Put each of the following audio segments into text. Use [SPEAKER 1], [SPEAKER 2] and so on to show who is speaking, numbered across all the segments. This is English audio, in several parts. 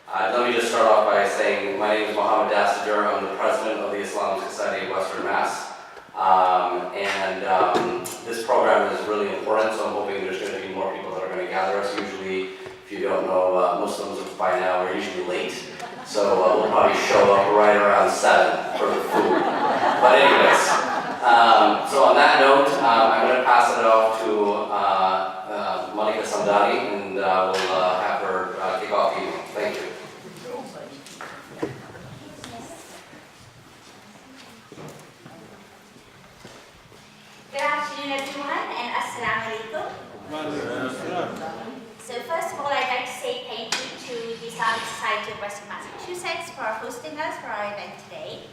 [SPEAKER 1] Let me just start off by saying my name is Mohammed Dassiger. I'm the president of the Islamic Society of Western Mass. This program is really important, so I'm hoping there's going to be more people that are going to gather us. Usually, if you don't know, Muslims by now are usually late. So we'll probably show up right around 7 for the food. But anyways, so on that note, I'm going to pass it off to Mehlaqa Samdani, and we'll have her kick off the evening. Thank you.
[SPEAKER 2] Good afternoon, everyone, and assalamu alaikum. So first of all, I'd like to say thank you to the Islamic Society of Western Massachusetts for hosting us for our event today.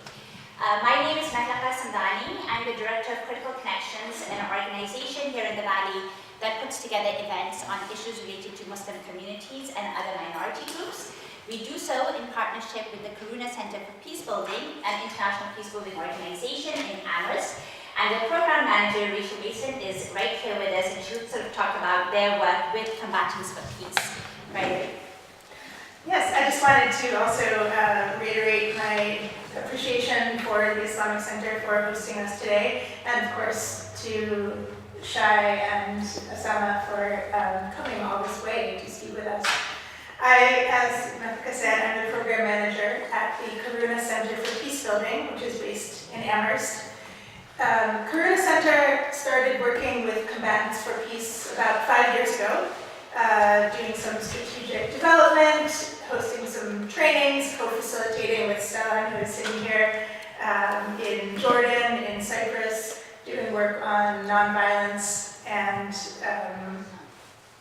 [SPEAKER 2] My name is Mehlaqa Samdani. I'm the Director of Critical Connections, an organization here in the Valley that puts together events on issues related to Muslim communities and other minority groups. We do so in partnership with the Karuna Center for Peacebuilding, an international peacebuilding organization in Amherst. And the program manager, Rachel Mason, is right here with us, and she'll sort of talk about their work with Combatants for Peace. Right?
[SPEAKER 3] Yes, I just wanted to also reiterate my appreciation for the Islamic Center for hosting us today, and of course to Shai and Osama for coming all this way to speak with us. I, as Mehlaqa said, I'm the program manager at the Karuna Center for Peacebuilding, which is based in Amherst. Karuna Center started working with Combatants for Peace about 5 years ago, doing some strategic development, hosting some trainings, co-facilitating with Stella, who is sitting here, in Jordan, in Cyprus, doing work on nonviolence. And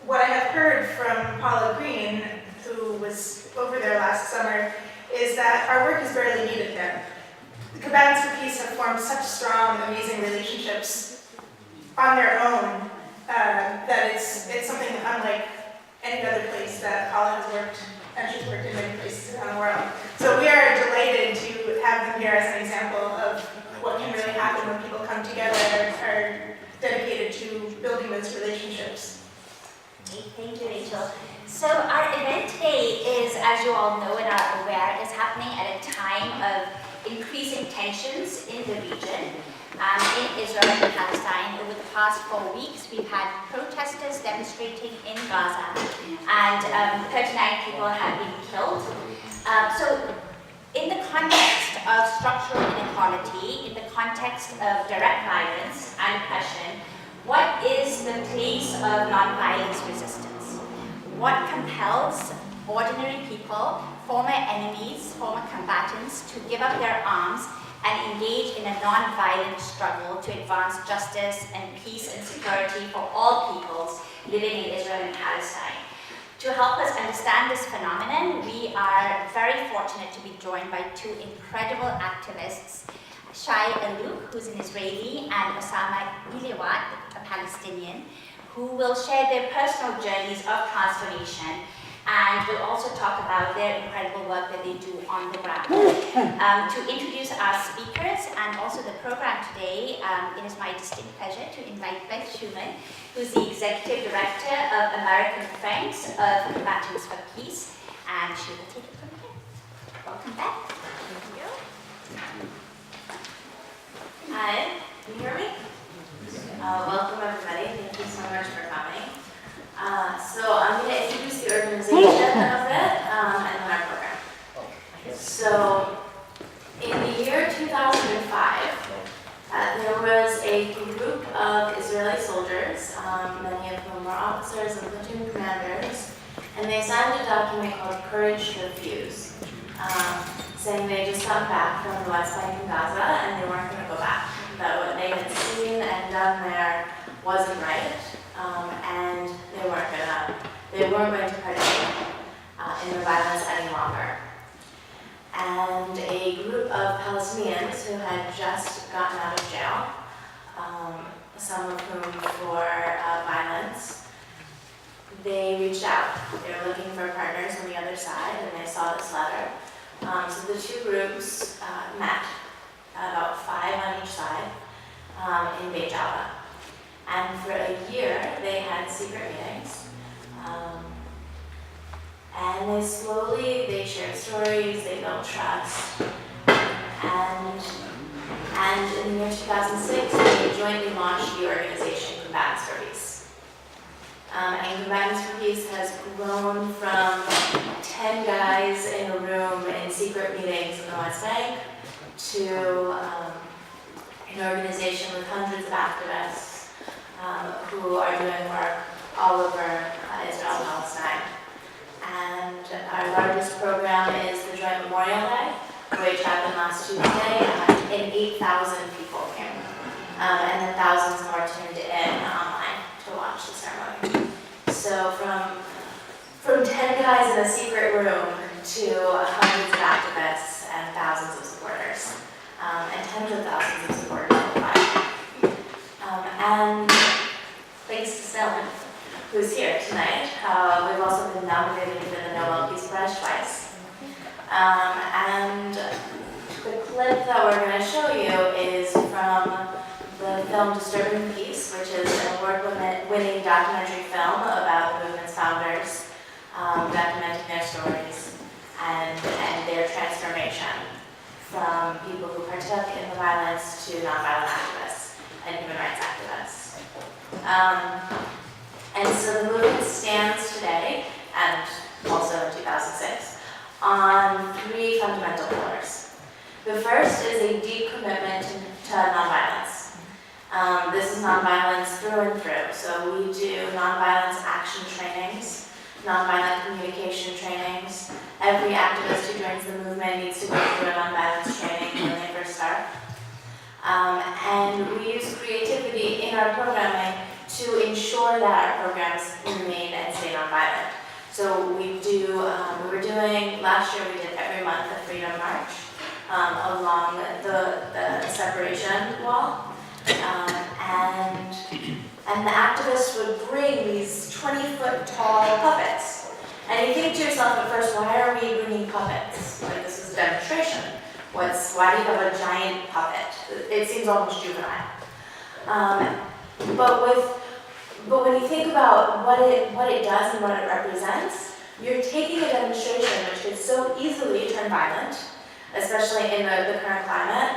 [SPEAKER 3] what I have heard from Paula Green, who was over there last summer, is that our work is barely needed there. The Combatants for Peace have formed such strong, amazing relationships on their own that it's something unlike any other place that Paula has worked, and she's worked in many places around the world. So we are delighted to have them here as an example of what can really happen when people come together and are dedicated to building those relationships.
[SPEAKER 2] Thank you, Rachel. So our event today is, as you all know and are aware, is happening at a time of increasing tensions in the region, in Israel and Palestine. Over the past 4 weeks, we've had protesters demonstrating in Gaza, and 39 people have been killed. So in the context of structural inequality, in the context of direct violence and oppression, what is the place of nonviolence resistance? What compels ordinary people, former enemies, former combatants, to give up their arms and engage in a non-violent struggle to advance justice and peace and security for all peoples living in Israel and Palestine? To help us understand this phenomenon, we are very fortunate to be joined by 2 incredible activists, Shai, who's an Israeli, and Osama, a Palestinian, who will share their personal journeys of transformation, and we'll also talk about their incredible work that they do on the ground. To introduce our speakers and also the program today, it is my distinct pleasure to invite Beth Schumann, who's the Executive Director of American Friends of Combatants for Peace, and she will take it from here. Welcome, Beth. Thank you.
[SPEAKER 4] Hi, can you hear me? Welcome everybody, thank you so much for coming. So I'm going to introduce the organization of it and then our program. So in the year 2005, there was a group of Israeli soldiers, many of whom were officers and platoon commanders, and they signed a document called Courage to Refuse, saying they just got back from the West Bank and Gaza and they weren't going to go back. That what they had seen and done there wasn't right, and they weren't going to participate in the violence any longer. And a group of Palestinians who had just gotten out of jail, some of whom for violence, they reached out. They were looking for partners on the other side, and they saw this letter. So the 2 groups met, about 5 on each side, in Beit Java. And for a year, they had secret meetings. And they they shared stories, they built trust, and in the year 2006, they jointly launched the organization Combatants for Peace. And Combatants for Peace has grown from 10 guys in a room in secret meetings in the West Bank to an organization with hundreds of activists who are doing work all over Israel and Palestine. And our largest program is the Joint Memorial Day, which happened last Tuesday, and 8,000 people came. And then thousands more tuned in online to watch the ceremony. So from 10 guys in a secret room to hundreds of activists and thousands of supporters, and tens of thousands of supporters worldwide. And thanks to Selma, who's here tonight, we've also been nominated for the Nobel Peace Prize twice. And the clip that we're going to show you is from the film Disturbing the Peace, which is an award-winning documentary film about the movement's founders, documenting their stories and their transformation from people who partook in the violence to nonviolent activists and human rights activists. And so the movement stands today, and also in 2006, on 3 fundamental pillars. The first is a deep commitment to nonviolence. This is nonviolence through and through. So we do nonviolence action trainings, nonviolent communication trainings. Every activist who joins the movement needs to go through a nonviolence training when they first start. And we use creativity in our programming to ensure that our programs remain and stay nonviolent. So we were doing, last year we did every month a Freedom March along the separation wall. And the activists would bring these 20-foot tall puppets. And you think to yourself at first, why are we bringing puppets? Like, this is a demonstration. Why do you have a giant puppet? It seems almost juvenile. But when you think about what it does and what it represents, you're taking a demonstration which could so easily turn violent, especially in the current climate,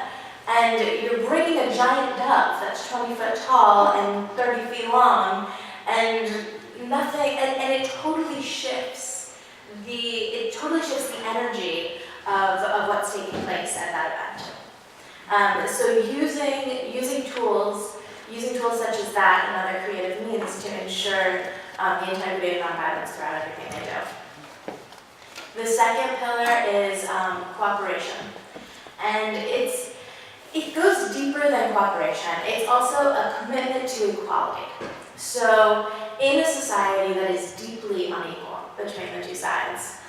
[SPEAKER 4] and you're bringing a giant dove that's 20 foot tall and 30 feet long, and it totally shifts the energy of what's taking place at that event. So using tools such as that and other creative means to ensure the integrity of nonviolence throughout everything they do. The second pillar is cooperation. And it goes deeper than cooperation. It's also a commitment to equality. So in a society that is deeply unequal between the two sides,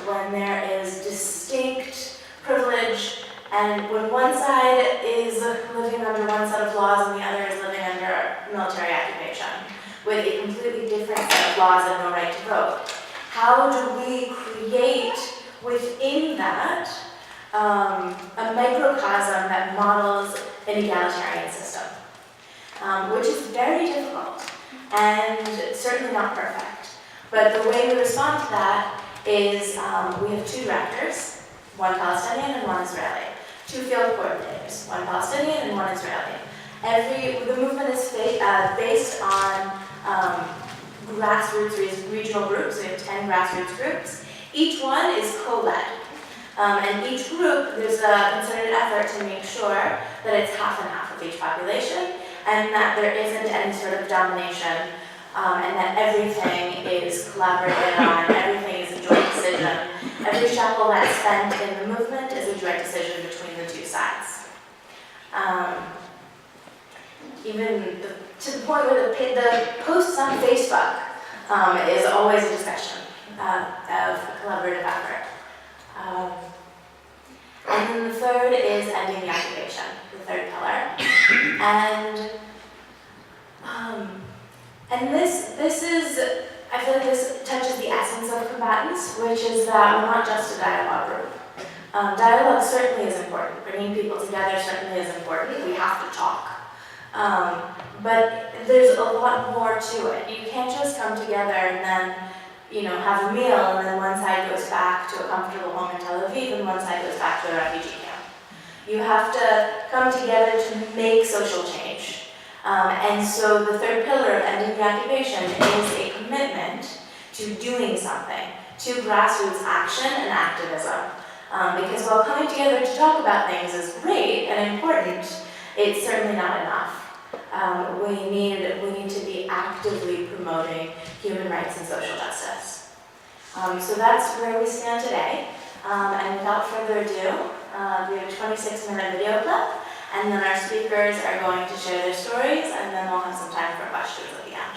[SPEAKER 4] when there is distinct privilege, and when one side is living under one set of laws and the other is living under military occupation, with a completely different set of laws and no right to vote, how do we create within that a microcosm that models an egalitarian system, which is very difficult and certainly not perfect. But the way we respond to that is we have 2 directors, one Palestinian and one Israeli, 2 field coordinators, one Palestinian and one Israeli. The movement is based on grassroots regional groups. We have 10 grassroots groups. Each one is co-led. And each group, there's a concerted effort to make sure that it's half and half of each population, and that there isn't any sort of domination, and that everything is collaborated on, everything is a joint decision. Every shekel that's spent in the movement is a joint decision between the 2 sides. Even to the point where the posts on Facebook is always a discussion of a collaborative effort. And then the third is ending the occupation, the third pillar. And this is, I feel like this touches the essence of Combatants, which is that we're not just a dialogue group. Dialogue certainly is important. Bringing people together certainly is important. We have to talk. But there's a lot more to it. You can't just come together and then have a meal, and then one side goes back to a comfortable home in Tel Aviv, and one side goes back to a refugee camp. You have to come together to make social change. And so the third pillar of ending the occupation is a commitment to doing something, to grassroots action and activism. Because while coming together to talk about things is great and important, it's certainly not enough. We need to be actively promoting human rights and social justice. So that's where we stand today. And without further ado, we have a 26-minute video clip, and then our speakers are going to share their stories, and then we'll have some time for questions at the end.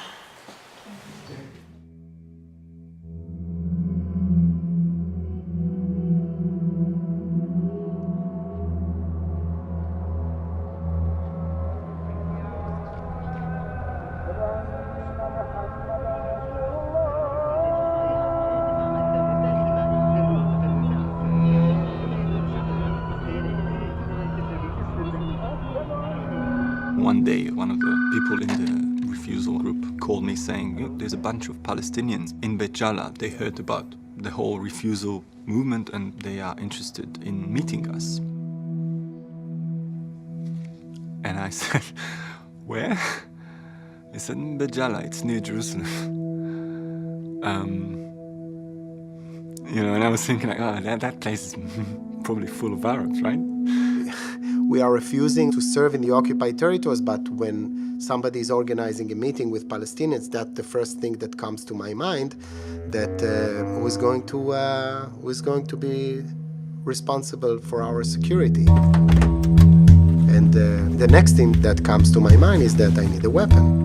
[SPEAKER 5] One day, one of the people in the refusal group called me saying, there's a bunch of Palestinians in Beit Jala. They heard about the whole refusal movement and they are interested in meeting us. And I said, where? He said, in Beit Jala, it's near Jerusalem. And I was thinking, that place is probably full of Arabs, right?
[SPEAKER 6] We are refusing to serve in the occupied territories, but when somebody is organizing a meeting with Palestinians, that's the first thing that comes to my mind, that who is going to be responsible for our security. And the next thing that comes to my mind is that I need a weapon.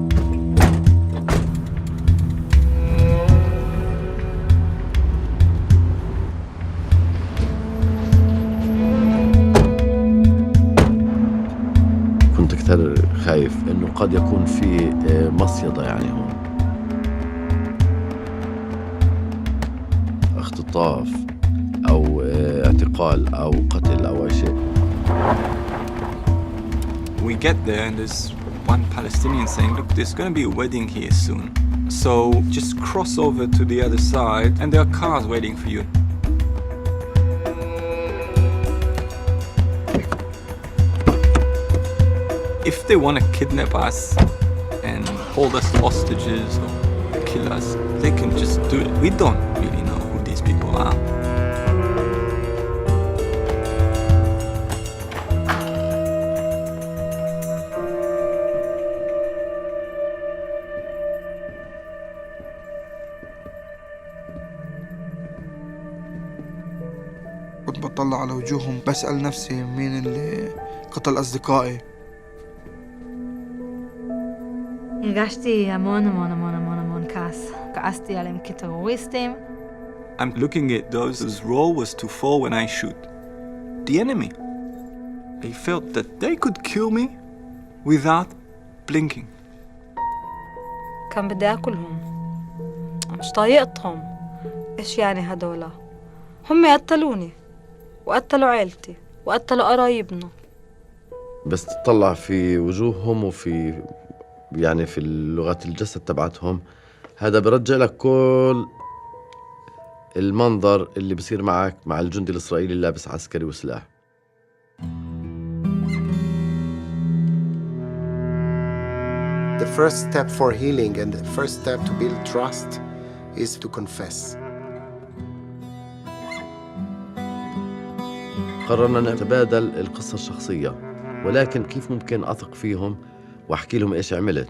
[SPEAKER 7] أكثر خايف إنه قد يكون في مصيدة يعني هون اختطاف أو اعتقال أو قتل أو أي شيء.
[SPEAKER 5] We get there and there's one Palestinian saying, look, there's going to be a wedding here soon. So just cross over to the other side and there are cars waiting for you. If they want to kidnap us and hold us hostages or kill us, they can just do it. We don't really know who these people are.
[SPEAKER 8] كنت بطلع على وجوههم بسأل نفسي مين اللي قتل أصدقائي.
[SPEAKER 9] הרגשתי המון כעס. כעסתי עליהם כטרוריסטים.
[SPEAKER 5] I'm looking at those whose role was to fall when I shoot. The enemy. They felt that they could kill me without blinking.
[SPEAKER 9] كان بدي أكلهم. مش طايقتهم. إيش يعني هدولا؟ هم قتلوني. وقتلوا عيلتي. وقتلوا قرايبنا.
[SPEAKER 7] بس تطلع في وجوههم وفي يعني في لغة الجسد تبعتهم، هذا برجع لك كل المنظر اللي بصير معك مع الجندي الإسرائيلي اللابس عسكري وسلاح.
[SPEAKER 6] The first step for healing and the first step to build trust is to confess.
[SPEAKER 7] قررنا نتبادل القصة الشخصية، ولكن كيف ممكن أثق فيهم وأحكي لهم إيش عملت؟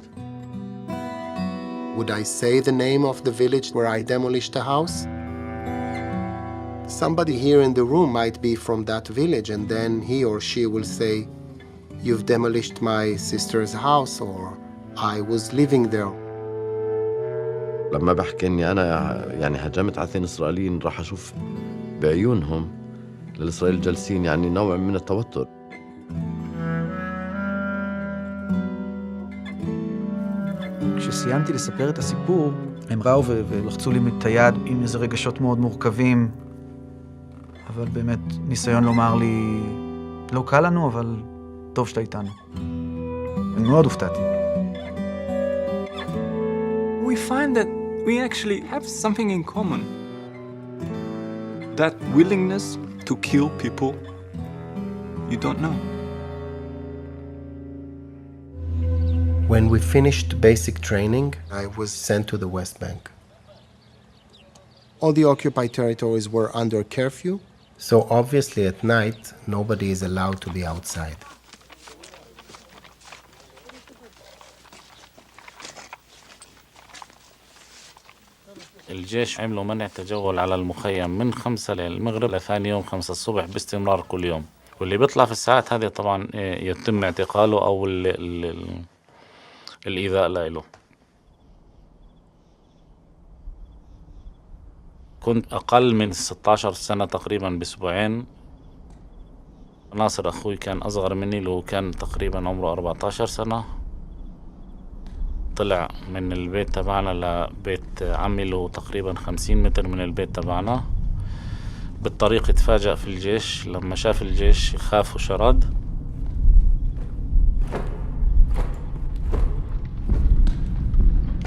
[SPEAKER 6] Would I say the name of the village where I demolished the house? Somebody here in the room might be from that village, and then he or she will say, "You've demolished my sister's house," or "I was living there."
[SPEAKER 7] لما بحكي إني أنا يعني هجمت على 2 إسرائيليين، راح أشوف بعيونهم للإسرائيل جالسين يعني نوع من التوتر.
[SPEAKER 10] כשסיימתי לספר את הסיפור, הם ראו ולחצו לי את היד עם איזה רגשות מאוד מורכבים. אבל באמת ניסיון לומר לי, לא קל לנו, אבל טוב שאתה איתנו. אני מאוד הופתעתי.
[SPEAKER 5] We find that we actually have something in common. That willingness to kill people you don't know.
[SPEAKER 6] When we finished basic training, I was sent to the West Bank. All the occupied territories were under curfew, so obviously at night nobody is allowed to be outside.
[SPEAKER 11] الجيش عملوا منع تجول على المخيم من 5 للمغرب لثاني يوم 5 الصبح باستمرار كل يوم، واللي بيطلع في الساعات هذه طبعا يتم اعتقاله أو الإيذاء له. كنت أقل من 16 سنة تقريبا بأسبوعين. ناصر أخوي كان أصغر مني، اللي هو كان تقريبا عمره 14 سنة. طلع من البيت تبعنا لبيت عمي اللي هو تقريبا 50 متر من البيت تبعنا. بالطريق اتفاجأ في الجيش، لما شاف الجيش خاف وشرد.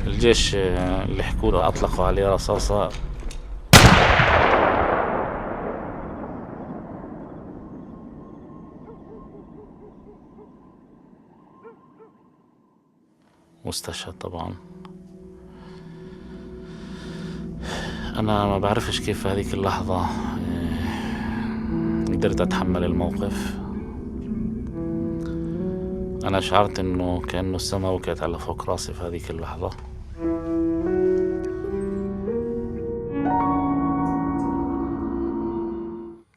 [SPEAKER 11] الجيش اللي حكوا له أطلقوا عليه رصاصة. واستشهد طبعا. أنا ما بعرفش كيف في هذيك اللحظة قدرت أتحمل الموقف. أنا شعرت إنه كأنه السماء وقعت على فوق راسي في هذيك اللحظة.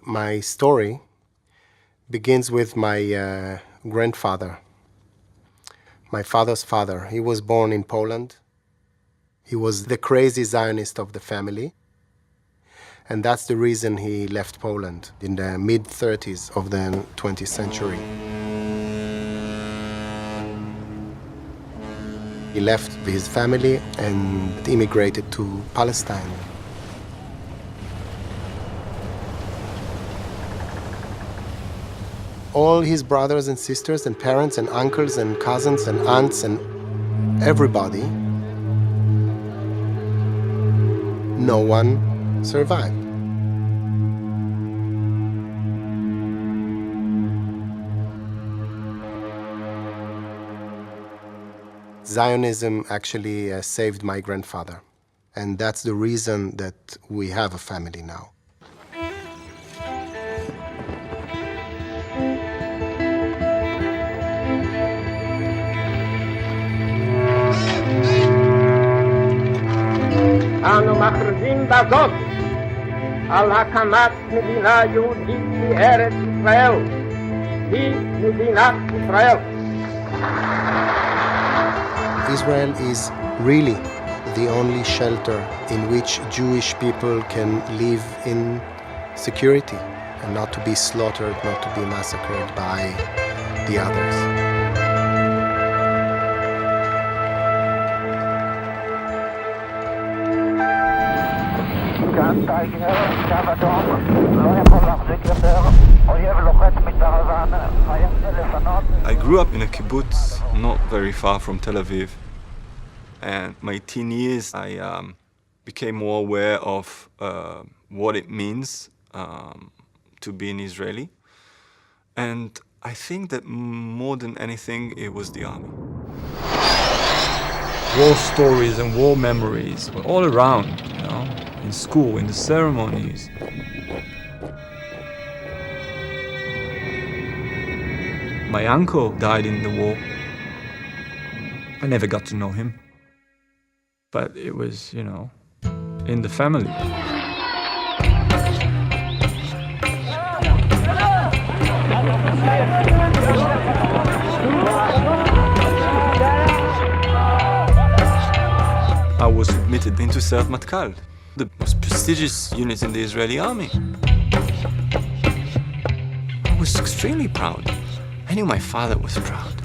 [SPEAKER 6] My story begins with my grandfather. My father's father. He was born in Poland. He was the crazy Zionist of the family. And that's the reason he left Poland in the mid-30s of the 20th century. He left his family and immigrated to Palestine. All his brothers and sisters and parents and uncles and cousins and aunts and everybody, no one survived. Zionism actually saved my grandfather, and that's the reason that we have a family now.
[SPEAKER 12] אנו מכריזים בזאת על הקמת מדינה יהודית בארץ ישראל. היא מדינת ישראל.
[SPEAKER 6] Israel is really the only shelter in which Jewish people can live in security and not to be slaughtered, not to be massacred by the others.
[SPEAKER 5] I grew up in a kibbutz not very far from Tel Aviv, and my teen years I became more aware of what it means to be an Israeli, and I think that more than anything it was the army. War stories and war memories were all around, you know, in school, in the ceremonies. My uncle died in the war. I never got to know him, but it was, you know, in the family. I was admitted into Sayeret Matkal, the most prestigious unit in the Israeli army. I was extremely proud. I knew my father was proud.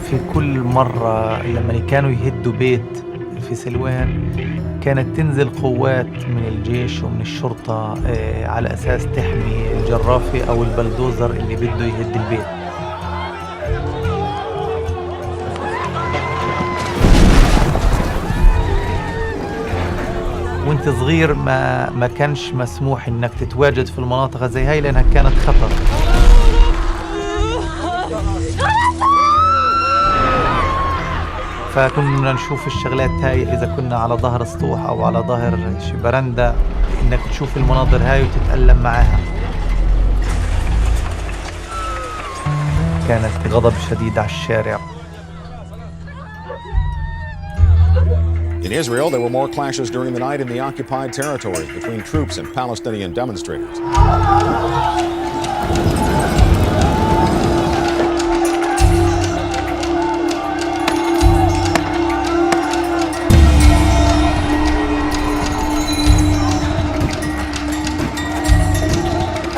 [SPEAKER 10] في كل مرة لما كانوا يهدوا بيت في سلوان كانت تنزل قوات من الجيش ومن الشرطة على أساس تحمي الجرافة أو البلدوزر اللي بده يهد البيت. وانت صغير ما كانش مسموح انك تتواجد في المناطق زي هاي لانها كانت خطر. فكنا نشوف الشغلات هاي اذا كنا على ظهر سطوح او على ظهر شي برندة، انك تشوف المناظر هاي وتتألم معاها. كانت غضب شديد على الشارع.
[SPEAKER 13] In Israel, there were more clashes during the night in the occupied territory between troops and Palestinian demonstrators.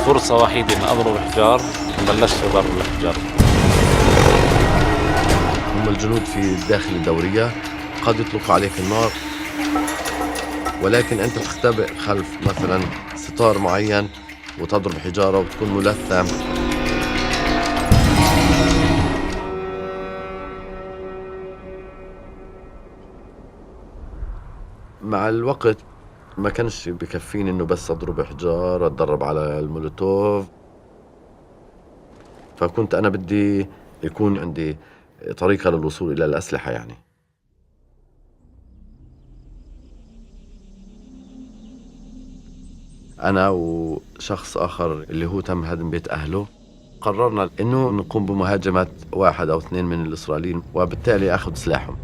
[SPEAKER 11] فرصة وحيدة إن أضرب حجار، بلشت أضرب الحجار.
[SPEAKER 7] هم الجنود في داخل الدورية قد يطلقوا عليك النار، ولكن أنت تختبئ خلف مثلا ستار معين وتضرب حجارة وتكون ملثم. مع الوقت ما كانش بكفيني إنه بس أضرب حجار، أتدرب على المولوتوف. فكنت أنا بدي يكون عندي طريقة للوصول إلى الأسلحة يعني. أنا وشخص آخر اللي هو تم هدم بيت أهله قررنا إنه نقوم بمهاجمة 1 أو 2 من الإسرائيليين وبالتالي أخذ سلاحهم.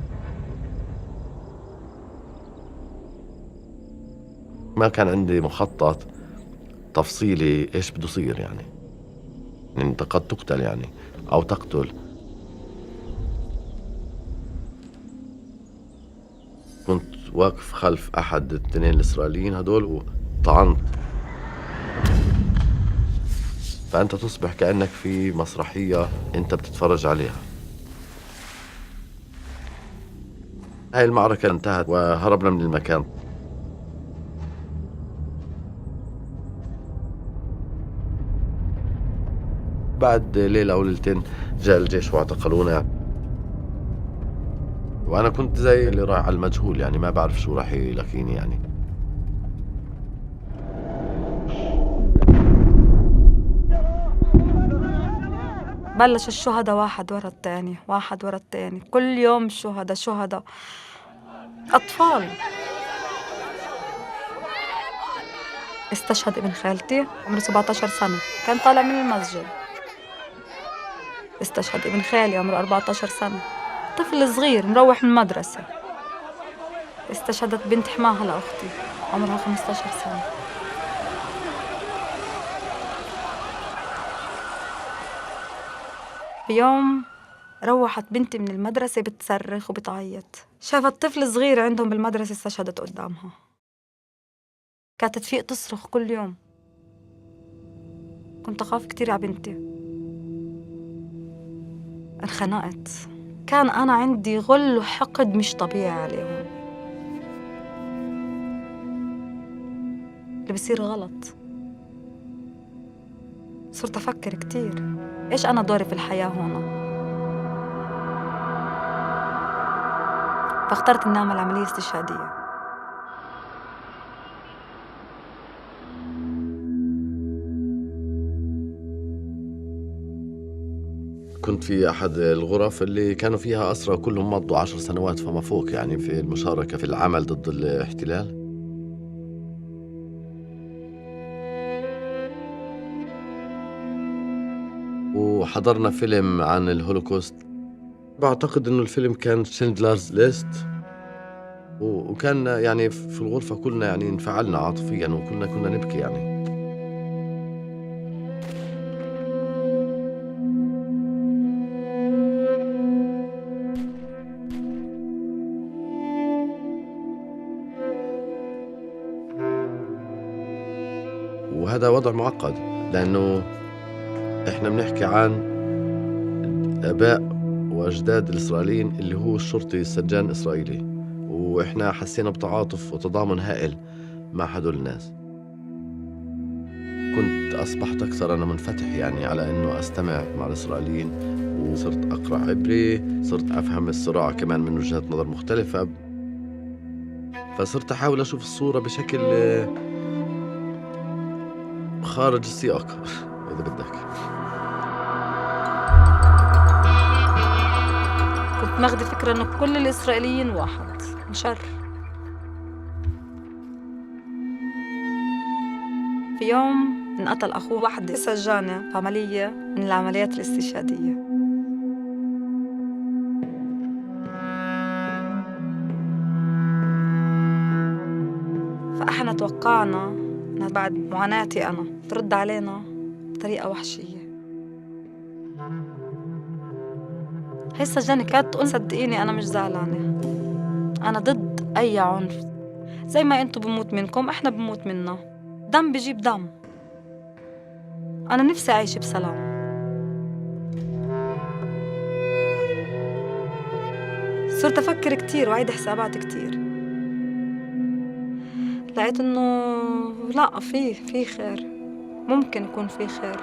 [SPEAKER 7] ما كان عندي مخطط تفصيلي إيش بده يصير يعني أنت قد تقتل يعني أو تقتل. كنت واقف خلف أحد 2 الإسرائيليين هدول وطعنت. فأنت تصبح كأنك في مسرحية أنت بتتفرج عليها. هاي المعركة انتهت وهربنا من المكان. بعد ليلة أو ليلتين جاء الجيش واعتقلونا، وأنا كنت زي اللي رايح على المجهول يعني ما بعرف شو راح يلاقيني يعني.
[SPEAKER 9] بلش الشهداء واحد ورا التاني واحد ورا التاني، كل يوم شهداء أطفال. استشهد ابن خالتي عمره 17 سنة، كان طالع من المسجد. استشهد ابن خالي عمره 14 سنة، طفل صغير مروح من المدرسة. استشهدت بنت حماها لأختي عمرها 15 سنة. بيوم روحت بنتي من المدرسة بتصرخ وبتعيط، شافت طفل صغير عندهم بالمدرسة استشهدت قدامها. كانت تفيق تصرخ كل يوم. كنت أخاف كتير على بنتي. انخنقت. كان أنا عندي غل وحقد مش طبيعي عليهم. اللي بصير غلط. صرت أفكر كتير إيش أنا دوري في الحياة هون. فاخترت إني أعمل عملية استشهادية.
[SPEAKER 7] كنت في أحد الغرف اللي كانوا فيها أسرى كلهم مضوا 10 سنوات فما فوق يعني في المشاركة في العمل ضد الاحتلال. وحضرنا فيلم عن الهولوكوست. بعتقد إنه الفيلم كان شندلرز ليست، وكان يعني في الغرفة كلنا يعني انفعلنا عاطفيا كنا نبكي يعني. وهذا وضع معقد لأنه إحنا بنحكي عن آباء وأجداد الإسرائيليين اللي هو الشرطي السجان الإسرائيلي، وإحنا حسينا بتعاطف وتضامن هائل مع هدول الناس. كنت أصبحت أكثر أنا منفتح يعني على إنه أستمع مع الإسرائيليين، وصرت أقرأ عبري، صرت أفهم الصراع كمان من وجهات نظر مختلفة، فصرت أحاول أشوف الصورة بشكل خارج السياق إذا بدك.
[SPEAKER 9] كنت ماخذة فكرة إنه كل الإسرائيليين واحد شر. في يوم انقتل أخوه وحدة سجانة في عملية من العمليات الاستشهادية. فإحنا توقعنا إنها بعد معاناتي أنا ترد علينا بطريقة وحشية. هي السجانة كانت تقول صدقيني أنا مش زعلانة، أنا ضد أي عنف، زي ما أنتوا بموت منكم إحنا بموت منا، دم بيجيب دم، أنا نفسي أعيش بسلام. صرت أفكر كتير وأعيد حسابات كتير، لقيت إنه لا، في خير، ممكن يكون في خير.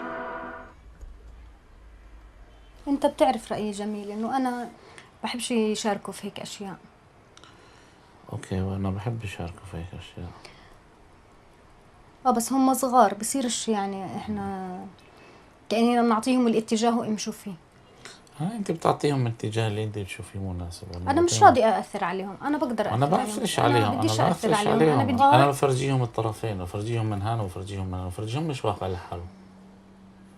[SPEAKER 14] انت بتعرف رأيي جميل انه انا بحبش يشاركوا في هيك اشياء.
[SPEAKER 11] اوكي، وانا بحب يشاركوا في هيك اشياء.
[SPEAKER 14] بس هم صغار، بصيرش يعني احنا كأننا بنعطيهم الاتجاه ويمشوا فيه.
[SPEAKER 11] انت بتعطيهم الاتجاه اللي انت بتشوفيه مناسب.
[SPEAKER 14] انا مش راضي اثر عليهم، انا بقدر اثر
[SPEAKER 11] انا بفرش عليهم،
[SPEAKER 14] بديش
[SPEAKER 11] انا
[SPEAKER 14] اثر
[SPEAKER 11] بفرش
[SPEAKER 14] عليهم.
[SPEAKER 11] انا بفرجيهم الطرفين، بفرجيهم من هان وبفرجيهم من هان، وبفرجيهم مش واقع لحاله.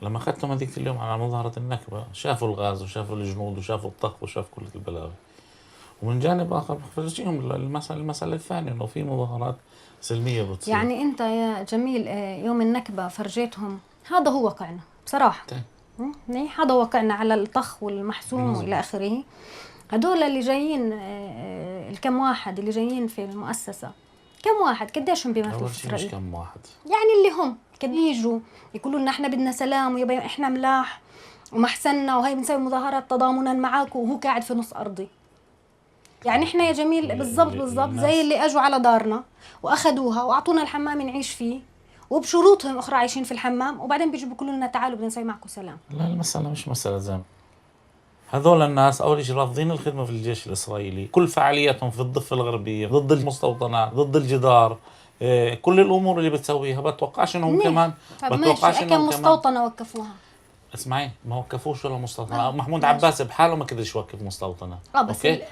[SPEAKER 11] لما اخذتهم هذيك اليوم على مظاهرة النكبة شافوا الغاز وشافوا الجنود وشافوا الطخ وشافوا كل البلاوي، ومن جانب اخر بفرجيهم المسألة الثانية انه في مظاهرات سلمية بتصير.
[SPEAKER 14] يعني انت يا جميل يوم النكبة فرجيتهم هذا هو واقعنا بصراحة. هذا واقعنا على الطخ والمحسوم والى اخره. هدول اللي جايين الكم واحد اللي جايين في المؤسسة، كم واحد قديشهم بيمثلوا في إسرائيل؟
[SPEAKER 11] مش كم واحد
[SPEAKER 14] يعني اللي هم كده يجوا يقولوا لنا احنا بدنا سلام ويبقى احنا ملاح ومحسننا وهي بنسوي مظاهرات تضامنا معاكم، وهو قاعد في نص أرضي. يعني احنا يا جميل بالضبط زي اللي اجوا على دارنا واخذوها واعطونا الحمام نعيش فيه وبشروطهم اخرى عايشين في الحمام، وبعدين بيجوا بيقولوا لنا تعالوا بدنا نسوي معكم سلام.
[SPEAKER 11] لا، المسألة مش مسألة زين. هذول الناس أول شيء رافضين الخدمة في الجيش الإسرائيلي، كل فعالياتهم في الضفة الغربية ضد المستوطنات، ضد الجدار، كل الأمور اللي بتسويها. بتوقعش إنهم كمان
[SPEAKER 14] بتوقعش إنهم كم مستوطنة وقفوها.
[SPEAKER 11] اسمعي، ما وقفوش ولا مستوطنة. محمود عباس بحاله ما قدرش يوقف مستوطنة.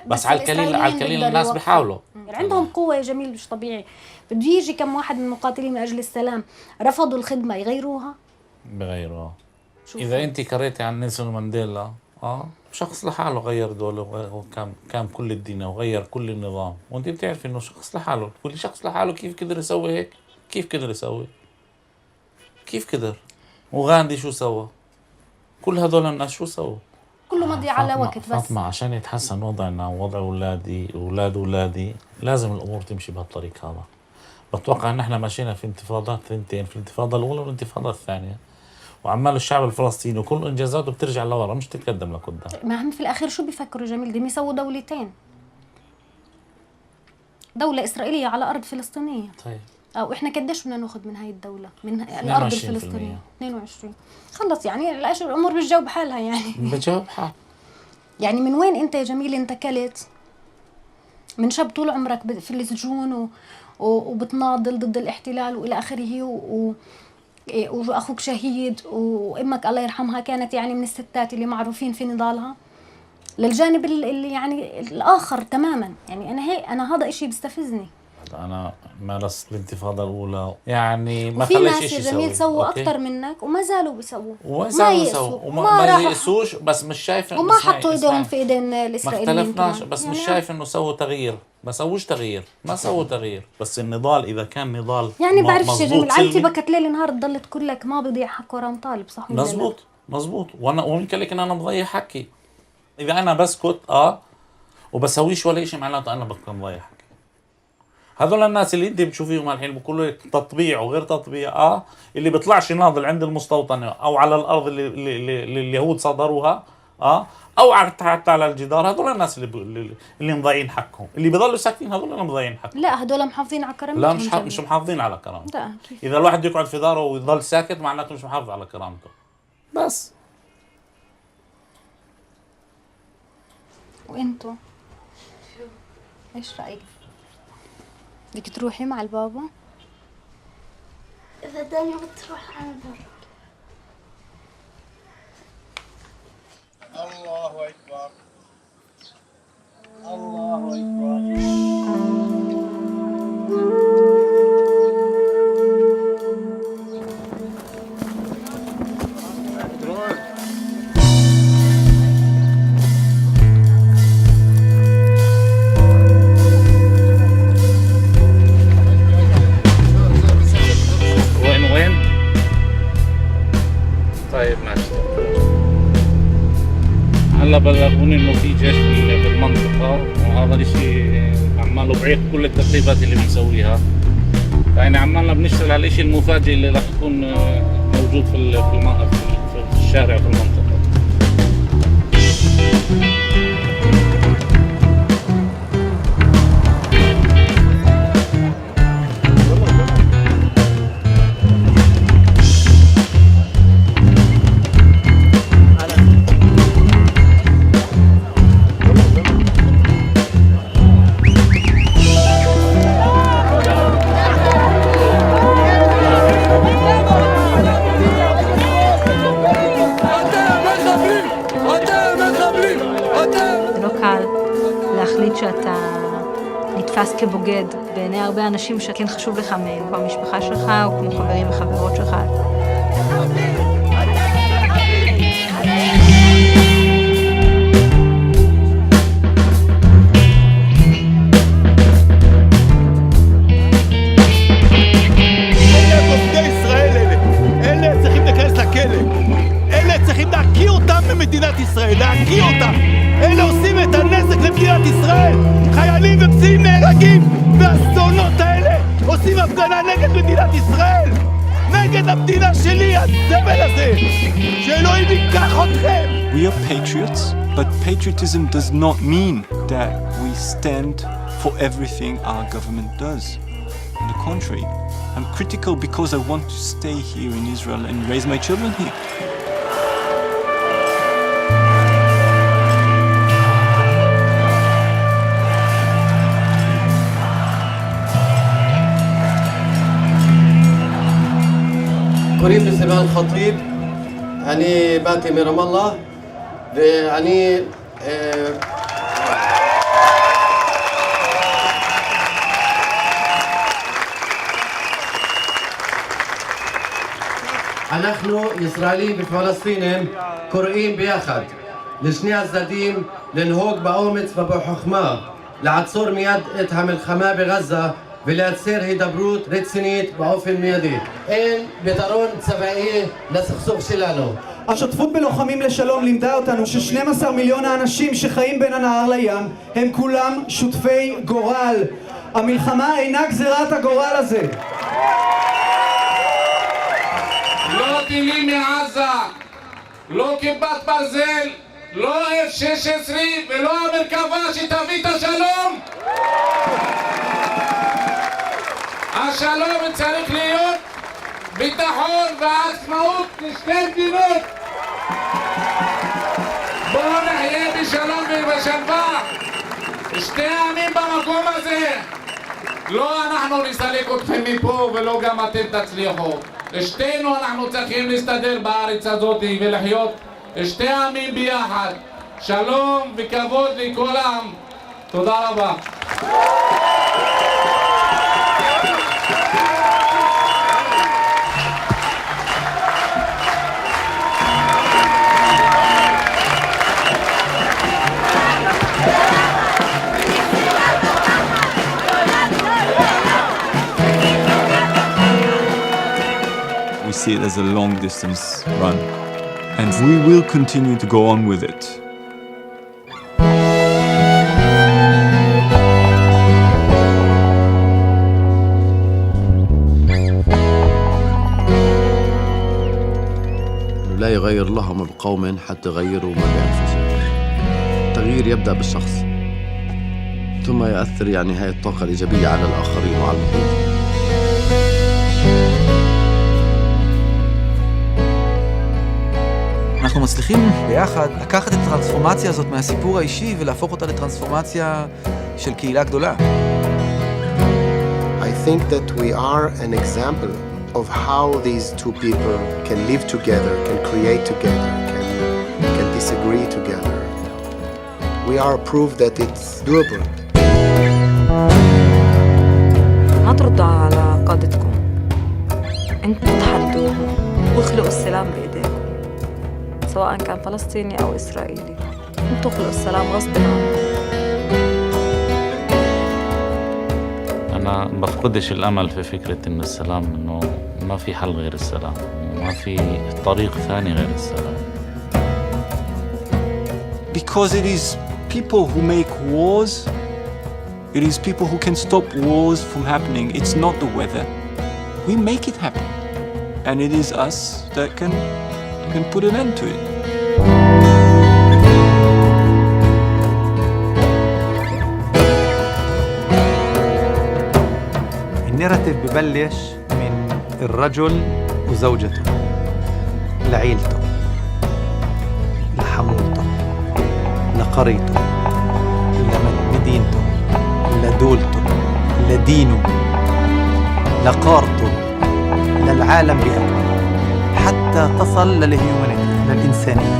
[SPEAKER 11] بس على القليل الناس بيحاولوا.
[SPEAKER 14] عندهم قوة يا جميل مش طبيعي. بده يجي كم واحد من المقاتلين من أجل السلام رفضوا الخدمة يغيروها.
[SPEAKER 11] بغيروها. إذا أنت قريتي عن نيلسون مانديلا شخص لحاله غير دولة وكان كل الدين وغير كل النظام، وانت بتعرف انه شخص لحاله. كل شخص لحاله كيف قدر يسوي هيك؟ كيف قدر؟ وغاندي شو سوى؟ كل هذول الناس شو سووا؟
[SPEAKER 14] كله مضي على وقت بس.
[SPEAKER 11] فاطمة، عشان يتحسن وضعنا ووضع أولادي وأولاد أولادي لازم الأمور تمشي بهالطريق هذا. بتوقع ان احنا ماشيين في انتفاضات ثنتين، في الانتفاضة الأولى والانتفاضة الثانية، وعمال الشعب الفلسطيني وكل انجازاته بترجع لورا مش تتقدم لقدام.
[SPEAKER 14] ما هم في الاخير شو بيفكروا جميل؟ بدهم يسووا دولتين، دولة إسرائيلية على أرض فلسطينية.
[SPEAKER 11] طيب
[SPEAKER 14] أو إحنا قديش بدنا ناخذ من هاي الدولة من الأرض الفلسطينية؟ 22. خلص يعني الأمور بتجاوب حالها يعني.
[SPEAKER 11] بتجاوب حالها. يعني
[SPEAKER 14] من وين أنت يا جميل انتكلت من شاب طول عمرك في السجون وبتناضل ضد الاحتلال وإلى آخره وأخوك شهيد وأمك الله يرحمها كانت يعني من الستات اللي معروفين في نضالها، للجانب اللي يعني الآخر تماما. يعني أنا هذا إشي بيستفزني.
[SPEAKER 11] أنا مارست الانتفاضة الأولى يعني ما
[SPEAKER 14] خليش
[SPEAKER 11] خليش
[SPEAKER 14] إشي. في ناس يا جميل سووا أكتر منك وما زالوا بيسووا
[SPEAKER 11] وما يأسوش، بس مش شايف
[SPEAKER 14] وما حطوا إيدهم في إيدين الإسرائيليين.
[SPEAKER 11] ما اختلفناش، بس يعني مش شايف إنه سووا تغيير. ما سووش تغيير، ما سووا تغيير. بس النضال إذا كان نضال
[SPEAKER 14] يعني بعرفش يا جميل، عيلتي بكت ليل نهار تضلت كلك ما بضيع حق ورا مطالب، صح ولا لا؟
[SPEAKER 11] مزبوط. وأنا ويمكن لك إن أنا مضيع حقي. إذا أنا بسكت وبسويش ولا شيء معناته أنا بكون مضيع حقي. هذول الناس اللي انت بتشوفيهم الحين بيقولوا لك تطبيع وغير تطبيع اللي بيطلعش يناضل عند المستوطنة او على الارض اللي اليهود صدروها، او حتى على الجدار. هذول الناس اللي مضيعين حقهم، اللي بيضلوا ساكتين هذول اللي مضيعين حقهم.
[SPEAKER 14] لا هدول محافظين على كرامتهم.
[SPEAKER 11] لا مش محافظين على كرامته.
[SPEAKER 14] لا كيف؟
[SPEAKER 11] اذا الواحد يقعد في داره ويضل ساكت معناته مش محافظ على كرامته. بس
[SPEAKER 14] وانتو ايش رايك؟ بدك تروحي مع البابا؟
[SPEAKER 2] إذا داني بتروح أنا برا.
[SPEAKER 12] الله أكبر الله أكبر.
[SPEAKER 11] وين؟ طيب ماشي. هلا بلغوني انه في جيش في المنطقة، وهذا الاشي عماله بعيق كل الترتيبات اللي بنسويها. يعني عمالنا بنشتغل على الاشي المفاجئ اللي راح يكون موجود في الشارع في المنطقة.
[SPEAKER 9] שאתה נתפס כבוגד בעיני הרבה אנשים שכן חשוב לך מהם, במשפחה שלך או כמו חברים וחברות שלך.
[SPEAKER 12] אלה צריכים להיכנס לכלא. אלה צריכים להקיא אותם במדינת ישראל, להקיא אותם. אלה עושים את הנזק למדינת ישראל. חיילים ופצועים נהרגים, והאסונות האלה עושים הפגנה נגד מדינת ישראל, נגד המדינה שלי, הזבל הזה. שאלוהים ייקח אתכם.
[SPEAKER 5] We are patriots, but patriotism does not mean that we stand for everything our government does. On the contrary, I'm critical because I want to stay here in Israel and raise my children here.
[SPEAKER 7] קוראים לי סימן ח'טיב, אני באתי מרמאללה ואני אנחנו ישראלים ופלסטינים קוראים ביחד לשני הצדדים לנהוג באומץ ובחוכמה, לעצור מיד את המלחמה בעזה ולייצר הידברות רצינית באופן מיידי. אין פתרון צבאי לסכסוך שלנו.
[SPEAKER 15] השותפות בלוחמים לשלום לימדה אותנו ש12 מיליון האנשים שחיים בין הנהר לים הם כולם שותפי גורל. המלחמה אינה גזירת הגורל הזה.
[SPEAKER 11] לא טילים מעזה, לא כיפת ברזל, לא F-16 ולא המרכבה שתביא את השלום. השלום צריך להיות ביטחון ועצמאות לשתי מדינות. בואו נחיה בשלום ובשלווה, שתי העמים במקום הזה. לא אנחנו נסלק אתכם מפה ולא גם אתם תצליחו. שתינו אנחנו צריכים להסתדר בארץ הזאת ולחיות שתי העמים ביחד. שלום וכבוד לכל העם. תודה רבה.
[SPEAKER 5] We see it as a long-distance run, and we will continue to go on with it.
[SPEAKER 7] لا يغير الله بقوم حتى يغيروا ما بأنفسهم. التغيير يبدأ بالشخص ثم يؤثر يعني هاي الطاقة الإيجابية على الآخرين وعلى المحيط.
[SPEAKER 10] אנחנו מצליחים ביחד לקחת את הטרנספורמציה הזאת מהסיפור האישי ולהפוך אותה לטרנספורמציה של קהילה גדולה.
[SPEAKER 6] I think that we are an example of how these two people can live together, can create together, can disagree together. We are proof that it's doable.
[SPEAKER 9] ما تردوا على قادتكم، انتوا تحدوهم واخلقوا السلام بإيديكم، سواء كان فلسطيني أو إسرائيلي. انتوا اخلقوا السلام غصب عنكم.
[SPEAKER 11] أنا بفقدش الأمل في فكرة إن السلام، إنه ما في حل غير السلام، ما في طريق ثاني غير السلام.
[SPEAKER 5] Because it is people who make wars, it is people who can stop wars from happening. It's not the weather. We make it happen. And it is us that can put an end to it.
[SPEAKER 10] النيراتيف ببلش من الرجل وزوجته لعيلته لحمولته لقريته لمدينته لدولته لدينه لقارته للعالم بأكمله حتى تصل للهيومانيتي للإنسانية.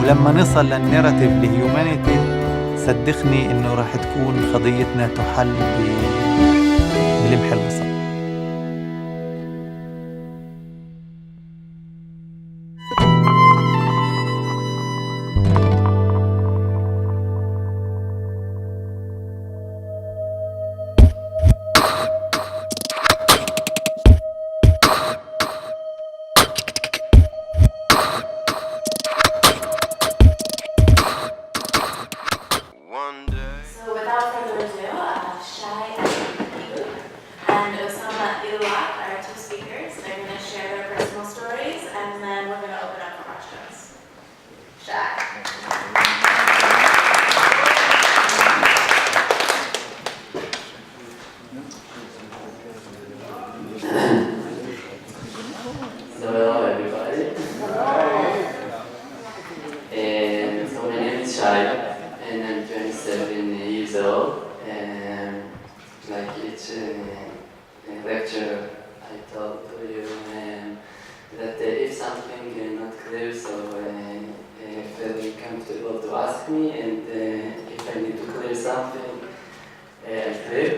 [SPEAKER 10] ولما نصل للنيراتيف للهيومانيتي صدقني إنه راح تكون قضيتنا تحل بلمح البصر.
[SPEAKER 4] So without further ado, Shai and our two speakers. They're going to share their personal stories, and then we're going to open up for questions. Shai.
[SPEAKER 1] Hello everybody. So my name is Shai and I'm 27 years old. Like each lecture I told you that if something is not clear, so feel comfortable to ask me, and if I need to clear something, I clear.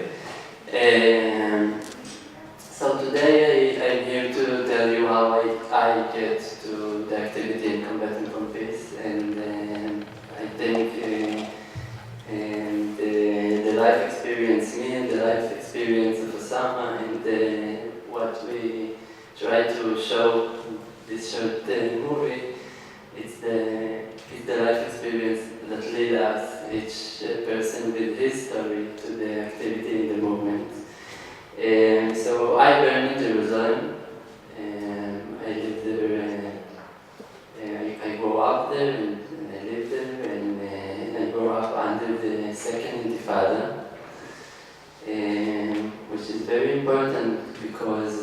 [SPEAKER 1] So today I'm here to tell you how I get to the activity in Combatants for Peace, and I think the life experience, me and the life experience of Osama, and what we try to show this short movie, it's the life experience that leads us, each person with his story, to the activity in the movement. So I born in Jerusalem. I live there. I grew up there, and I lived there, and I grew up under the Second Intifada, which is very important because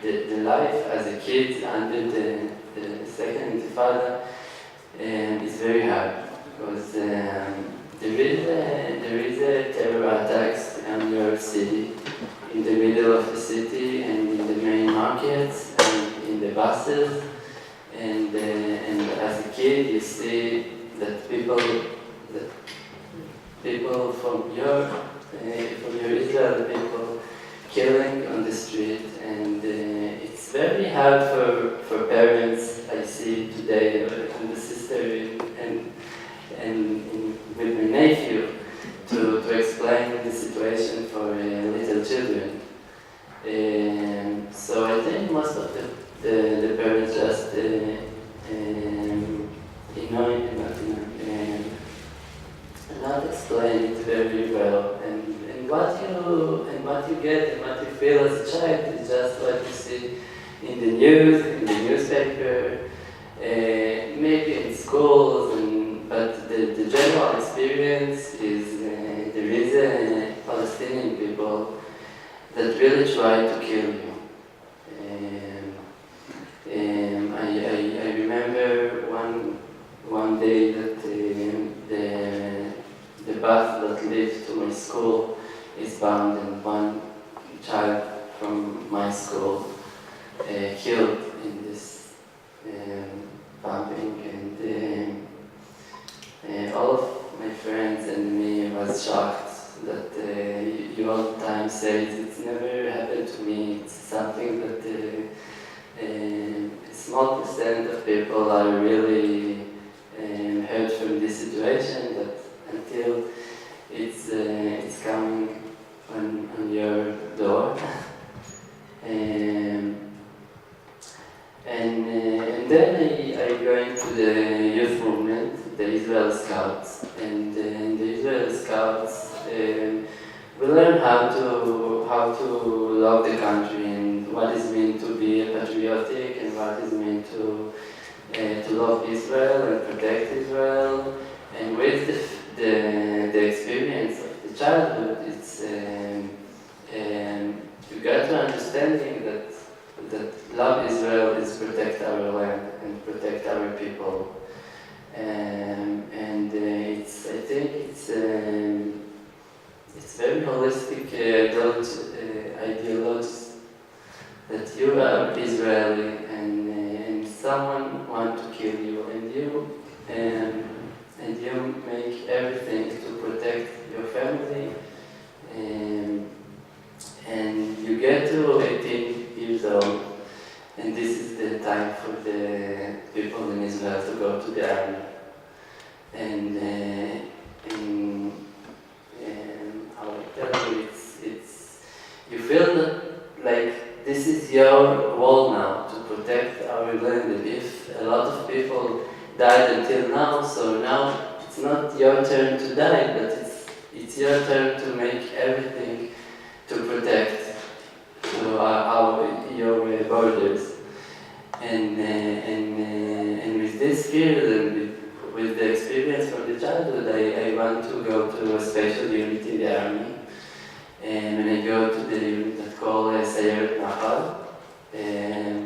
[SPEAKER 1] the life as a kid under the Second Intifada is very hard because there is a terror attacks in your city, in the middle of the city, and in the main markets, and in the buses, and as a kid you see that people from your Israel, people killing on the street, and it's very hard for parents. I see today and the sister and with my nephew to explain the situation for little children. So I think most of the parents just not explain it very well, and what you get and what you feel as a child is just what you see in the news, in the newspaper.
[SPEAKER 16] maybe in schools, but the general experience is there is Palestinian people that really try to kill you. I remember one day that the bus that leads to my school is bombed, and one child from my school killed in this bombing, and all of my friends and me was shocked that you all the time say it's never happened to me. It's something that a small percent of people are really hurt from this situation, but until it's coming on your door. And then I joined to the youth movement, the Israel Scouts, and the Israel Scouts we learn how to love the country and what it means to be patriotic and what it means to love Israel and protect Israel. And with the experience of the childhood, it's you get to understanding that love Israel is protect our land and protect our people. And I think it's very holistic ideology that you are Israeli and someone wants to kill you, and you make everything to protect your family, and you get to 18 years old, and this is the time for the people in Israel to go to the army. And how I tell you, it's you feel that like this is your role now to protect our land, and if a lot of people died until now, so now it's not your turn to die, but it's your turn to make everything to protect your borders. And with this fear and with the experience from the childhood, I want to go to a special unit in the army. And when I go to the unit that's called Mehlaqa,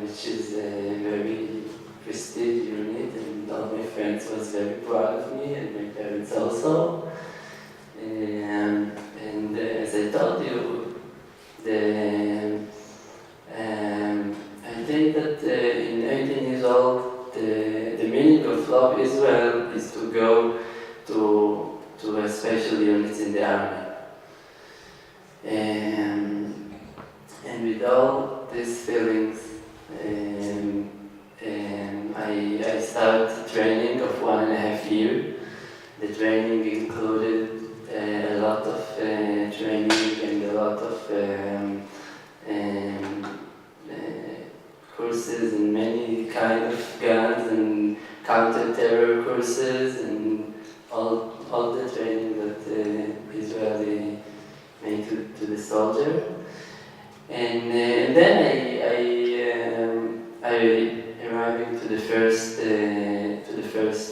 [SPEAKER 16] which is a very prestige unit, and all my friends was very proud of me, and my parents also. And as I told you, I think that in 18 years old, the meaning of love Israel is to go to a special unit in the army. And with all these feelings, I started training of 1.5 years. The training included a lot of training and a lot of courses and many kind of guns and counter-terror courses and all the training that Israeli made to the soldier. And then I arrived to the first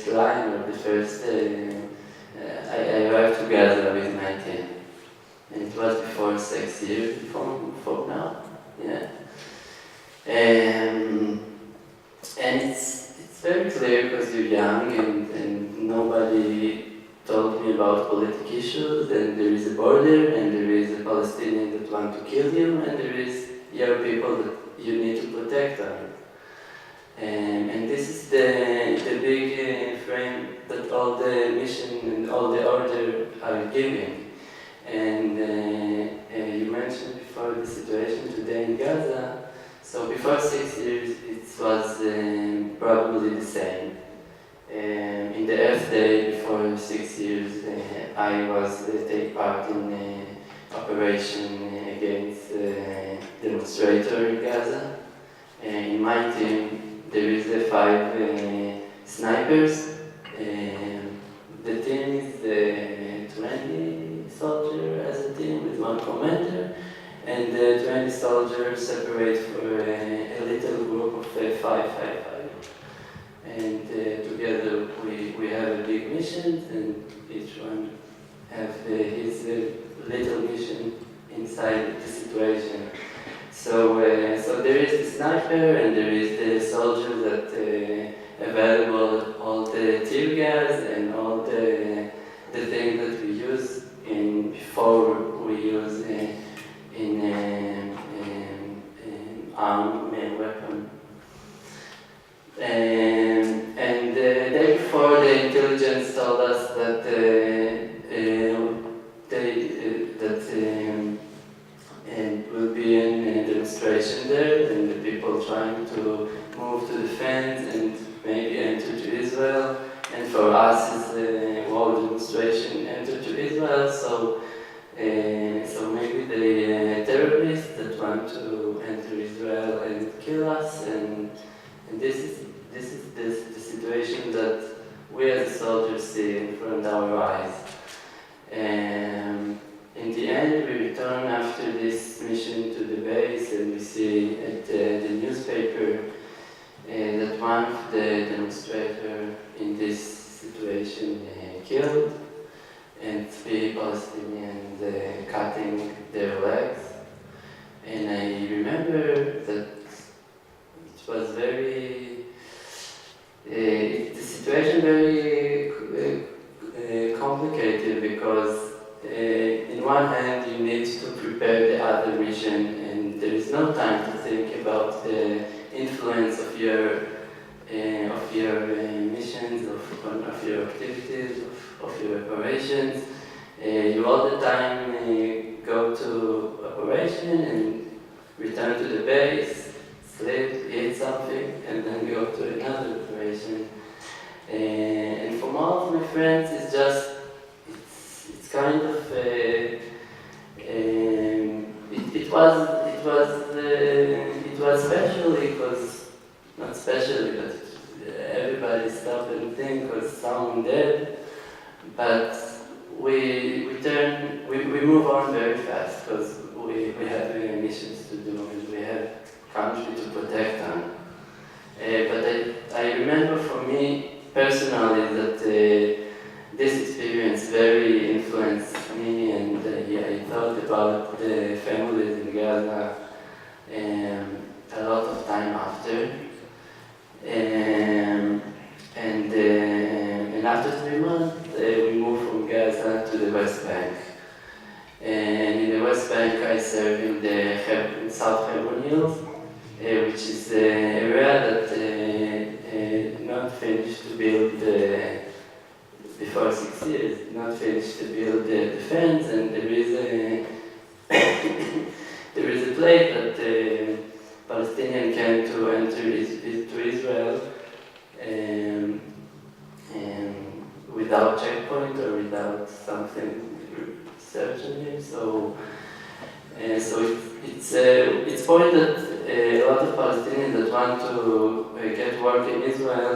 [SPEAKER 16] line, or the first. I arrived to Gaza with 19, and it was before 6 years before now. Yeah. And it's very clear because you're young and nobody told me about political issues, and there is a border, and there is a Palestinian that want to kill you, and there is your people that you need to protect them. And this is the big frame that all the mission and all the order are giving. And you mentioned before the situation today in Gaza. So before 6 years, it was probably the same. In the Earth Day before 6 years, I was take part in operation against demonstrator in Gaza. In my team, there is 5 snipers. The team is 20 soldiers as a team with 1 commander, and the 20 soldiers separate for a little group of 5. And missions, and each one have his little mission inside the situation. So there is the sniper, and there is the soldier that available all the tear gas and all the things that we use before we use in armed weapon. And the day before, the intelligence told us that will be a demonstration there, and the people trying to move to the fence and maybe enter to Israel. And for us, it's a war demonstration, enter to Israel. So maybe the terrorists that want to enter Israel and kill us, and this is the situation that we as soldiers see in front of our eyes. In the end, we return after this mission to the base, and we see at the newspaper that one of the demonstrators in this situation killed, and 3 Palestinians cutting their legs. And I remember that it was the situation very complicated, because in one hand you need to prepare the other mission, and there is no time to think about the influence of your missions, of your activities, of your operations. You all the time go to operation and return to the base, sleep, eat something, and then go to another operation. And from all of my friends, it's kind of it was special, because not specially, but everybody stopped and think was someone dead. But we move on very fast, because we have missions to do, and we have country to protect on. But I remember for me personally that this experience very influenced me, and I thought about the families in Gaza a lot of time after. And after 3 months, we moved from Gaza to the West Bank. And in the West Bank, I served in the South Hebron Hills, which is an area that not finished to build before 6 years, not finished to build the fence, and there is a place that Palestinians came to enter to Israel without checkpoint or without something searching him. So it's point that a lot of Palestinians that want to get work in Israel,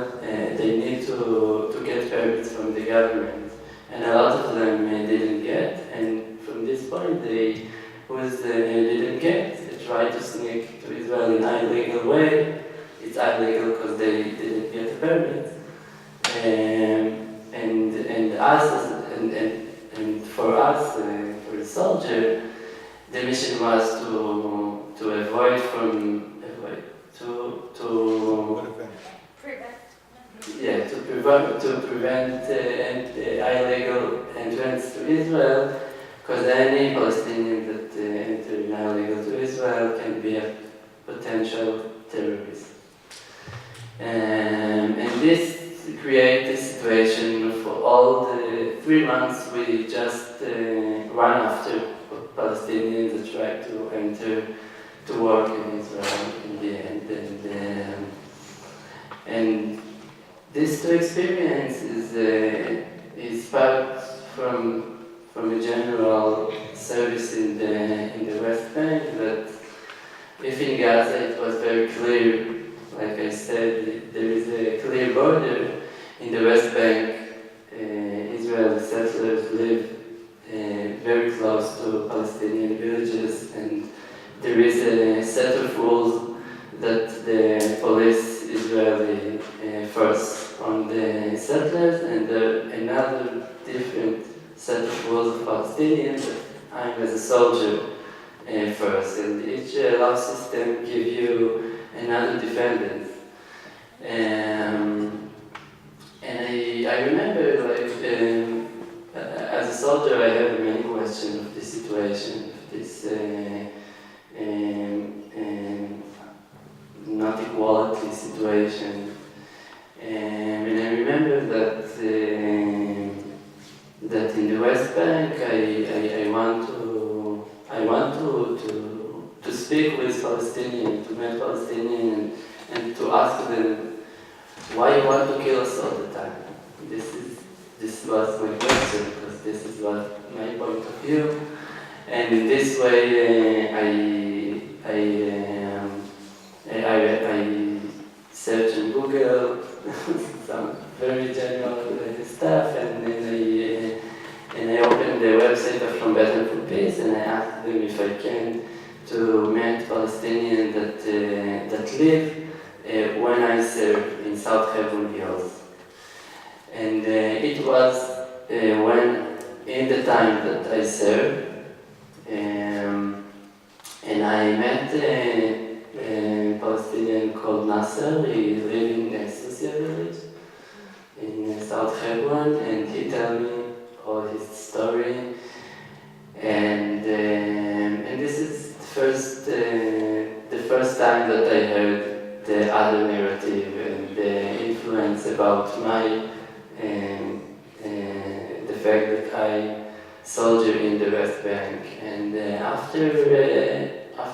[SPEAKER 16] they need to get permits from the government, and a lot of them didn't get. And from this point, they didn't get. They tried to sneak to Israel in an illegal way. It's illegal because they didn't get a permit. And for us, for the soldier, the mission was to avoid from prevent illegal entrance to Israel, because any Palestinian that enter illegal to Israel can be a potential terrorist. And this created a situation for all the 3 months we just run after Palestinians that try to enter to work in Israel in the end. And these 2 experiences is part from a general service in the West Bank, that if in Gaza it was very clear, like I said, there is a clear border. In the West Bank, Israeli settlers live very close to Palestinian villages, and there is a set of rules that the police Israeli first on the settlers, and another different set of rules of Palestinians that I'm as a soldier first, and each law system gives you another defendant. And I remember, like, as a soldier, I have many questions of this situation, of this not equality situation. And I remember that that in the West Bank, I want to speak with Palestinians, to meet Palestinians, and to ask them why you want to kill us all the time. This was my question, because this is what my point of view, and in this way I search in Google some very general stuff, and then I opened the website of Combatants for Peace, and I asked them if I can to meet Palestinians that live when I served in South Hebron Hills. And it was when, in the time that I served, and I met a Palestinian called Nasser. He lived in a Susia village in South Hebron, and he told me all his story. And this is the first time that I heard the other narrative and the influence about my the fact that I soldier in the West Bank. And after I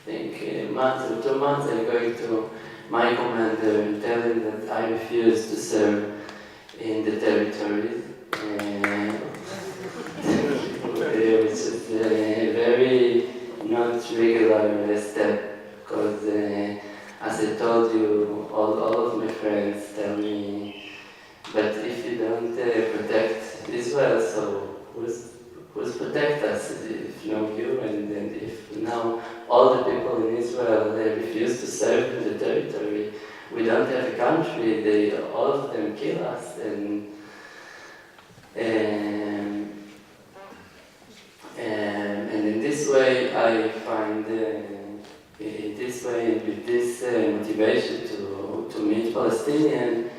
[SPEAKER 16] think a month or 2 months, I go to my commander and tell him that I refuse to serve in the territories, which is a very not regular step, because as I told you, all of my friends tell me, but if you don't protect Israel, so who's protect us if not you? And if now all the people in Israel, they refuse to serve in the territory, we don't have a country, all of them kill us. And in this way, I find, in this way, with this motivation to meet Palestinians,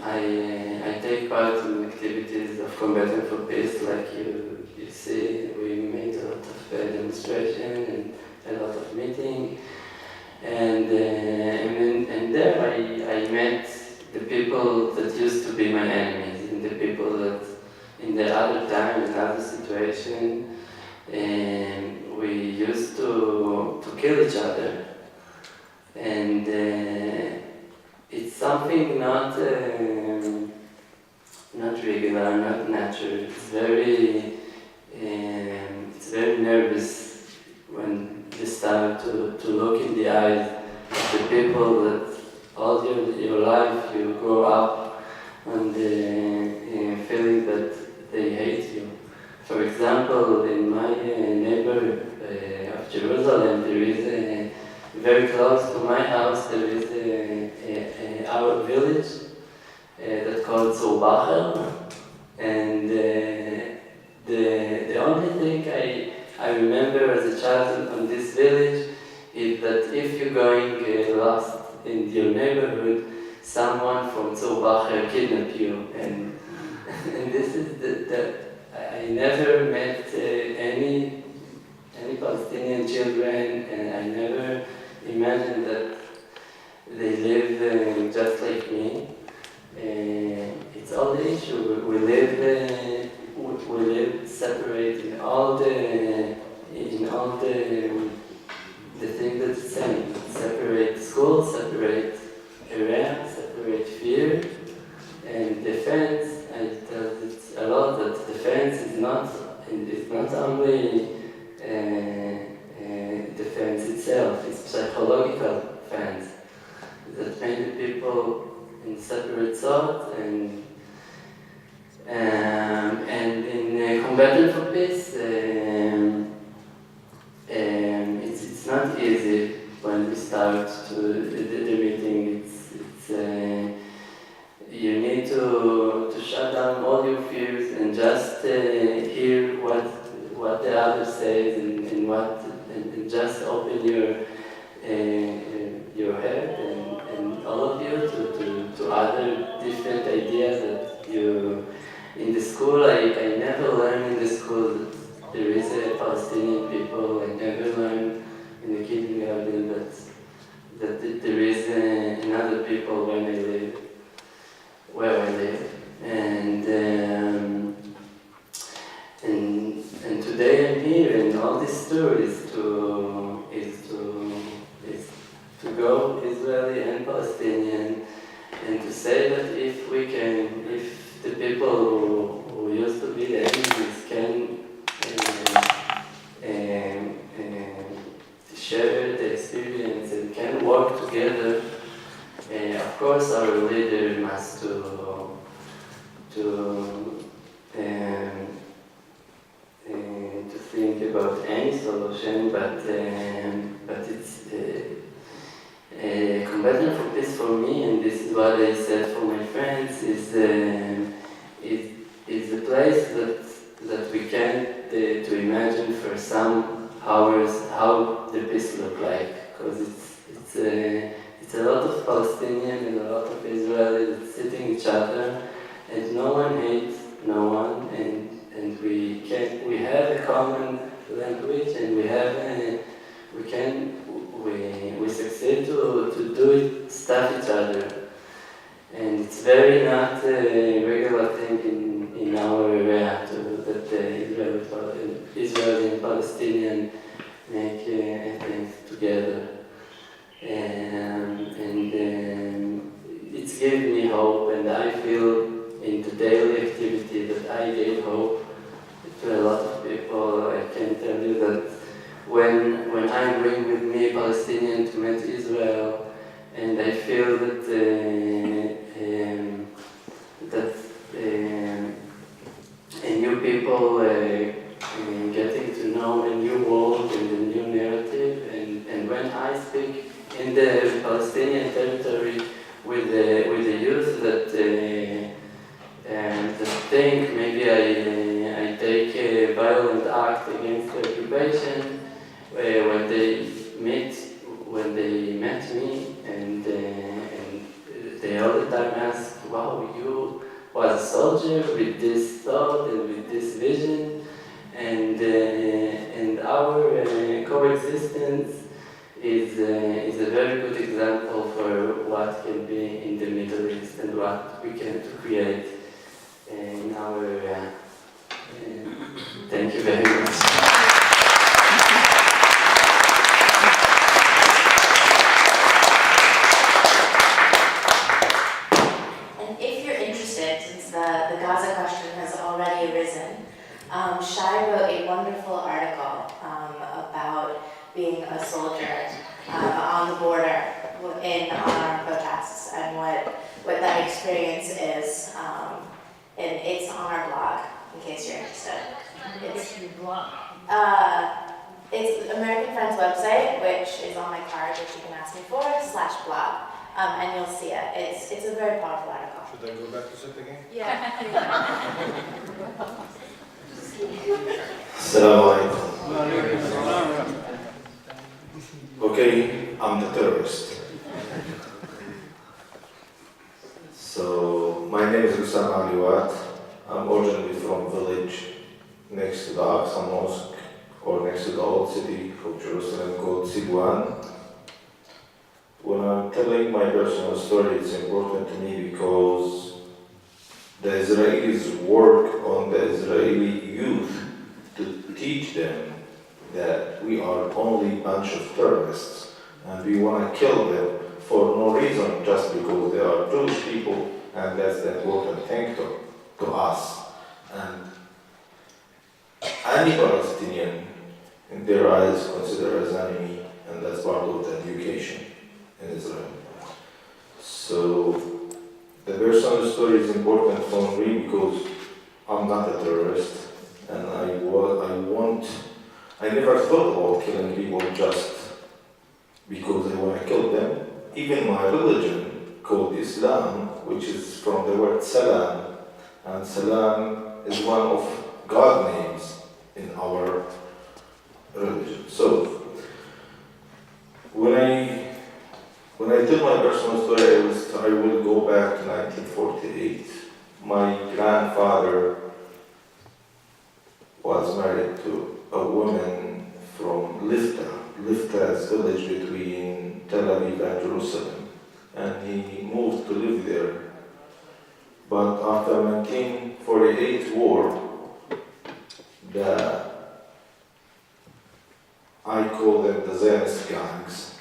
[SPEAKER 16] I take part in activities of Combatants for Peace, like you see. We made a lot of demonstration and a lot of meeting, and there I met the people that used to be my enemies, and the people that in the other time, in other situation, we used to kill each other, and it's something not regular, not natural. It's very nervous when you start to look in the eyes of the people that all your life you grow up on the feeling that they hate you. For example, in my neighborhood of Jerusalem, there is very close to my house, there is our village that's called Zoubacher, and the only thing I remember as a child on this village is that if you're going lost in your neighborhood, someone from Zoubacher kidnap you, and this is I never met any Palestinian children, and I never imagined that they live just like me. It's all the issue. We live separate in all the things that's the same. Separate school, separate Iran, separate fear, and defense. I tell it a lot that defense is not only defense itself, it's psychological defense that many people in separate thought, and in Combatants for Peace, it's not easy when we start the meeting. You need to shut down all your fears and just hear what the other says and just open your head and all of you to other different ideas that you in the school. I never learned in the school that there is a Palestinian people. I never learned in the kindergarten that there is another people where I live, and today I'm here, and all this tour is to go Israeli and Palestinian, and to say that if the people who used to be the enemies can share the experience and can work together. Of course, our leader must to think about any solution, but it's Combatants for Peace for me, and this is what I said for my friends, is a place that we can to imagine for some hours how the peace look like, because it's a lot of Palestinian and a lot of Israelis sitting each other, and no one hates no one, and we have a common language, and we succeed to do stuff each other, and it's very not a regular thing in our area that Israeli and Palestinian make things together. And it's given me hope, and I feel in the daily activity that I gave hope to a lot of people. I can tell you that when I bring with me Palestinians to meet Israel, and I feel that a new people getting to know a new world and a new narrative, and when I speak in the Palestinian territory with the youth that think maybe I take a violent act against the occupation, when they met me and they all the time ask, wow, you was a soldier with this thought and with this vision, and our coexistence is a very good example for what can be in the Middle East and what we can create in our area. Thank you very much.
[SPEAKER 4] And if you're interested, since the Gaza question has already arisen, Shai wrote a wonderful article about being a soldier on the border in our protests and what that experience is. And it's on our blog, in case you're interested. It's American Friends website, which is on my card, which you can ask me for, /blog, and you'll see it. It's a very powerful article.
[SPEAKER 17] Should I go back to sit again?
[SPEAKER 4] Yeah.
[SPEAKER 17] Assalamu alaikum. Okay, I'm the terrorist. So, my name is Usama Aliwat. I'm originally from a village next to the Aqsa Mosque, or next to the old city of Jerusalem called Sidwan. When I'm telling my personal story, it's important to me because the Israelis work on the Israeli youth to teach them that we are only a bunch of terrorists and we want to kill them for no reason, just because they are Jewish people, and that's the important thing to us. And any Palestinian, in their eyes, considered as enemy, and that's part of the education in Israel. So the personal story is important for me because I'm not a terrorist, and I never thought about killing people just because I want to even my religion, called Islam, which is from the word salam, and salam is one of God names in our religion. So, when I tell my personal story, I will go back to 1948. My grandfather was married to a woman from Lifta's village between Tel Aviv and Jerusalem, and he moved to live there. But after 1948 war, I call them the Zionist gangs,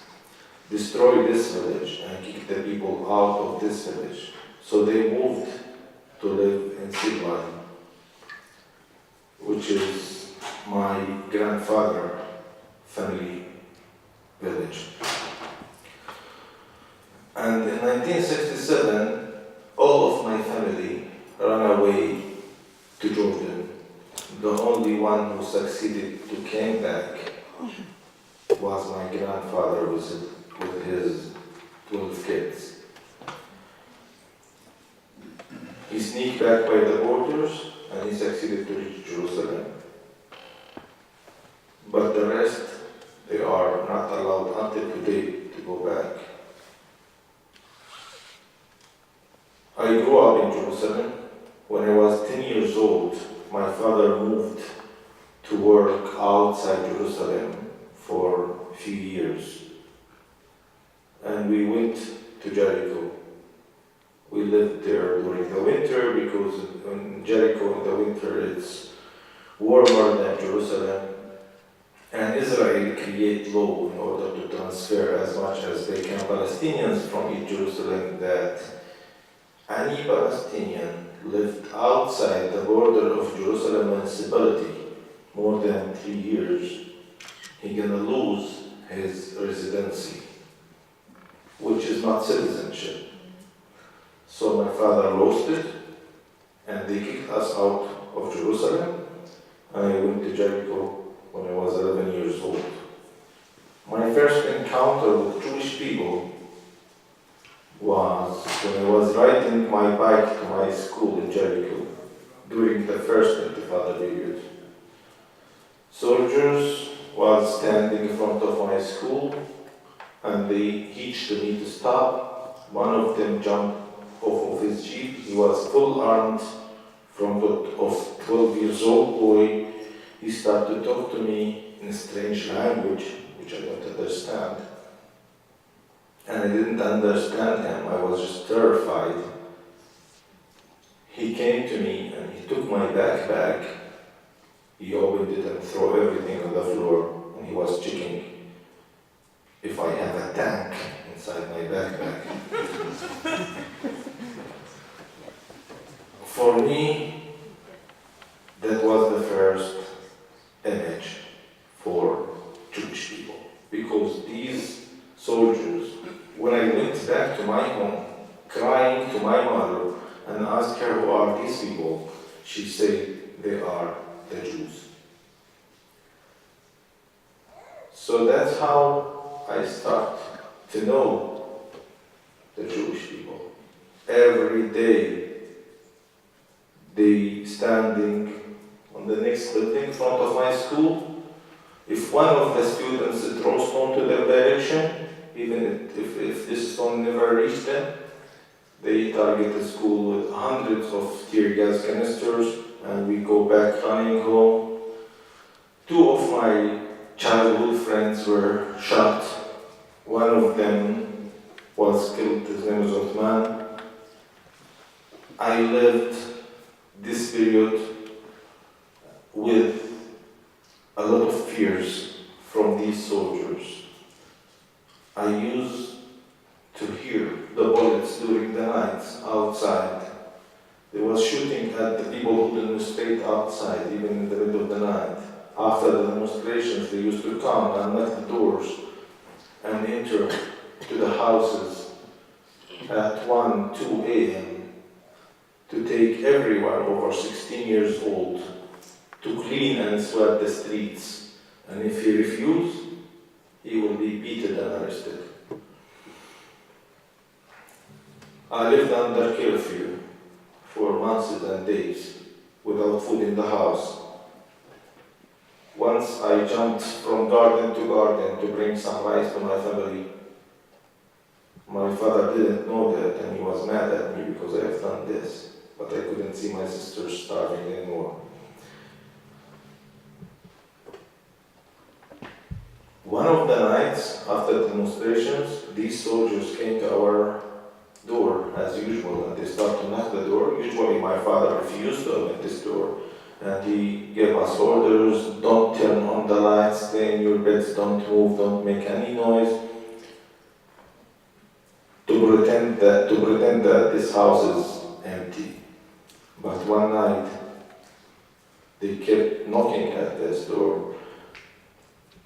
[SPEAKER 17] destroyed this village and kicked the people out of this village. So they moved to live in Samdani, which is my grandfather's family village. And in 1967, all of my family ran away to Jordan. The only one who succeeded to came back was my grandfather with his 12 kids. He sneaked back by the borders and he succeeded to reach Jerusalem. But the rest, they are not allowed until today to go back. I grew up in Jerusalem. When I was 10 years old, my father moved to work outside Jerusalem for a few years. And we went to Jericho. We lived there during the winter because in Jericho in the winter it's warmer than Jerusalem. And Israel create law in order to transfer as much as they can Palestinians from East Jerusalem, that any Palestinian lived outside the border of Jerusalem municipality more than 3 years, he's gonna lose his residency, which is not citizenship. So my father lost it, and they kicked us out of Jerusalem. I went to Jericho when I was 11 years old. My first encounter with Jewish people was when I was riding my bike to my school in Jericho during the first Intifada period. Soldiers was standing in front of my school and they hitched me to stop. One of them jumped off of his jeep. He was full armed, from of 12 years old boy. He started to talk to me in a strange language, which I don't understand. And I didn't understand him, I was just terrified. He came to me and he took my backpack, he opened it and threw everything on the floor, and he was checking if I have a tank inside my backpack. For me, that was the first image for Jewish people, because these soldiers, when I went back to my home, crying to my mother and asked her who are these people, she said they are the Jews. So that's how I start to know the Jewish people. Every day they standing on the next building in front of my school. If one of the students throws stone to their direction, even if this stone never reached them, they target the school with hundreds of tear gas canisters, and we go back running home. 2 of my childhood friends were shot. One of them was killed, his name was Uthman. I lived this period with a lot of fears from these soldiers. I used to hear the bullets during the nights outside. They was shooting at the people who demonstrate outside, even in the middle of the night. After the demonstrations, they used to come and knock the doors and enter to the houses at 1, 2 a.m. to take everyone over 16 years old to clean and sweep the streets. And if he refused, he will be beaten and arrested. I lived under curfew for months and days without food in the house. Once I jumped from garden to garden to bring some rice to my family. My father didn't know that and he was mad at me because I have done this, but I couldn't see my sister starving anymore. One of the nights after demonstrations, these soldiers came to our door as usual and they started to knock the door. Usually my father refused to open this door and he gave us orders, don't turn on the lights, stay in your beds, don't move, don't make any noise. To pretend that this house is empty. But one night, they kept knocking at this door,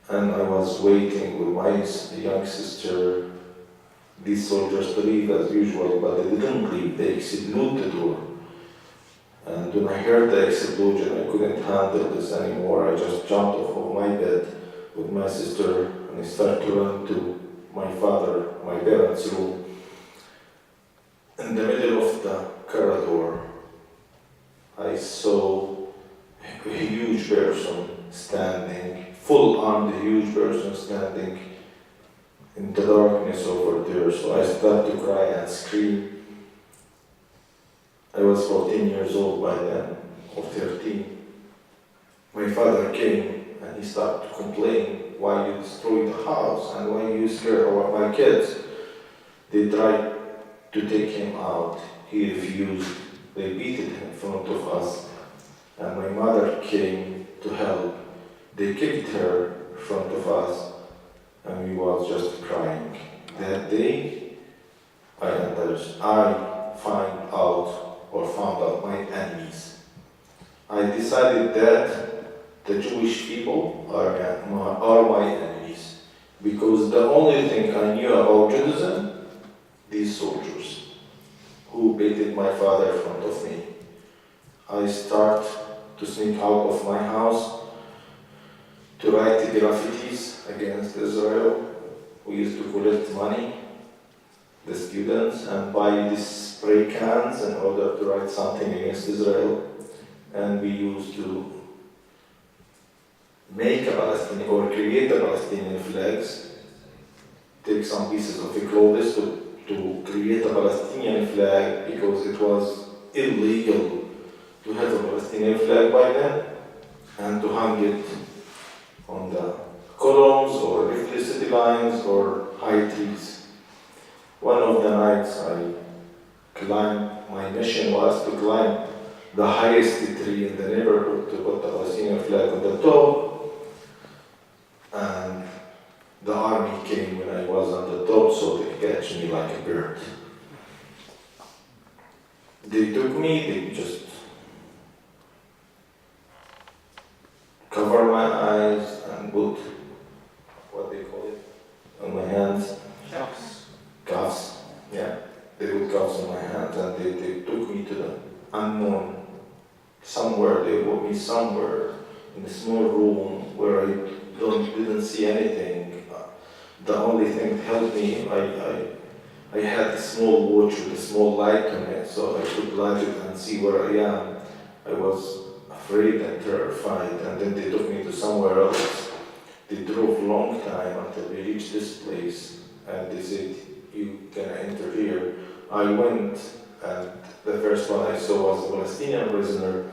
[SPEAKER 17] and I was waiting with my young sister, these soldiers to leave as usual, but they didn't leave, they exploded the door. And when I heard the explosion, I couldn't handle this anymore. I just jumped off of my bed with my sister, and I started to run to my father, my parents' room. In the middle of the corridor, I saw a huge person standing, full-armed huge person standing in the darkness over there. So I started to cry and scream. I was 14 years old by then, or 13. My father came and he started to complain why you destroyed the house and why you scared about my kids. They tried to take him out. He refused. They beat him in front of us. And my mother came to help. They kicked her in front of us and we was just crying. That day, I found out my enemies. I decided that the Jewish people are my enemies because the only thing I knew about Judaism, these soldiers who beated my father in front of me. I start to sneak out of my house to write graffitis against Israel. We used to collect money, the students, and buy these spray cans in order to write something against Israel. And we used to make a Palestinian or create a Palestinian flags, take some pieces of clothes to create a Palestinian flag because it was illegal to have a Palestinian flag by then and to hang it on the columns or electricity lines or high trees. One of the nights I climbed, my mission was to climb the highest tree in the neighborhood to put the Palestinian flag on the top. And the army came when I was on the top, so they catch me like a bird. They took me, they just cover my eyes and put, what they call it, on my hands. Cuffs. Cuffs, yeah. They put cuffs on my hands and they took me to the unknown. Somewhere, they put me somewhere in a small room where I didn't see anything. The only thing that helped me, I had a small watch with a small light on it, so I could light it and see where I am. I was afraid and terrified, and then they took me to somewhere else. They drove a long time until we reached this place, and they said, you can enter here. I went, and the first one I saw was a Palestinian prisoner.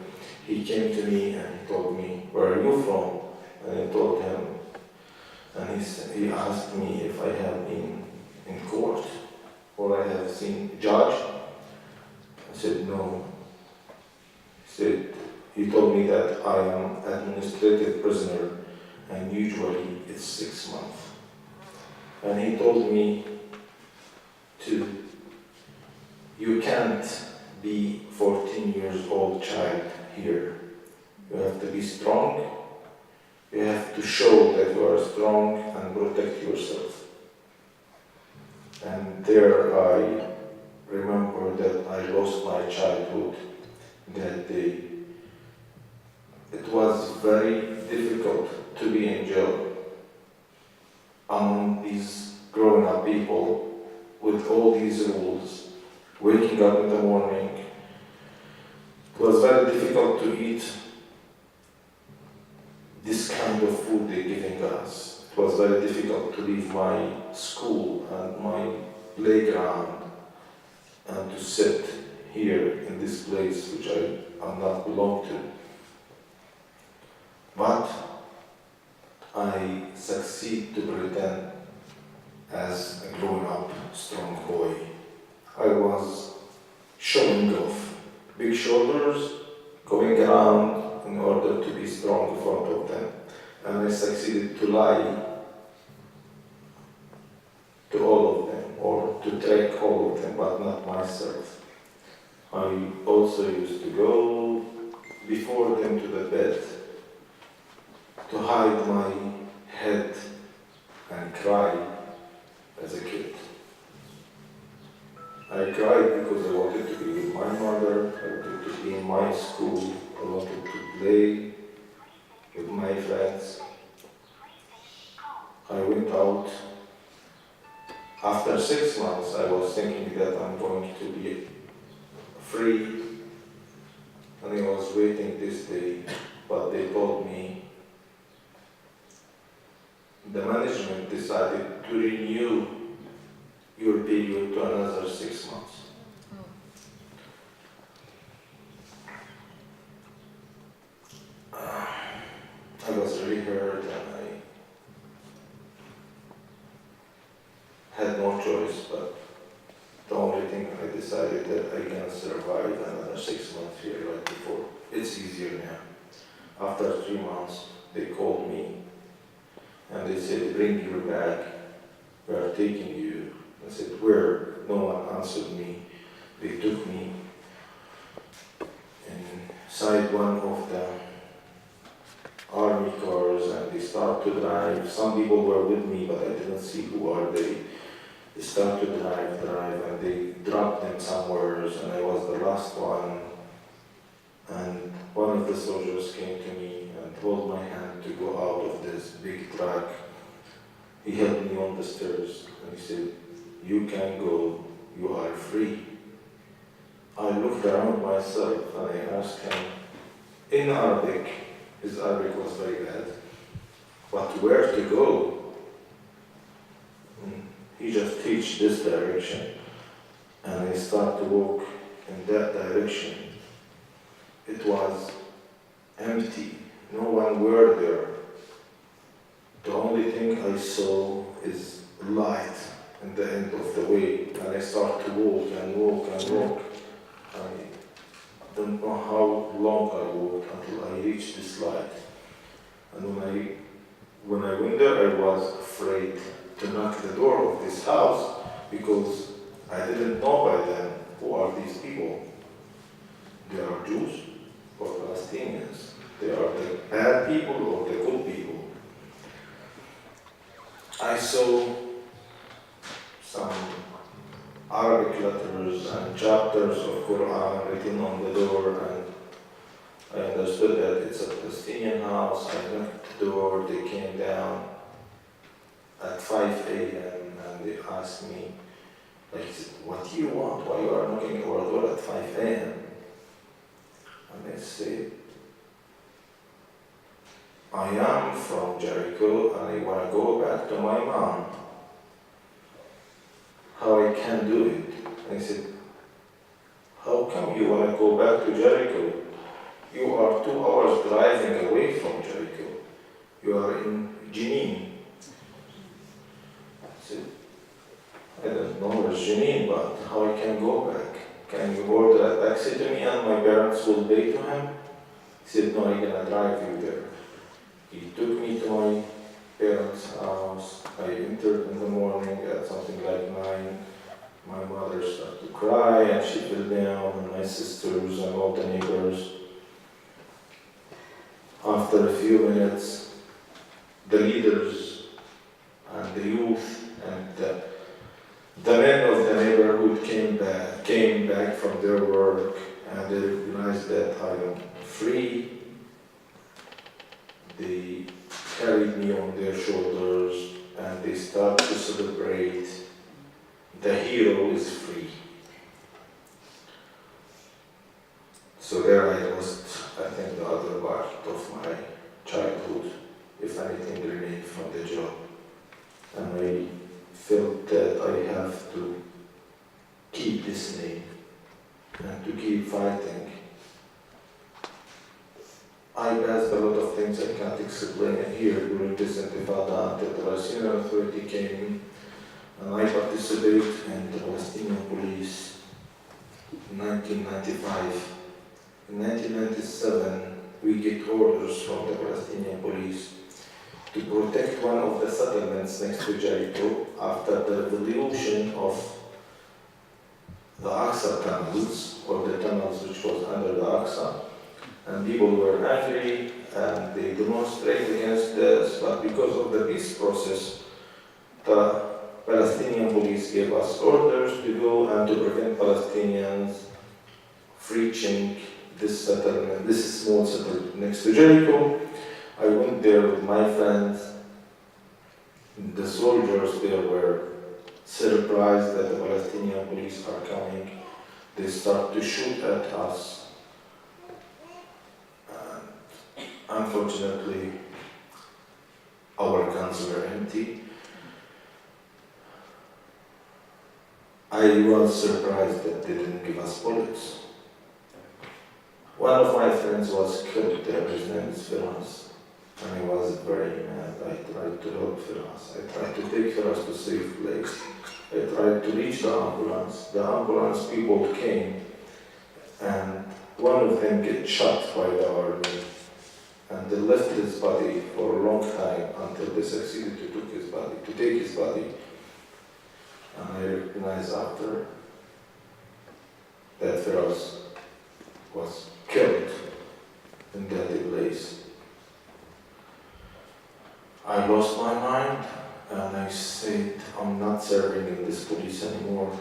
[SPEAKER 17] He came to me and he told me, where are you from? And I told him, and he asked me if I have been in court or I have seen a judge. I said no. He told me that I am administrative prisoner and usually it's 6 months. And he told me you can't be 14 years old child here. You have to be strong. You have to show that you are strong and protect yourself. And there I remember that I lost my childhood that day. It was very difficult to be in jail among these grown-up people with all these rules waking up in the morning. It was very difficult to eat this kind of food they're giving us. It was very difficult to leave my school and my playground and to sit here in this place which I am not belong to. But I succeed to pretend as a grown-up, strong boy. I was showing off big shoulders, going around in order to be strong in front of them. And I succeeded to lie to all of them, or to trick all of them, but not myself. I also used to go before them to the bed to hide my head and cry as a kid. I cried because I wanted to be with my mother, I wanted to be in my school, I wanted to play with my friends. I went out. After 6 months, I was thinking that I'm going to be free, and I was waiting this day, but they told me the management decided to renew your period to another 6 months. I was really hurt, and I had no choice, but the only thing I decided that I can survive another 6 months here like before. It's easier now. After 3 months, they called me and they said, bring your bag, we are taking you. I said, where? No one answered me. They took me inside one of the army cars and they started to drive. Some people were with me, but I didn't see who are they. They started to drive, and they dropped them somewhere, and I was the last one. And one of the soldiers came to me and held my hand to go out of this big truck. He held me on the stairs and he said, you can go, you are free. I looked around myself and I asked him in Arabic, his Arabic was very bad, but where to go? He just teach this direction, and I start to walk in that direction. It was empty, no one were there. The only thing I saw is light in the end of the way, and I start to walk and walk and walk. I don't know how long I walked until I reached this light. And when I went there, I was afraid to knock the door of this house because I didn't know by then who are these people. They are Jews or Palestinians. They are the bad people or the good people. I saw some Arabic letters and chapters of Quran written on the door, and I understood that it's a Palestinian house. I knocked the door, they came down at 5 a.m. and they asked me, like, what do you want? Why you are knocking our door at 5 a.m.? And I said, I am from Jericho and I want to go back to my mom. How I can do it? And he said, how come you want to go back to Jericho? You are 2 hours driving away from Jericho. You are in Jenin. I said, I don't know where's Jenin, but how I can go back? Can you order a taxi to me and my parents will pay to him? He said, no, I'm gonna drive you there. He took me to my parents' house. I entered in the morning at something like 9. My mother started to cry and she fell down, and my sisters and all the neighbors. After a few minutes, the leaders and the youth and the men of the neighborhood came back from their work, and they recognized that I am free. They carried me on their shoulders and they started to celebrate. The hero is free. keep this name and to keep fighting. I passed a lot of things I can't explain it here during this intifada until the Palestinian Authority came, and I participated in the Palestinian police in 1995. In 1997, we get orders from the Palestinian police to protect one of the settlements next to Jericho after the revolution of the Aqsa tunnels, or the tunnels which was under the Aqsa. And people were angry and they demonstrated against this, but because of the peace process, the Palestinian police gave us orders to go and to prevent Palestinians reaching this settlement, this small settlement next to Jericho. I went there with my friends. The soldiers there were surprised that the Palestinian police are coming. They start to shoot at us. Unfortunately, our guns were empty. I was surprised that they didn't give us bullets. One of my friends was killed there, his name is Firas, and I was very mad. I tried to help Firas. I tried to take Firas to a safe place. I tried to reach the ambulance. The ambulance people came, and one of them get shot by the army. And they left his body for a long time until they succeeded to take his body. And I recognized after that Firas was killed in that place. I lost my mind and I said, I'm not serving in this police anymore.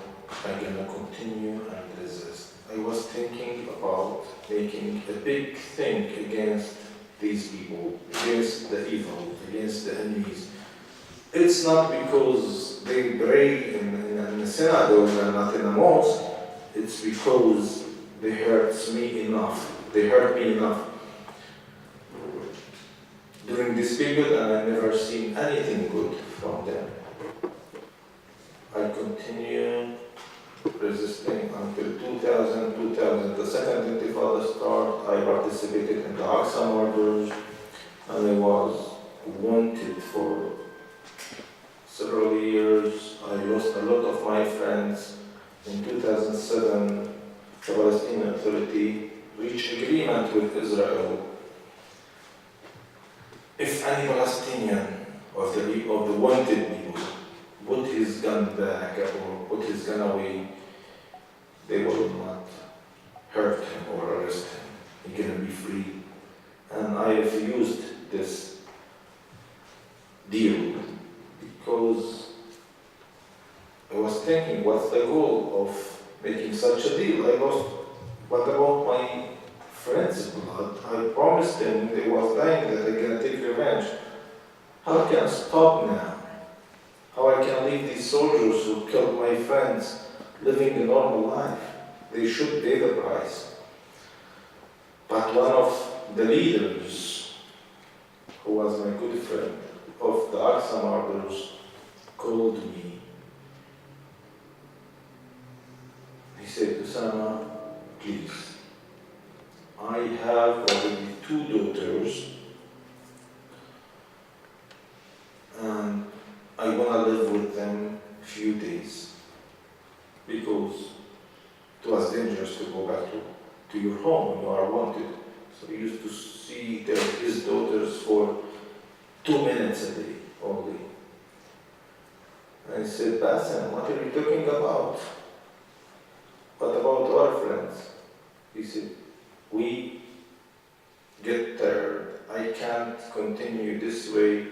[SPEAKER 17] I'm gonna continue and resist. I was thinking about making a big thing against these people, against the evil, against the enemies. It's not because they pray in the synagogue and not in the mosque. It's because they hurt me enough. They hurt me enough during this period, and I never seen anything good from them. I continued resisting until 2000, the second intifada start. I participated in the Aqsa murders, and I was wanted for several years. I lost a lot of my friends. In 2007, the Palestinian Authority reached agreement with Israel. If any Palestinian of the wanted people put his gun back or put his gun away, they will not hurt him or arrest him. He can be free. And I refused this deal because I was thinking, what's the goal of making such a deal? I lost, what about my friends' blood? I promised them they was dying that I can take revenge. How can I stop now? How I can leave these soldiers who killed my friends living a normal life? They should pay the price. But one of the leaders, who was my good friend of the Aqsa murders, called me. He said, Usama, please, I have already 2 daughters, and I want to live with them a few days because it was dangerous to go back to your home when you are wanted. So he used to see his daughters for 2 minutes a day only. And I said, Bassem, what are you talking about? What about our friends? He said, we get tired. I can't continue this way.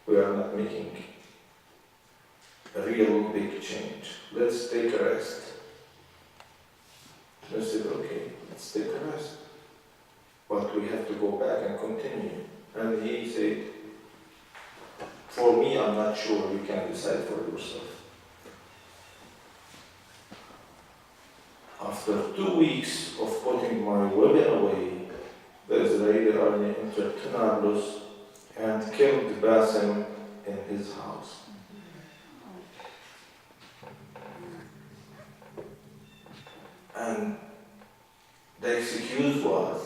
[SPEAKER 17] We are not making a real big change. Let's take a rest. I said, okay, let's take a rest. But we have to go back and continue. And he said, for me, I'm not sure, you can decide for yourself. After 2 weeks of putting my weapon away, the Israeli army entered Nablus and killed Bassem in his house. And the excuse was,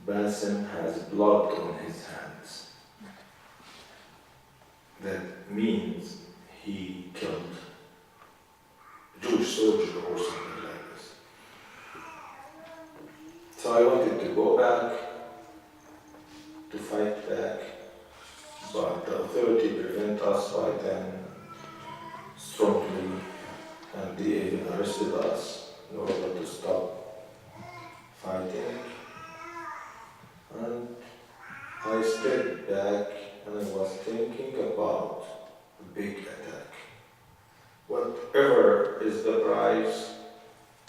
[SPEAKER 17] Bassem has blood on his hands. That means he killed a Jewish soldier or something like this. So I wanted to go back, to fight back, but the authority prevented us by then strongly, and they even arrested us in order to stop fighting. And I stepped back and I was thinking about a big attack. Whatever is the price,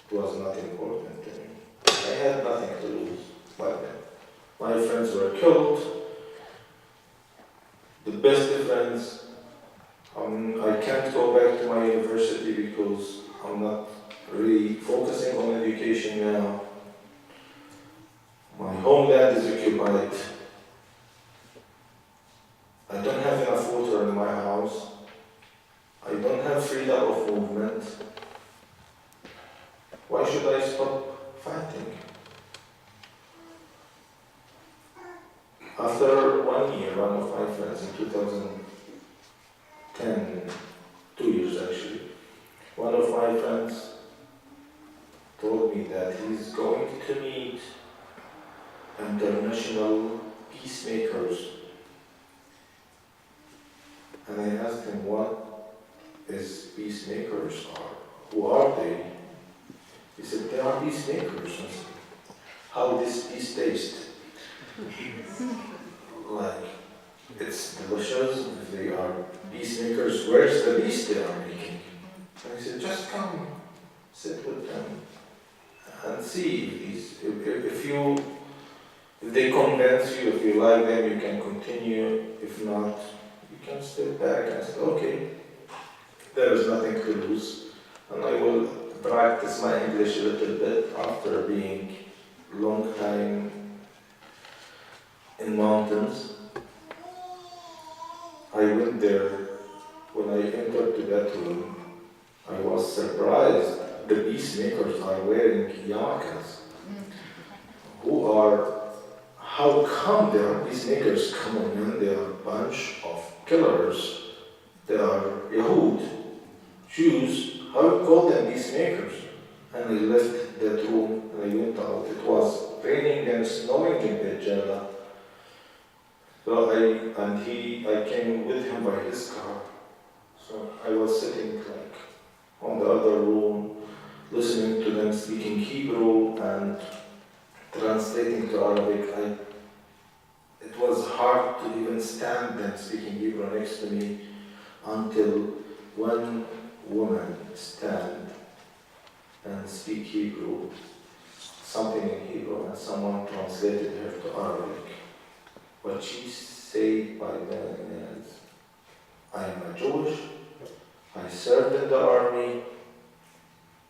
[SPEAKER 17] it was not important to me. I had nothing to lose by then. My friends were killed. The best friends, I can't go back to my university because I'm not really focusing on education now. My homeland is occupied. I don't have enough water in my house. I don't have freedom of movement. Why should I stop fighting? After 1 year, one of my friends in 2010, 2 years actually, one of my friends told me that he's going to meet international peacemakers. And I asked him, what is peacemakers are? Who are they? He said, they are peacemakers. I said, how does peace taste? Like, it's delicious. If they are peacemakers, where's the peace they are making? And I said, just come, sit with them, and see if they convince you, if you like them, you can continue. If not, you can step back and say, okay, there is nothing to lose. And I will practice my English a little bit after being a long time in mountains. I went there. When I entered to that room, I was surprised. The peacemakers are wearing yarmulkes. How come they are peacemakers? Come on, man, they are a bunch of killers. They are Yahud, Jews. How you call them peacemakers? And I left that room and I went out. It was raining and snowing in Bejala. So I came with him by his car. So I was sitting like on the other room, listening to them speaking Hebrew and translating to Arabic. It was hard to even stand them speaking Hebrew next to me until one woman stand and speak Hebrew, something in Hebrew, and someone translated her to Arabic. What she said by then is, I am a Jewish, I served in the army,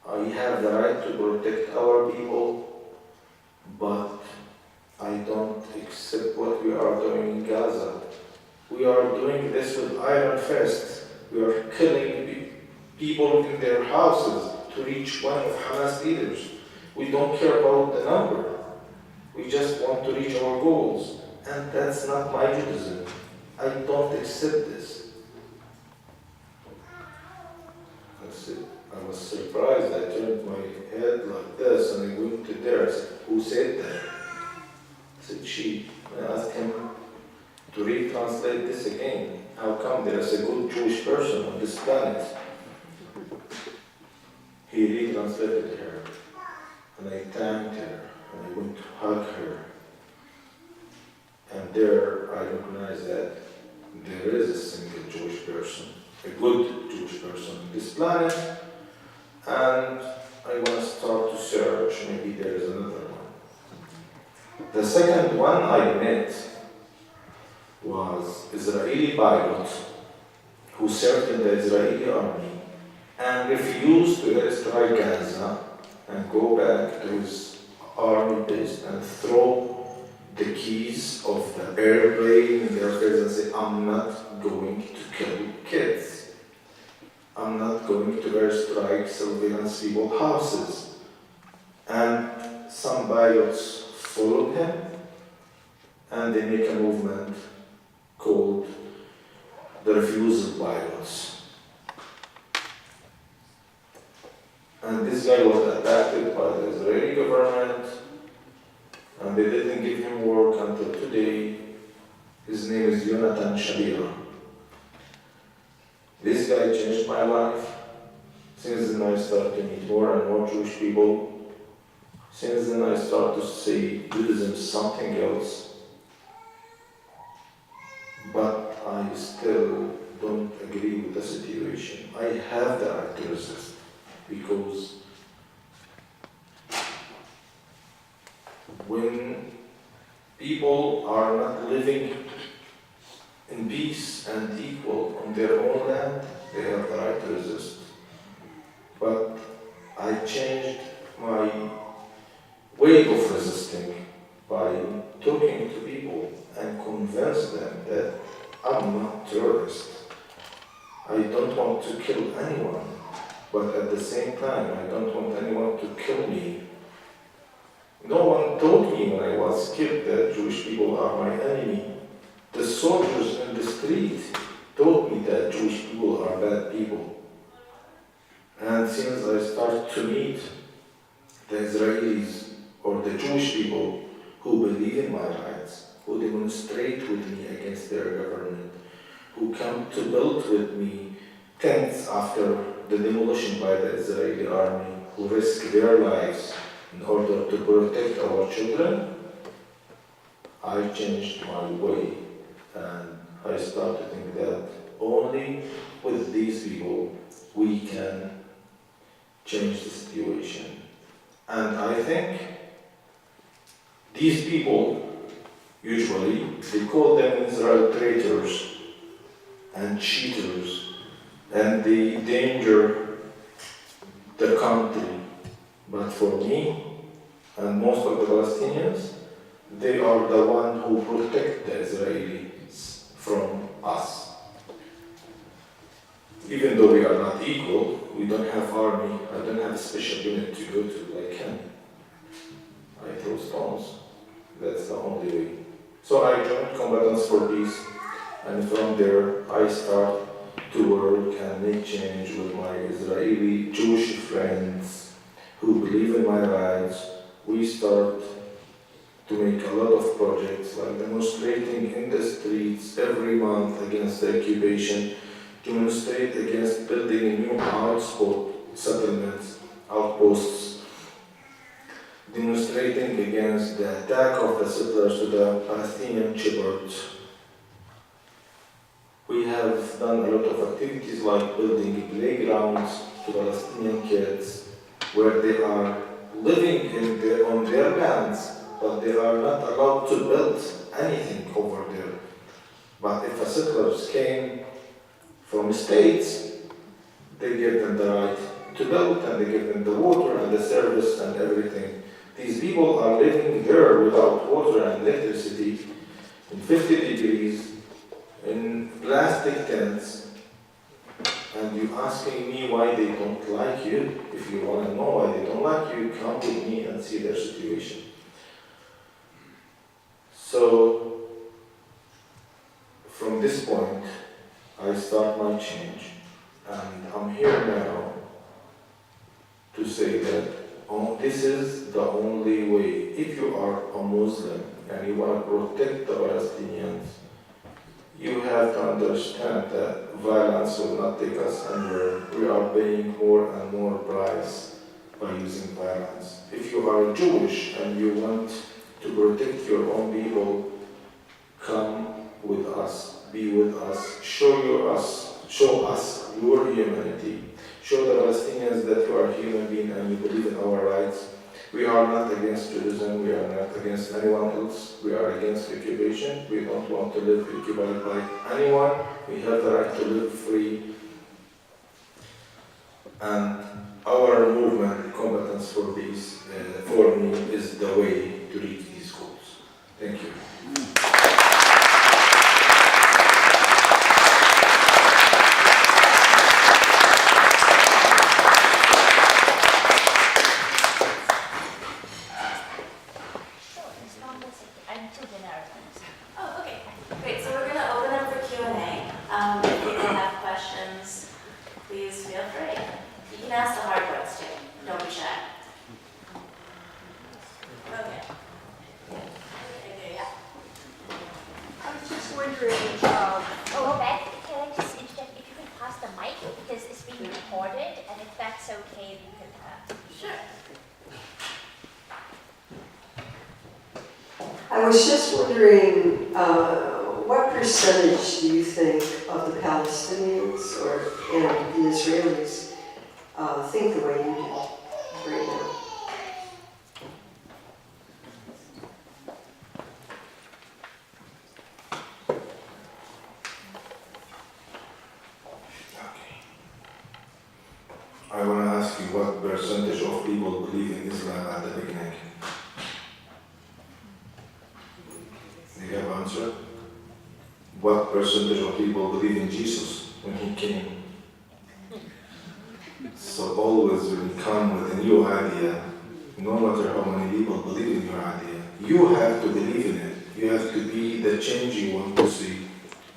[SPEAKER 17] I have the right to protect our people, but I don't accept what we are doing in Gaza. We are doing this with iron fists. We are killing people in their houses to reach one of Hamas leaders. We don't care about the number. We just want to reach our goals. And that's not my Judaism. I don't accept this. I was surprised. I turned my head like this and I went to there. I said, who said that? I said, she. I asked him to retranslate this again. How come there is a good Jewish person on this planet? He retranslated her. And I thanked her. And I went to hug her. And there I recognized that there is a single Jewish person, a good Jewish person on this planet, and I want to start to search, maybe there is another one. The second one I met was Israeli pilot who served in the Israeli army and refused to airstrike Gaza and go back to his army base and throw the keys of the airplane in their face and say, I'm not going to kill kids. I'm not going to airstrike surveillance people's houses. And some pilots followed him, and they make a movement called the refusal pilots. And this guy was attacked by the Israeli government, and they didn't give him work until today. His name is Jonathan Shabira. This guy changed my life. Since then I started to meet more and more Jewish people. Since then I started to say Judaism is something else. But I still don't agree with the situation. I have the right to resist because when people are not living in peace and equal on their own land, they have the right to resist. But I changed my way of resisting by talking to people and convince them that I'm not terrorist. I don't want to kill anyone, but at the same time, I don't want anyone to kill me. No one told me when I was killed that Jewish people are my enemy. The soldiers in the street told me that Jewish people are bad people. And since I started to meet the Israelis or the Jewish people who believe in my rights, who demonstrate with me against their government, who come to build with me tents after the demolition by the Israeli army, who risk their lives in order to protect our children, I changed my way. And I started to think that only with these people we can change the situation. And I think these people, usually, they call them in Israel traitors and cheaters, and they danger the country. But for me, and most of the Palestinians, they are the one who protect the Israelis from us. Even though we are not equal, we don't have army, I don't have a special unit to go to like him. I throw stones. That's the only way. So I joined Combatants for Peace, and from there I start to work and make change with my Israeli Jewish friends who believe in my rights. We start to make a lot of projects like demonstrating in the streets every month against the occupation, demonstrate against building new settlements, outposts, demonstrating against the attack of the settlers to the Palestinian shepherds. We have done a lot of activities like building playgrounds to Palestinian kids where they are living on their lands, but they are not allowed to build anything over there. But if the settlers came from states, they give them the right to build, and they give them the water and the service and everything. These people are living there without water and electricity, in 50 degrees, in plastic tents, and you asking me why they don't like you. If you want to know why they don't like you, come with me and see their situation. So, from this point, I start my change, and I'm here now to say that this is the only way. If you are a Muslim and you want to protect the Palestinians, you have to understand that violence will not take us anywhere. We are paying more and more price by using violence. If you are Jewish and you want to protect your own people, come with us, be with us, show us your humanity. Show the Palestinians that you are a human being and you believe in our rights. We are not against Judaism, we are not against anyone else. We are against occupation. We don't want to live occupied by anyone. We have the right to live free. And our movement, Combatants for Peace, for me, is the way to reach these goals. Thank you.
[SPEAKER 4] feel free. You can ask the hard ones too. Don't be shy. Okay. Yeah.
[SPEAKER 18] I was just wondering,
[SPEAKER 2] Oh, Beth, can I just interject, if you could pass the mic, because it's being recorded, and if that's okay, we could,
[SPEAKER 4] Sure.
[SPEAKER 18] I was just wondering, what percentage do you think of the Palestinians and the Israelis think the way you do right now?
[SPEAKER 17] I want to ask you what percentage of people believe in Islam at the beginning? Do you have an answer? What percentage of people believe in Jesus when he came? So always when you come with a new idea, no matter how many people believe in your idea, you have to believe in it. You have to be the change you want to see.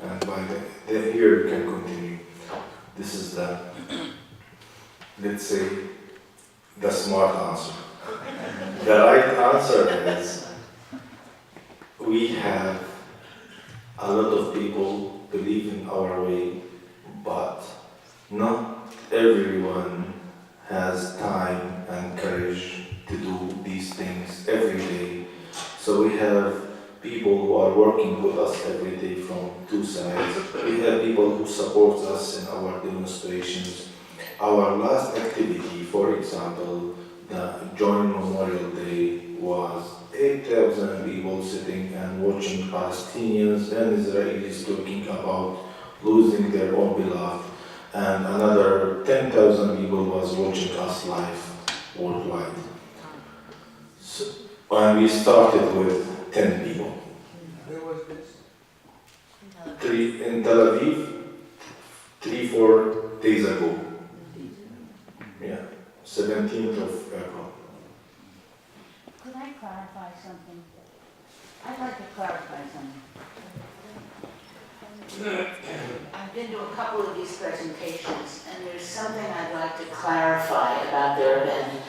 [SPEAKER 17] And by the here you can continue. This is the, let's say, the smart answer. The right answer is, we have a lot of people believe in our way, but not everyone has time and courage to do these things every day. So we have people who are working with us every day from two sides. We have people who support us in our demonstrations. Our last activity, for example, the Joint Memorial Day, was 8,000 people sitting and watching Palestinians and Israelis talking about losing their own beloved, and another 10,000 people was watching us live worldwide. So, and we started with 10 people.
[SPEAKER 18] Where was this?
[SPEAKER 17] In Tel Aviv, 3-4 days ago. Yeah, 17th of April.
[SPEAKER 19] Could I clarify something? I'd like to clarify something. I've been to a couple of these presentations, and there's something I'd like to clarify about their event.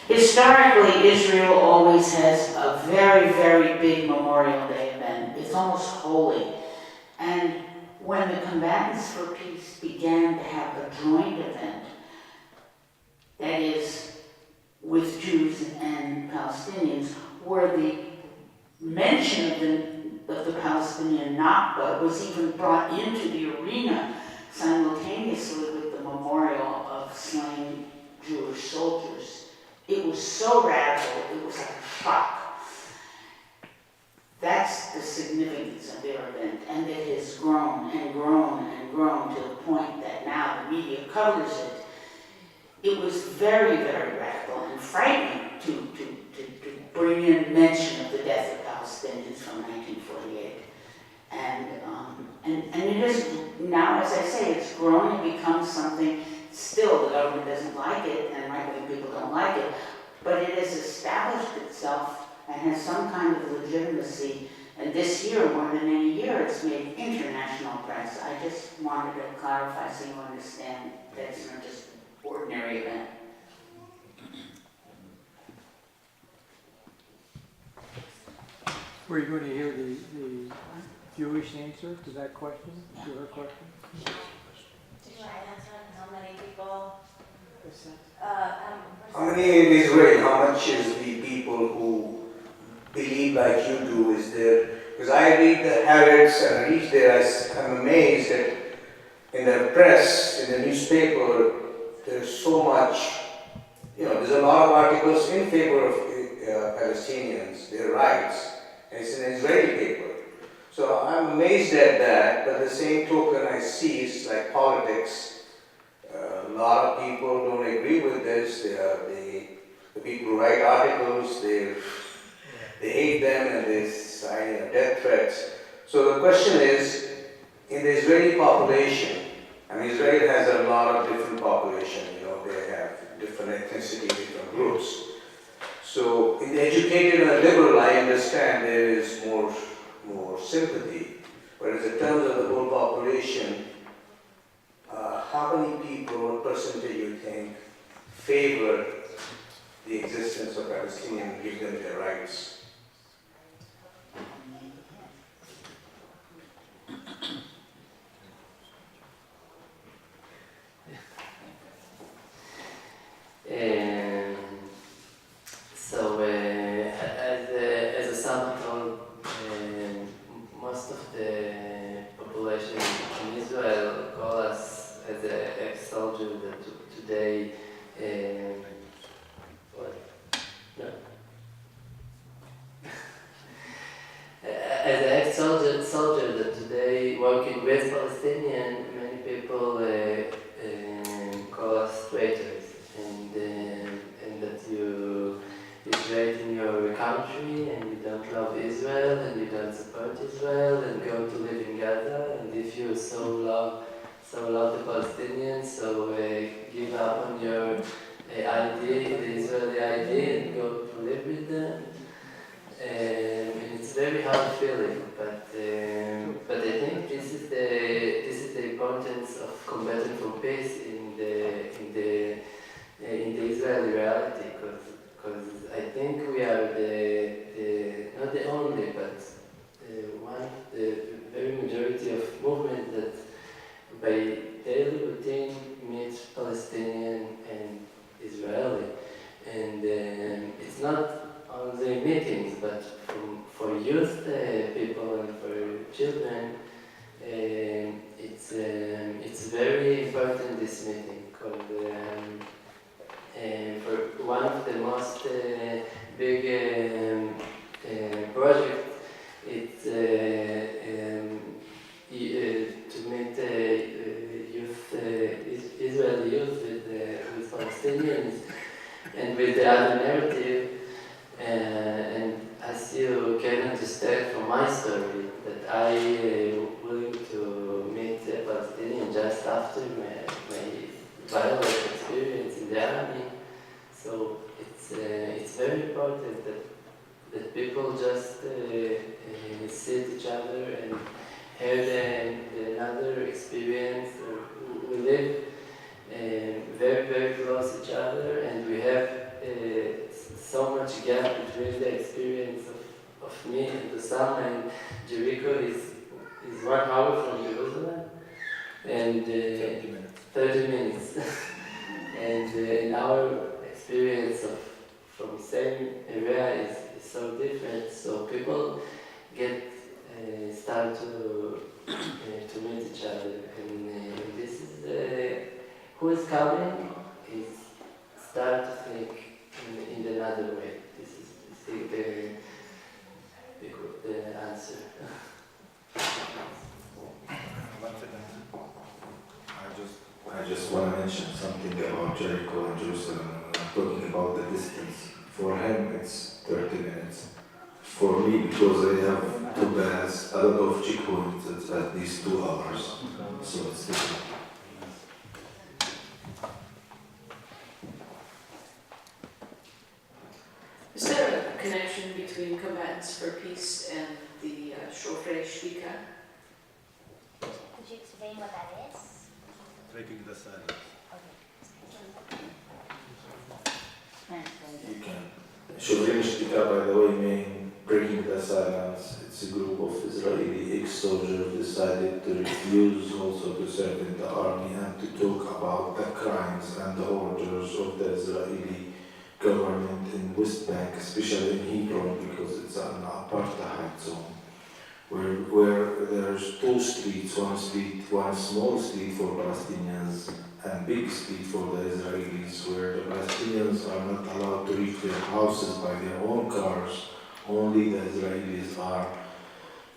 [SPEAKER 19] Historically, Israel always has a very, very big Memorial Day event. It's almost holy. And when the Combatants for Peace began to have a joint event, that is, with Jews and Palestinians, where the mention of the Palestinian Nakba was even brought into the arena simultaneously with the memorial of slain Jewish soldiers. It was so radical, it was like a shock. That's the significance of their event, and it has grown and grown and grown to the point that now the media covers it. It was very, very radical and frightening to bring in mention of the death of Palestinians from 1948. And it is now, as I say, it's grown and become something. Still, the government doesn't like it, and right-wing people don't like it, but it has established itself and has some kind of legitimacy. And this year, more than any year, it's made international press. I just wanted to clarify so you understand that it's not just ordinary event.
[SPEAKER 20] Were you going to hear the Jewish answer to that question, to her question?
[SPEAKER 4] Did you answer how many people?
[SPEAKER 21] How many in Israel, how much is the people who believe like you do is there? Because I read the Harrods and I reach there, I'm amazed that in the press, in the newspaper, there's so much, there's a lot of articles in favor of Palestinians, their rights, and it's an Israeli paper. So I'm amazed at that, but the same token I see is like politics. A lot of people don't agree with this. The people who write articles, they hate them and they sign death threats. So the question is, in the Israeli population, Israel has a lot of different population, they have different ethnicity, different groups. So in the educated and liberal, I understand there is more sympathy, but in terms of the whole population, how many people, what percentage you think, favor the existence of Palestinians and give them their rights?
[SPEAKER 16] So, as a Sam told, most of the population in Israel call us as an ex-soldier that today, what? No. As an ex-soldier that today working with Palestinian, many people call us traitors, and that you trade in your country and you don't love Israel and you don't support Israel and go to live in Gaza, and if you so love the Palestinians, so give up on your ID, the Israeli ID, and go to live with them. And it's a very hard feeling, but I think this is the importance of combating for peace in the Israeli reality, because I think we are not the only, but one of the very majority of movement that by daily routine meets Palestinian and Israeli, and it's not only meetings, but for youth people and for children, it's very important, this meeting, because for one of the most big projects, it's to meet youth, Israeli youth with Palestinians and with the other narrative. And as you can understand from my story, that I willing to meet a Palestinian just after my violent experience in the army. So it's very important that people just see each other and hear another experience. We live very, very close to each other, and we have so much gap between the experience of me and Osama, and Jericho is 1 hour from Jerusalem, and 30 minutes. And in our experience from the same area is so different, so people start to meet each other, and this is who is coming is start to think in another way. This is the answer.
[SPEAKER 17] I just want to mention something about Jericho and Jerusalem. I'm talking about the distance. For him, it's 30 minutes. For me, because I have two baths, I don't know if checkpoints, it's at least 2 hours. So it's different.
[SPEAKER 3] Is there a connection between Combatants for Peace and the Shofrei Shvika?
[SPEAKER 2] Could you explain what that is?
[SPEAKER 17] Breaking the silence. You can. Shofrei Shvika, by the way, mean breaking the silence. It's a group of Israeli ex-soldiers decided to refuse also to serve in the army and to talk about the crimes and the orders of the Israeli government in West Bank, especially in Hebron, because it's an apartheid zone, where there's 2 streets, one small street for Palestinians and big street for the Israelis, where the Palestinians are not allowed to reach their houses by their own cars, only the Israelis are.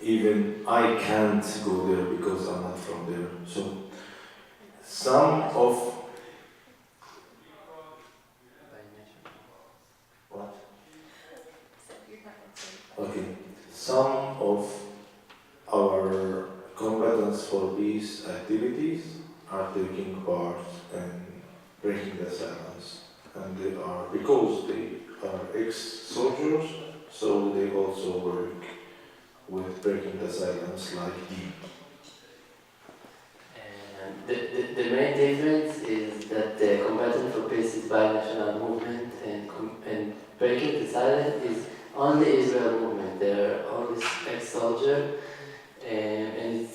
[SPEAKER 17] Even I can't go there because I'm not from there. So some of Okay, some of our Combatants for Peace activities are taking part in breaking the silence, and they are, because they are ex-soldiers, so they also work with breaking the silence like me.
[SPEAKER 16] the main difference is that the Combatants for Peace is binational movement, and Breaking the Silence is only Israel movement. They're only ex-soldier, and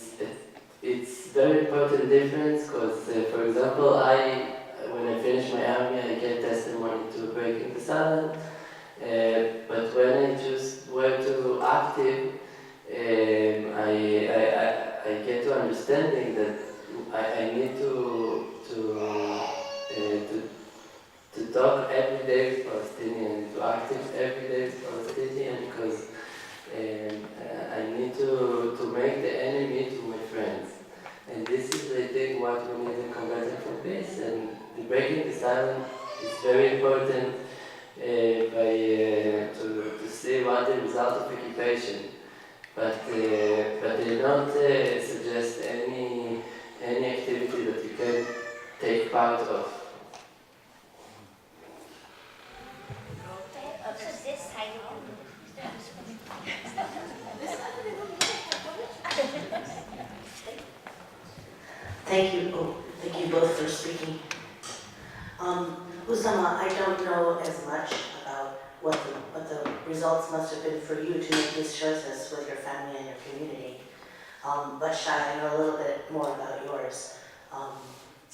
[SPEAKER 16] it's very important difference because, for example, when I finish my army, I get testimony to Breaking the Silence, but when I just went to active, I get to understanding that I need to talk every day with Palestinian, to active every day with Palestinian, because I need to make the enemy to my friends. And this is, I think, what we need in Combatants for Peace. And the Breaking the Silence is very important to see what the result of occupation. But they don't suggest any activity that you can take part of.
[SPEAKER 19] Thank you. Oh, thank you both for speaking. Usama, I don't know as much about what the results must have been for you to make these choices with your family and your community. But Shai, I know a little bit more about yours.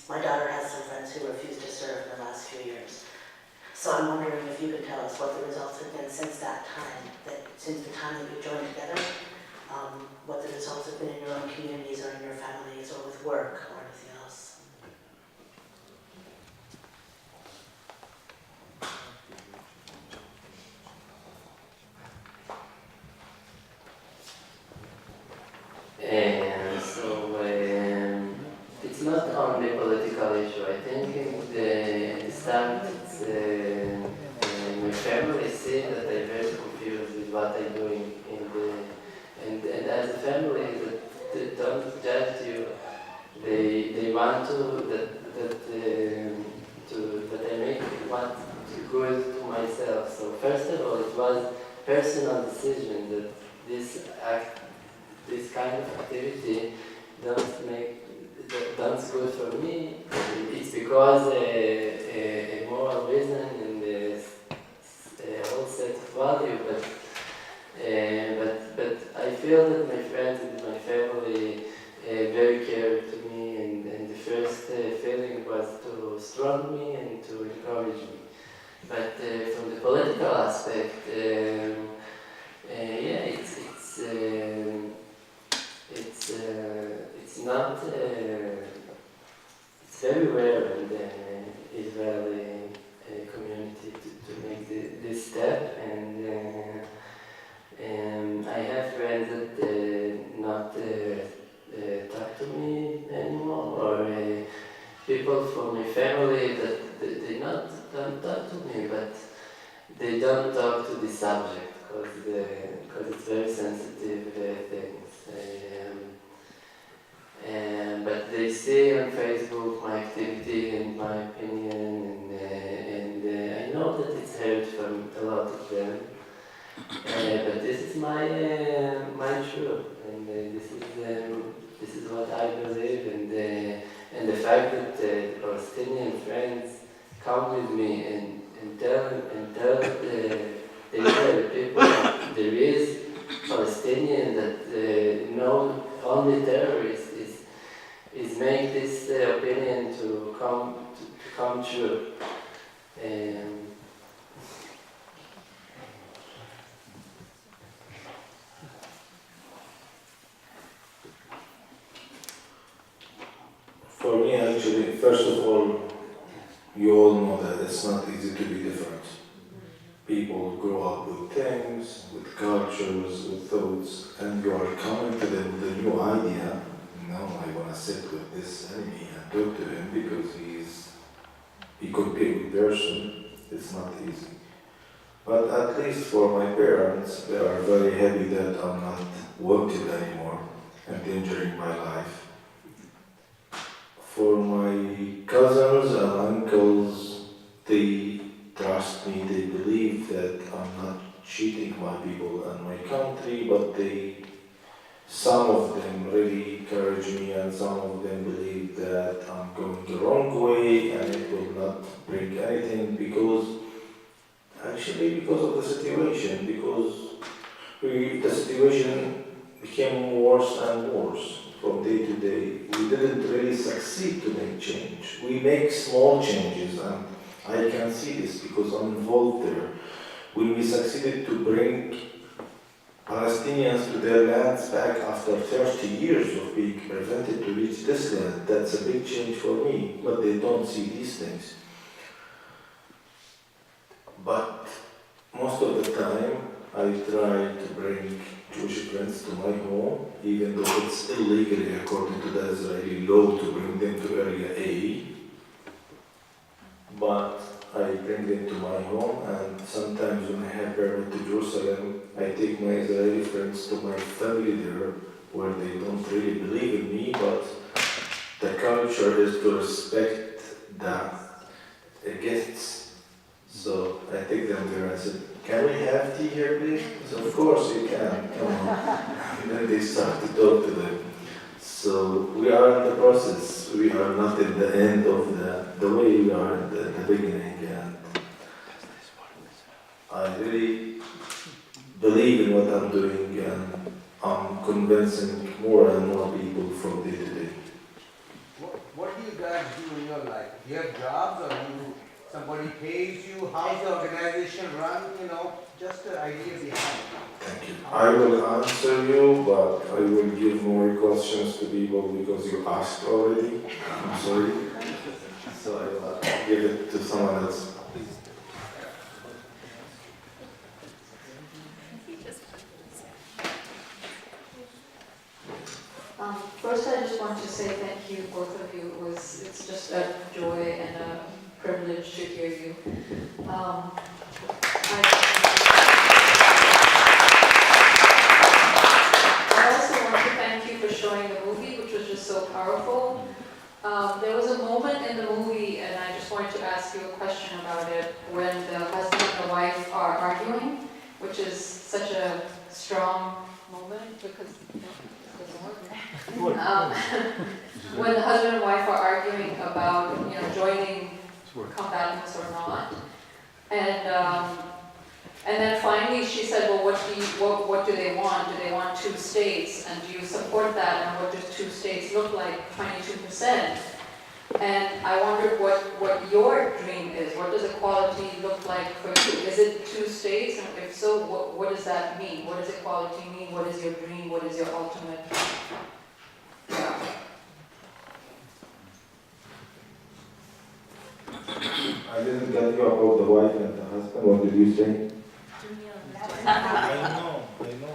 [SPEAKER 19] My daughter has some friends who refused to serve in the last few years. So I'm wondering if you could tell us what the results have been since that time, since the time that you joined together, what the results have been in your own communities or in your families or with work or anything else.
[SPEAKER 16] It's not only a political issue. I think in the start, my family see that I'm very confused with what I'm doing, and as a family that don't judge you, they want that I make what good to myself. So first of all, it was personal decision that this kind of activity don't good for me. It's because a moral reason and a whole set of value, but I feel that my friends and my family very cared to me, and the first feeling was to strong me and to encourage me. But from the political aspect, it's not. It's very rare in the Israeli community to make this step, and I have friends that not talk to me anymore, or people from my family that they don't talk to me, but they don't talk to the subject because it's very sensitive things. But they see on Facebook my activity and my opinion, and I know that it's heard from a lot of them. But this is my truth, and this is what I believe, and the fact that Palestinian friends come with me and tell the people there is Palestinian that know only terrorists is make this opinion to come true.
[SPEAKER 17] For me, actually, first of all, you all know that it's not easy to be different. People grow up with things, with cultures, with thoughts, and you are coming to them with a new idea. No, I want to sit with this enemy and talk to him because he could be a good person. It's not easy. But at least for my parents, they are very happy that I'm not wanted anymore, endangering my life. For my cousins and uncles, they trust me, they believe that I'm not cheating my people and my country, but they some of them really encourage me, and some of them believe that I'm going the wrong way and it will not bring anything because of the situation, because the situation became worse and worse from day to day. We didn't really succeed to make change. We make small changes, and I can see this because I'm involved there. When we succeeded to bring Palestinians to their lands back after 30 years of being prevented to reach this land, that's a big change for me, but they don't see these things. But most of the time, I try to bring Jewish friends to my home, even though it's illegally according to the Israeli law to bring them to Area A. But I bring them to my home, and sometimes when I have permit to Jerusalem, I take my Israeli friends to my family there, where they don't really believe in me, but the culture is to respect the guests. So I take them there and I said, "Can we have tea here, please?" So of course you can, come on. And then they start to talk to them. So we are in the process. We are not in the end of the way, we are in the beginning. And I really believe in what I'm doing, and I'm convincing more and more people from day to day.
[SPEAKER 21] What do you guys do in your life? Do you have jobs, or somebody pays you? How's the organization run? Just the idea behind it.
[SPEAKER 17] Thank you. I will answer you, but I will give more questions to people because you asked already. I'm sorry. So I will give it to someone else.
[SPEAKER 3] First, I just want to say thank you, both of you. It's just a joy and a privilege to hear you. I also want to thank you for showing the movie, which was just so powerful. There was a moment in the movie, and I just wanted to ask you a question about it, when the husband and the wife are arguing, which is such a strong moment because when the husband and wife are arguing about joining combatants or not, and then finally she said, well, what do they want? Do they want 2 states? And do you support that? And what does 2 states look like? 22%. And I wondered what your dream is. What does equality look like for you? Is it 2 states? And if so, what does that mean? What does equality mean? What is your dream? What is your ultimate?
[SPEAKER 17] I didn't get you about the wife and the husband. What did you say? I know his name.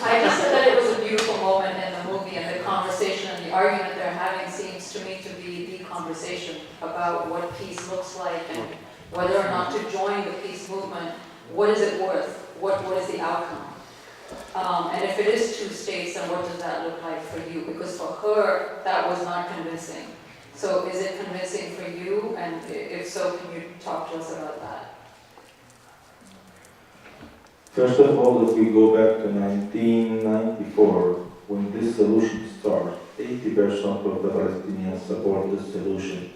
[SPEAKER 3] I just said that it was a beautiful moment in the movie, and the conversation and the argument they're having seems to me to be the conversation about what peace looks like and whether or not to join the peace movement. What is it worth? What is the outcome? And if it is 2 states, then what does that look like for you? Because for her, that was not convincing. So is it convincing for you? And if so, can you talk to us about that?
[SPEAKER 17] First of all, if we go back to 1994, when this solution started, 80% of the Palestinians support this solution.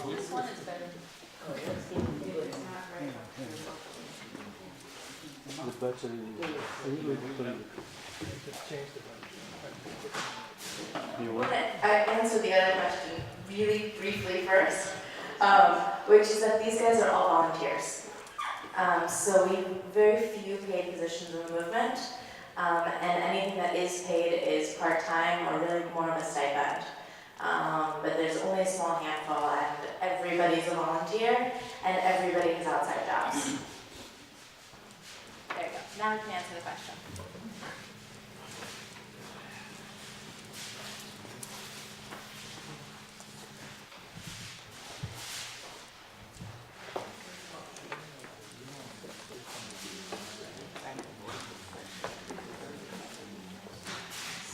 [SPEAKER 3] This one is better.
[SPEAKER 4] I answer the other question really briefly first, which is that these guys are all volunteers. So we have very few paid positions in the movement, and anything that is paid is part-time or really more of a stipend. But there's only a small handful, and everybody's a volunteer, and everybody has outside jobs. There you go. Now you can answer the question.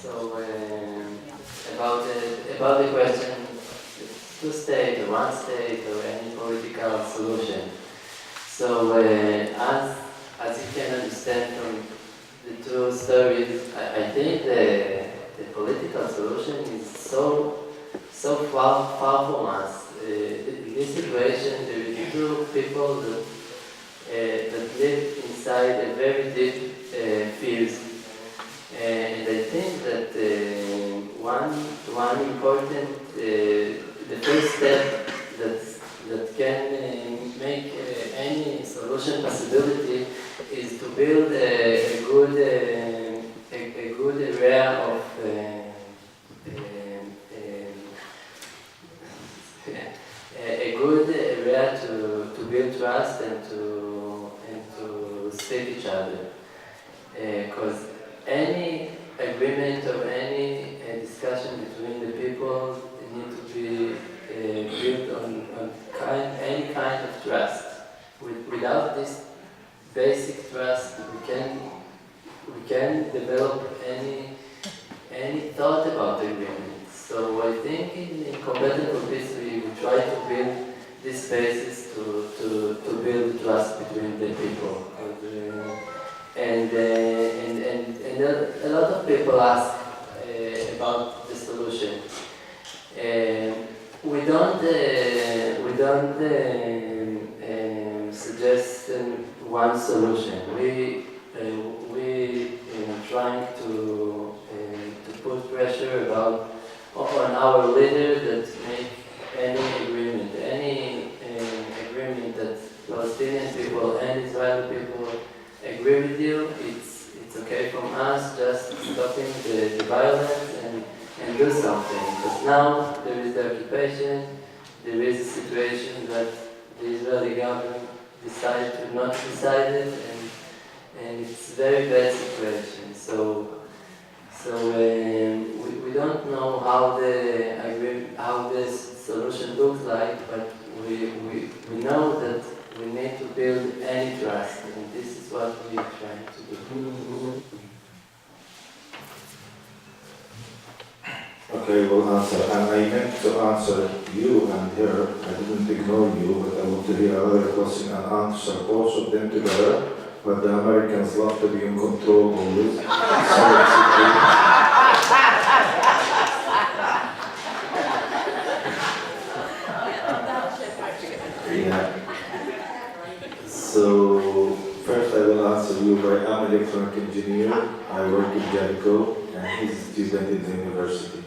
[SPEAKER 16] So about the question, 2 states or 1 state or any political solution. So as as you can understand from the two stories, I think the political solution is so far from us. In this situation, there is two people that live inside a very deep fears. And I think that one important, the first step that can make any solution possibility is to build a good area of a good area to build trust and to speak each other. Because any agreement or any discussion between the people need to be built on any kind of trust. Without this basic trust, we can develop any thought about agreement. So I think in Combatants for Peace we try to build this basis to build trust between the people. And a lot of people ask about the solution. We don't suggest one solution. We trying to put pressure on our leader that make any agreement that Palestinian people and Israeli people agree with you. It's okay from us, just stopping the violence and do something. But now there is the occupation, there is a situation that the Israeli government decided to not decide it, and it's a very bad situation. So we don't know how the solution looks like, but we know that we need to build any trust, and this is what we are trying to do.
[SPEAKER 17] Okay, we'll answer. And I meant to answer you and her. I didn't ignore you, but I want to hear another question and answer both of them together. But the Americans love to be in control always. Yeah. So first I will answer you. I'm an electronic engineer. I work in Jericho, and he's a student in the university.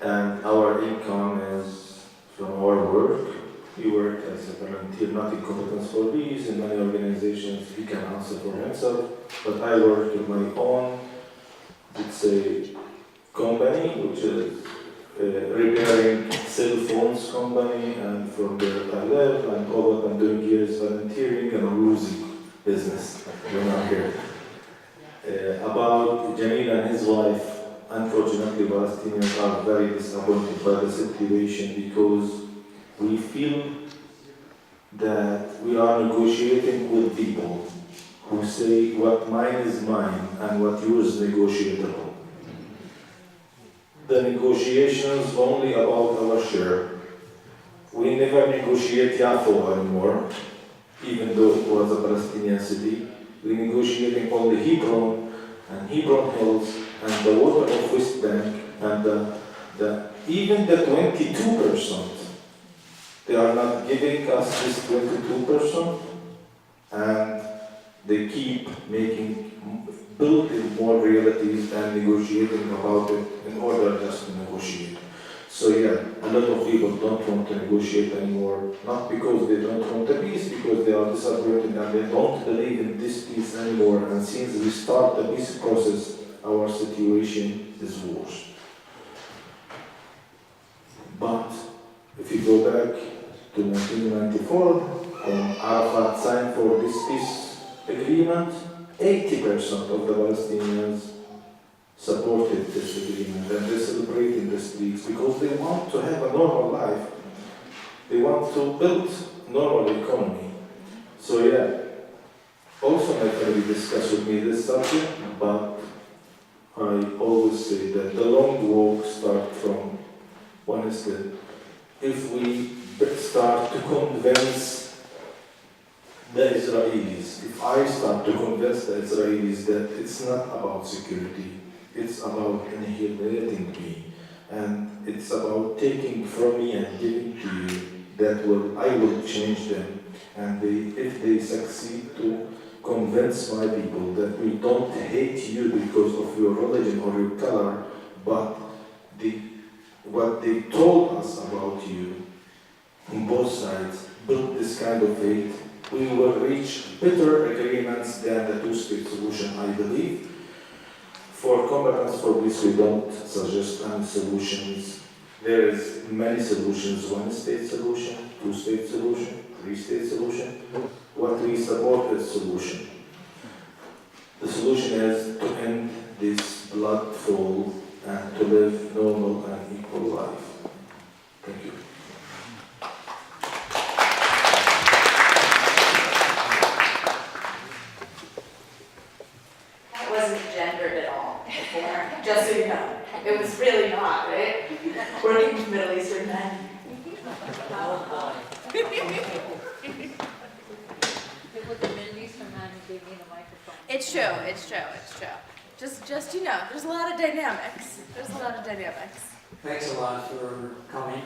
[SPEAKER 17] And our income is from our work. He worked as a volunteer, not in Combatants for Peace, in many organizations. He can answer for himself. But I work in my own, let's say, company, which is repairing cell phones company, and from there I left, and all what I'm doing here is volunteering and losing business when I'm here. About Jamil and his wife, unfortunately Palestinians are very disappointed by the situation because we feel that we are negotiating with people who say what mine is mine and what yours is negotiable. The negotiations only about our share. We never negotiate Yafo anymore, even though it was a Palestinian city. We negotiating only Hebron and Hebron Hills and the water of West Bank and even the 22%. They are not giving us this 22%, and they keep building more realities and negotiating about it in order just to negotiate. So yeah, a lot of people don't want to negotiate anymore, not because they don't want the peace, because they are disappointed and they don't believe in this peace anymore. And since we start the peace process, our situation is worse. But if you go back to 1994, when Arafat signed for this peace agreement, 80% of the Palestinians supported this agreement, and they celebrate in the streets because they want to have a normal life. They want to build normal economy. So yeah, also my family discussed with me this subject, but I always say that the long walk starts from one step. If we start to convince the Israelis, if I start to convince the Israelis that it's not about security, it's about annihilating me, and it's about taking from me and giving to you, I will change them. And if they succeed to convince my people that we don't hate you because of your religion or your color, but what they told us about you on both sides built this kind of hate, we will reach better agreements than the two-state solution, I believe. For combatants for peace, we don't suggest any solutions. There is many solutions: one-state solution, two-state solution, three-state solution. What we support is solution. The solution is to end this blood flow and to live normal and equal life. Thank you.
[SPEAKER 4] That wasn't gendered at all before, just so you know. It was really not, right? Working with Middle Eastern men.
[SPEAKER 3] It was the Middle Eastern man who gave me the microphone.
[SPEAKER 4] It's true, it's true, it's true. Just you know, there's a lot of dynamics. There's a lot of dynamics.
[SPEAKER 8] Thanks a lot for coming.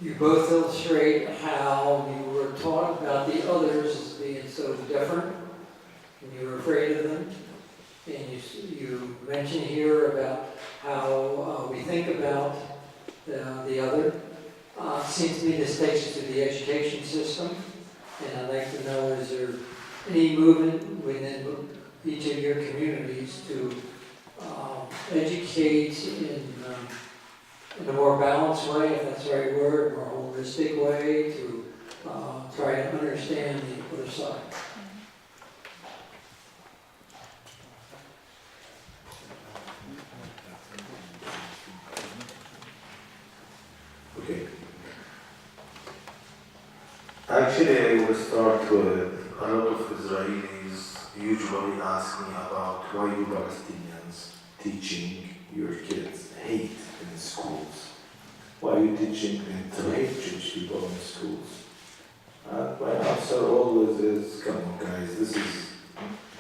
[SPEAKER 8] You both illustrate how you were taught about the others as being so different, and you were afraid of them. And you mentioned here about how we think about the other. Seems to me this takes us to the education system, and I'd like to know, is there any movement within each of your communities to educate in a more balanced way, if that's the right word, more holistic way, to try to understand the other side?
[SPEAKER 17] Okay. Actually, I will start with a lot of Israelis usually ask me about why you Palestinians teaching your kids hate in schools. Why are you teaching them to hate Jewish people in schools? And my answer always is, come on guys,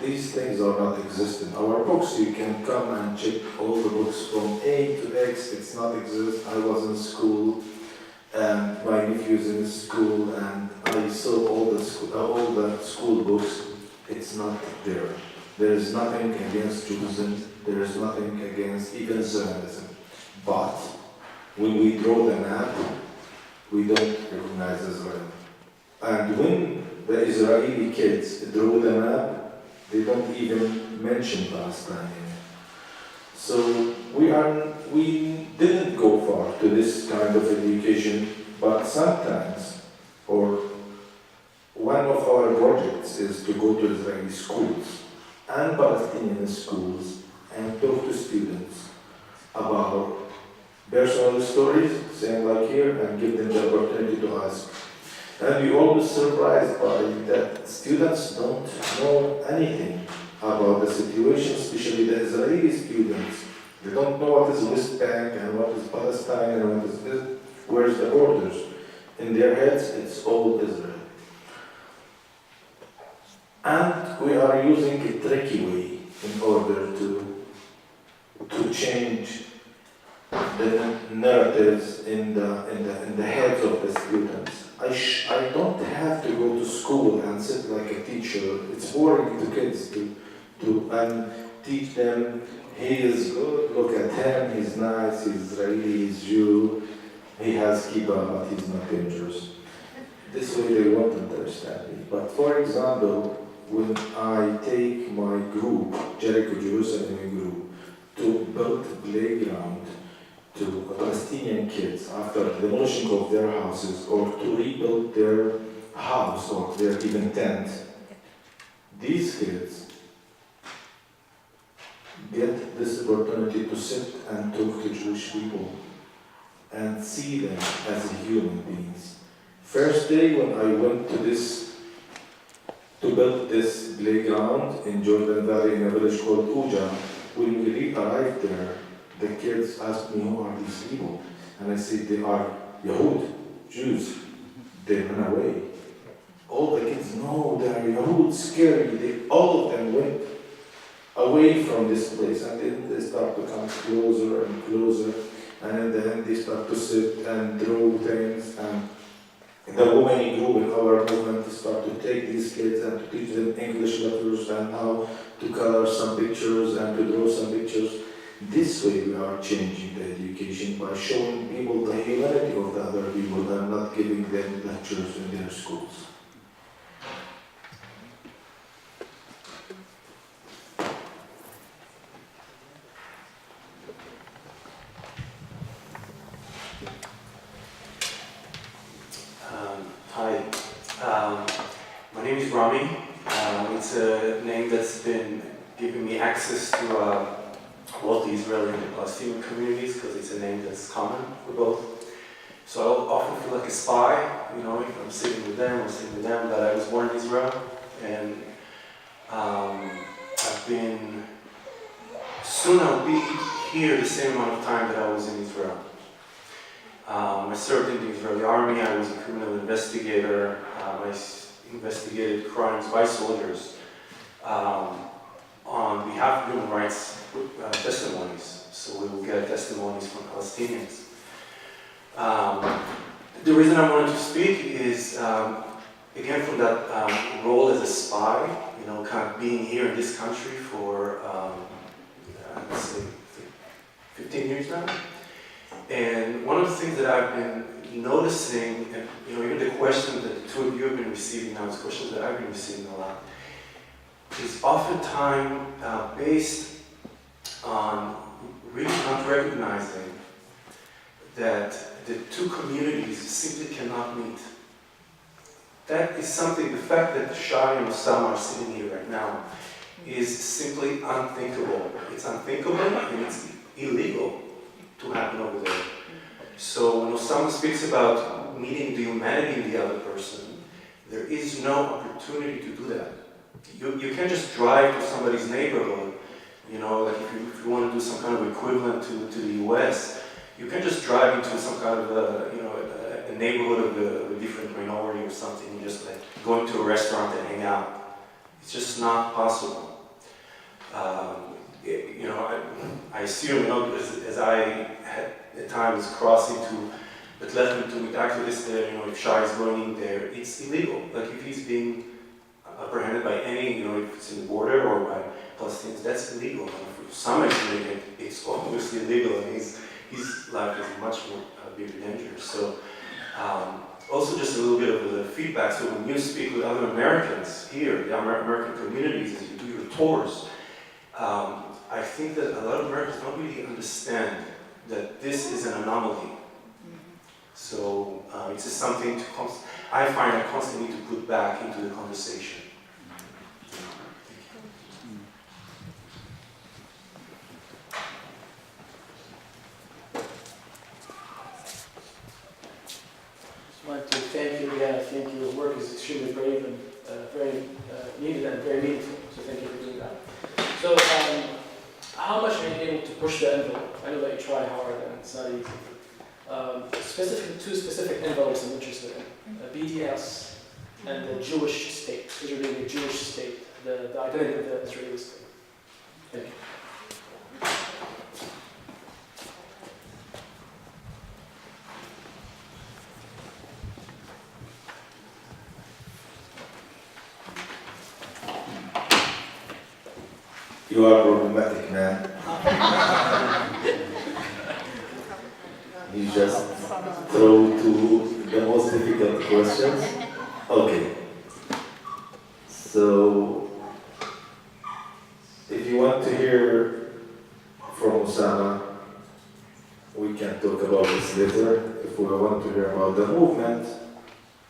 [SPEAKER 17] these things are not existent. Our books, you can come and check all the books from A to X, it's not exist. I was in school, and my nephew's in school, and I saw all the school books. It's not there. There is nothing against Judaism. There is nothing against even Zionism. But when we draw the map, we don't recognize Israel. And when the Israeli kids draw the map, they don't even mention Palestine. So we didn't go far to this kind of education, but sometimes, or one of our projects is to go to Israeli schools and Palestinian schools and talk to students about personal stories, same like here, and give them the opportunity to ask. And we're always surprised by that students don't know anything about the situation, especially the Israeli students. They don't know what is West Bank and what is Palestine and what is this, where's the borders. In their heads, it's all Israel. And we are using a tricky way in order to change the narratives in the heads of the students. I don't have to go to school and sit like a teacher. It's boring to kids to teach them, he is good, look at him, he's nice, he's Israeli, he's Jew, he has kippah, but he's not dangerous. This way they won't understand me. But for example, when I take my group, Jericho Jerusalem group, to build a playground to Palestinian kids after the demolition of their houses, or to rebuild their house or their even tent, these kids get this opportunity to sit and talk to Jewish people and see them as human beings. First day when I went to build this playground in Jordan Valley in a village called Uja, when we arrived there, the kids asked me, who are these people? And I said, they are Yahud, Jews. They ran away. all the kids, no, they are Yahud, scary. All of them went away from this place, and then they start to come closer and closer, and in the end they start to sit and draw things, and the women group in our movement start to take these kids and to teach them English letters and how to color some pictures and to draw some pictures. This way we are changing the education by showing people the humanity of the other people and not giving them lectures in their schools.
[SPEAKER 13] Hi, my name is Rami. It's a name that's been giving me access to both the Israeli and Palestinian communities because it's a name that's common for both. So I often feel like a spy, you know, if I'm sitting with them or sitting with them, that I was born in Israel. And soon I'll be here the same amount of time that I was in Israel. I served in the Israeli army. I was a criminal investigator. I investigated crimes by soldiers on behalf of human rights testimonies. So we will get testimonies from Palestinians. The reason I wanted to speak is, again, from that role as a spy, you know, kind of being here in this country for, let's say, 15 years now. And one of the things that I've been noticing, and you know, even the questions that the two of you have been receiving now, is questions that I've been receiving a lot, is oftentimes based on really not recognizing that the two communities simply cannot meet. That is something, the fact that Shai and Osama are sitting here right now is simply unthinkable. It's unthinkable and it's illegal to happen over there. So when Osama speaks about meeting the humanity in the other person, there is no opportunity to do that. You can't just drive to somebody's neighborhood, you know, like if you want to do some kind of equivalent to the US, you can't just drive into some kind of a neighborhood of a different minority or something, and just like going to a restaurant and hang out. It's just not possible. You know, I assume, you know, as I had at times crossing to Bethlehem to meet activists there, you know, if Shai is going in there, it's illegal. Like if he's being apprehended by any, you know, if it's in the border or by Palestinians, that's illegal. And if someone is doing it, it's obviously illegal, and his life is much more bigger danger. So also just a little bit of the feedback. So when you speak with other Americans here, the American communities, as you do your tours, I think that a lot of Americans don't really understand that this is an anomaly. So it's just something I find I constantly need to put back into the conversation.
[SPEAKER 22] I want to thank you again. I think your work is extremely brave and very needed and very meaningful. So thank you for doing that. So how much are you able to push the envelope? I know that you try hard and it's not easy. Two specific envelopes I'm interested in. BDS and the Jewish state. Israel being a Jewish state, the identity of the Israeli state. Thank you.
[SPEAKER 17] You are problematic, man. You just throw to the most difficult questions. Okay. So, if you want to hear from Osama, we can talk about this later. If we want to hear about the movement,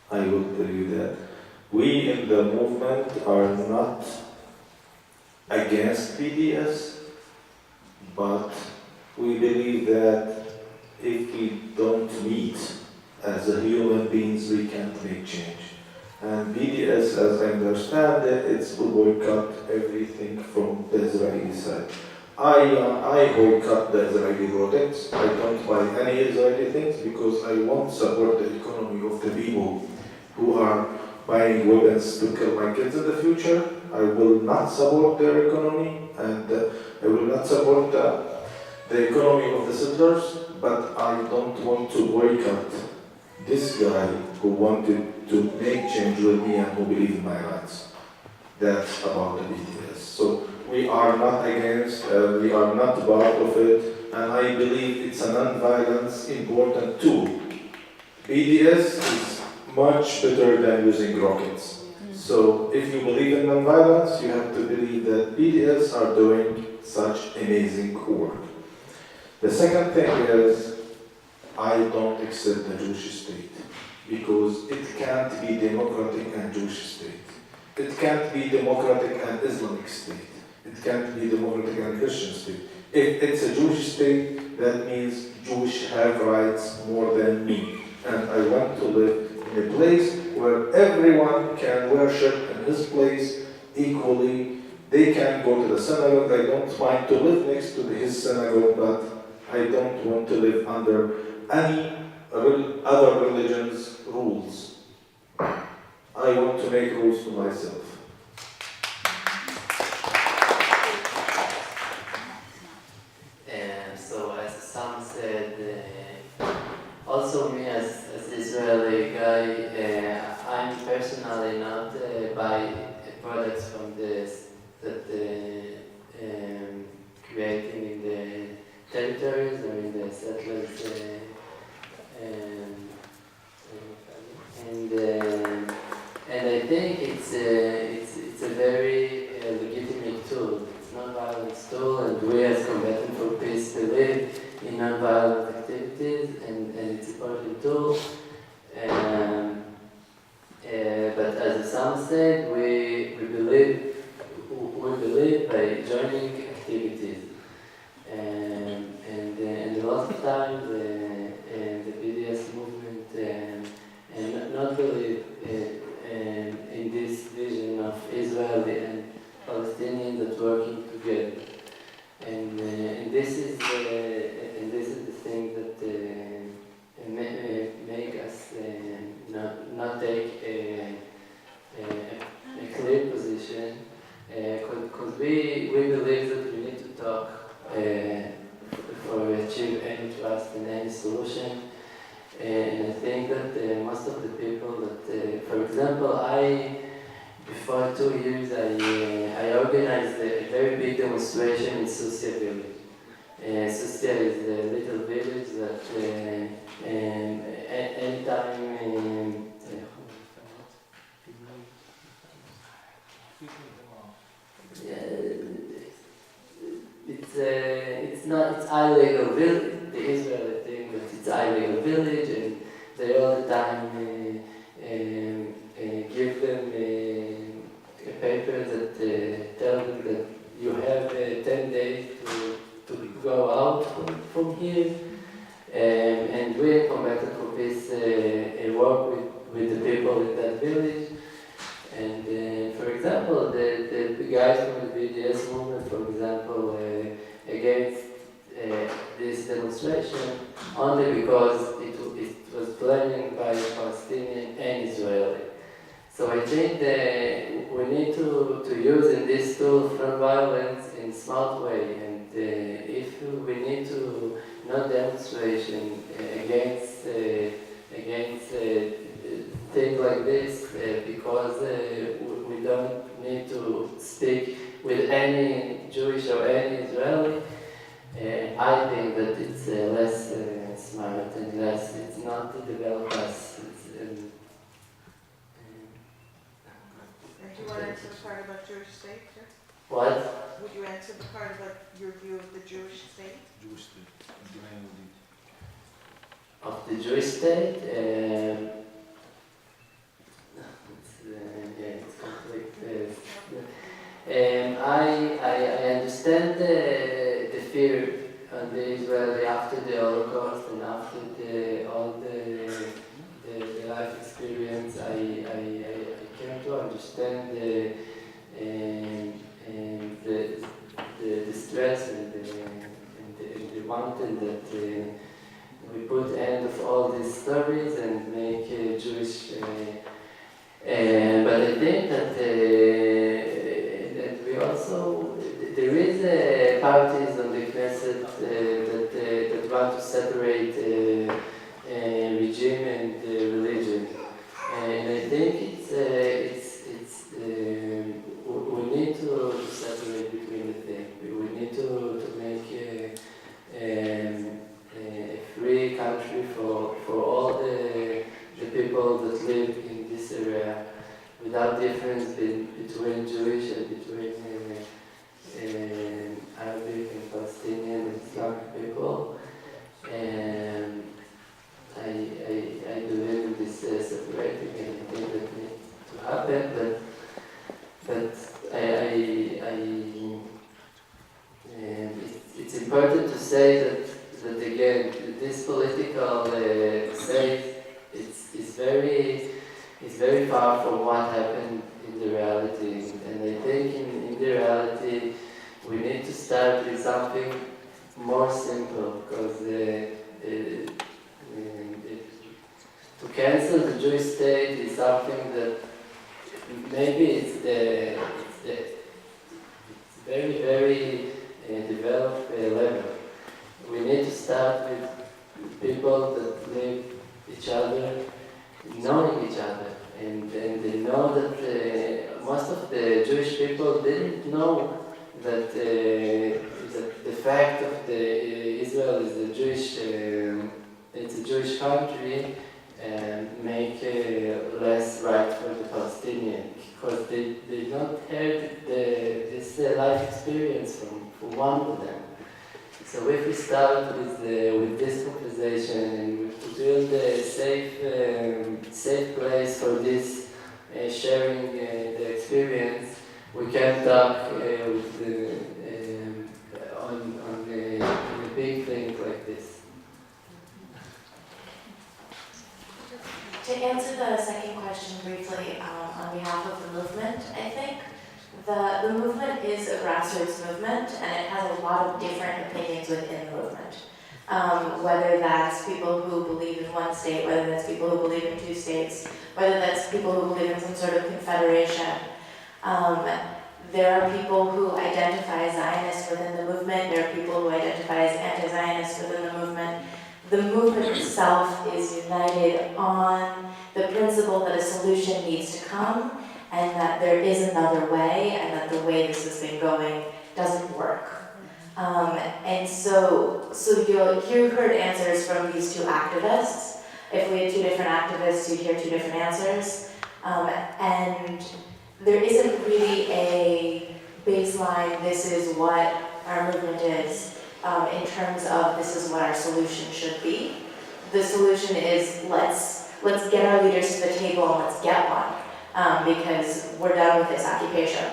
[SPEAKER 17] I will tell you that we in the movement are not against BDS, but we believe that if we don't meet as a human beings, we can't make change. And BDS, as I understand it, it's to boycott everything from the Israeli side. I boycott the Israeli products. I don't buy any Israeli things because I won't support the economy of the people who are buying weapons to kill my kids in the future. I will not support their economy, and I will not support the economy of the settlers, but I don't want to boycott this guy who wanted to make change with me and who believed in my rights. That's about the BDS. So we are not against, we are not part of it, and I believe it's a non-violence important tool. BDS is much better than using rockets. So if you believe in non-violence, you have to believe that BDS are doing such amazing work. The second thing is, I don't accept the Jewish state because it can't be democratic and Jewish state. It can't be democratic and Islamic state. It can't be democratic and Christian state. If it's a Jewish state, that means Jewish have rights more than me. And I want to live in a place where everyone can worship in his place equally. They can go to the synagogue. I don't mind to live next to his synagogue, but I don't want to live under any other religion's rules. I want to make rules for myself.
[SPEAKER 16] So as Sam said, also me as Israeli guy, I'm personally not buy products from this that creating in the territories or in the settlers, and I think it's a very legitimate tool. It's non-violent tool, and we as Combatants for Peace believe in non-violent activities, and it's a important tool. But as Sam said, we believe by joining activities, and a lot of times the BDS movement not believe in this vision of Israeli and Palestinians that working together, and this is the thing that make us not take a clear position, because we believe that we need to talk for achieve any trust and any solution. And I think that most of the people that, for example, before 2 years, I organized a very big demonstration in Susia village. Susia is a little village that anytime it's illegal village. The Israeli think that it's illegal village, and they all the time give them a paper that tell them that you have 10 days to go out from here. And we in Combatants for Peace work with the people in that village. And for example, the guys from the BDS movement, for example, against this demonstration only because it was planned by Palestinian and Israeli. So I think that we need to use in this tool front violence in smart way, and if we need to not demonstration against things like this because we don't need to speak with any Jewish or any Israeli. I think that it's less smart and less, it's not to develop us.
[SPEAKER 12] And do you want to answer the part about Jewish state, sir?
[SPEAKER 16] What?
[SPEAKER 12] Would you answer the part about your view of the Jewish state?
[SPEAKER 14] Jewish state.
[SPEAKER 16] Of the Jewish state? It's complicated. I understand the fear on the Israeli after the Holocaust and after all the life experience. I came to understand the stress and the wanting that we put end of all these stories and make Jewish But I think that we also, there is parties on the Knesset that want to separate regime and religion. And I think we need to separate between the things. We need to make a free country for all the people that live in this area, without difference between Jewish and between Arabic and Palestinian and Islamic people. And I believe in this separating, and I think that needs to happen. But it's important to say that again, this political state is very far from what happened in the reality. And I think in the reality, we need to start with something more simple, because to cancel the Jewish state is something that maybe it's very, very developed level. We need to start with people that live each other, knowing each other, and they know that most of the Jewish people didn't know that the fact of Israel is a Jewish, it's a Jewish country, make less right for the Palestinian, because they don't have this life experience from one of them. So if we start with this conversation and we build a safe place for this sharing the experience, we can talk on the big things like this.
[SPEAKER 4] To answer the second question briefly, on behalf of the movement, I think the movement is a grassroots movement, and it has a lot of different opinions within the movement. Whether that's people who believe in one state, whether that's people who believe in two states, whether that's people who believe in some sort of confederation. There are people who identify as Zionists within the movement. There are people who identify as anti-Zionists within the movement. The movement itself is united on the principle that a solution needs to come, and that there is another way, and that the way this has been going doesn't work. And so you heard answers from these two activists. If we had two different activists, you'd hear two different answers. And there isn't really a baseline, this is what our movement is, in terms of this is what our solution should be. The solution is let's get our leaders to the table and let's get one. Because we're done with this occupation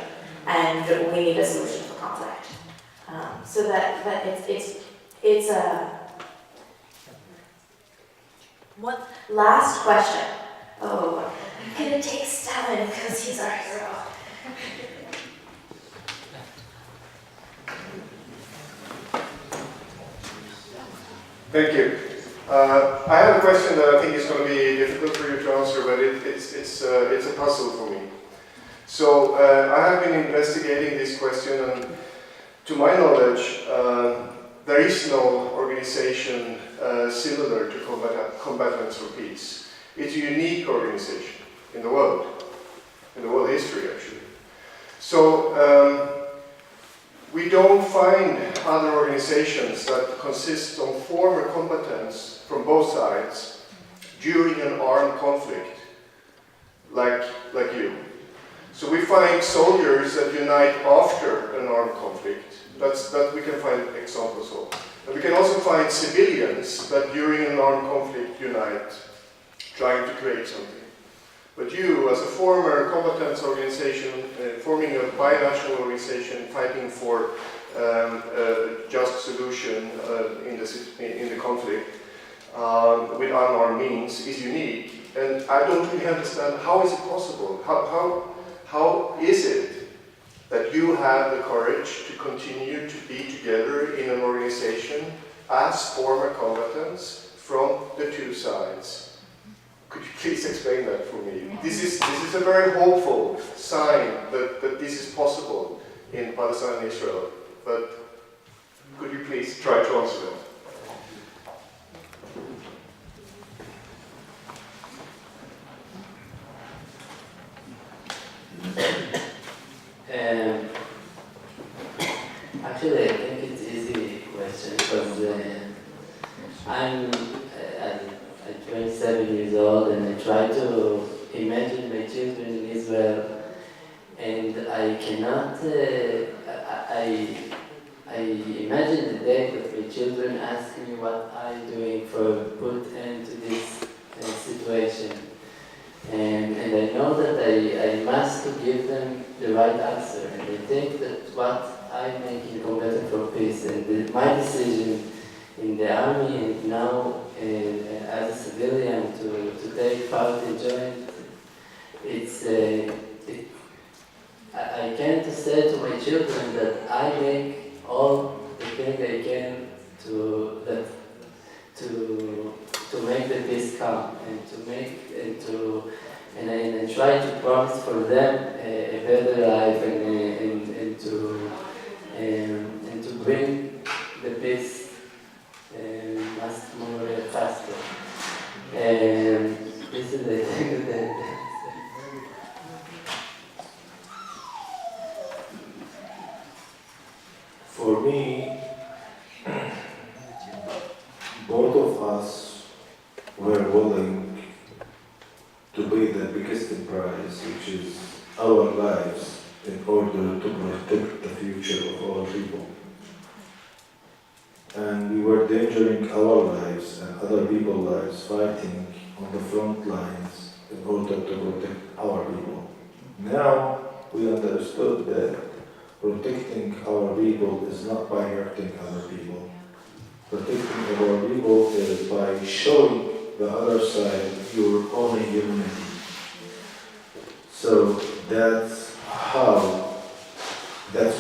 [SPEAKER 4] and we need a solution for conflict. So that it's a... What? Last question. Oh, I'm gonna take Stalin because he's our hero.
[SPEAKER 14] Thank you. I have a question that I think is going to be difficult for you to answer, but it's a puzzle for me. So I have been investigating this question, and to my knowledge, there is no organization similar to Combatants for Peace. It's a unique organization in the world history actually. So we don't find other organizations that consist of former combatants from both sides during an armed conflict like you. So we find soldiers that unite after an armed conflict. That we can find examples of. And we can also find civilians that during an armed conflict unite, trying to create something. But you, as a former combatants organization, forming a binational organization fighting for a just solution in the conflict with unarmed means is unique. And I don't really understand, how is it possible? How is it that you have the courage to continue to be together in an organization as former combatants from the two sides? Could you please explain that for me? This is a very hopeful sign that this is possible in Palestine and Israel, but could you please try to answer that?
[SPEAKER 16] Actually, I think it's an easy question because I'm 27 years old and I try to imagine my children in Israel, and I cannot. I imagine the day that my children ask me what I'm doing for put end to this situation. And I know that I must give them the right answer. And I think that what I make in Combatants for Peace and my decision in the army and now as a civilian to take part and join, I can say to my children that I make all the things I can to make the peace come and I try to promise for them a better life and to bring the peace much more faster. And this is the thing that.
[SPEAKER 17] For me, both of us were willing to pay the biggest price, which is our lives, in order to protect the future of our people. And we were endangering our lives and other people's lives, fighting on the front lines in order to protect our people. Now we understood that protecting our people is not by hurting other people. Protecting our people is by showing the other side your own humanity. So that's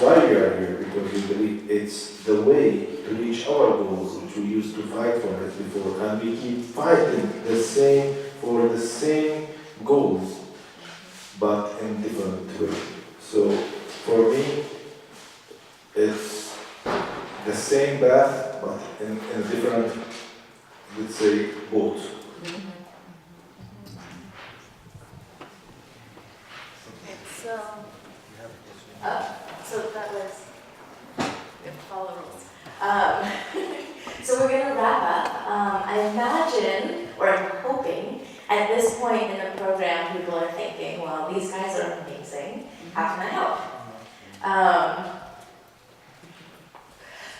[SPEAKER 17] why we are here, because we believe it's the way to reach our goals, which we used to fight for it before, and we keep fighting for the same goals, but in different ways. So for me, it's the same path, but in a different, let's say, boat.
[SPEAKER 4] So that was, we have to follow the rules. So we're going to wrap up. I imagine, or I'm hoping, at this point in the program, people are thinking, well, these guys are amazing. How can I help?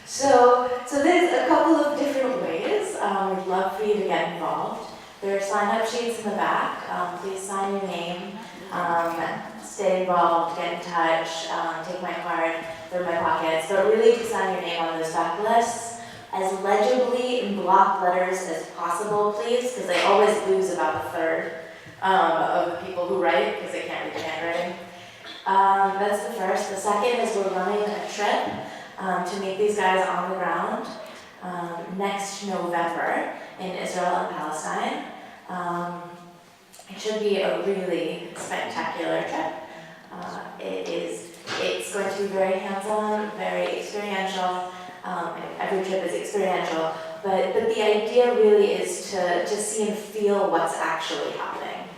[SPEAKER 4] So there's a couple of different ways. We'd love for you to get involved. There are sign-up sheets in the back. Please sign your name. Stay involved, get in touch, take my card, they're in my pockets. But really to sign your name on those back lists as legibly in block letters as possible, please, because they always lose about a third of the people who write because they can't read the handwriting. That's the first. The second is we're running a trip to meet these guys on the ground next November in Israel and Palestine. It should be a really spectacular trip. It's going to be very hands-on, very experiential. Every trip is experiential, but the idea really is to see and feel what's actually happening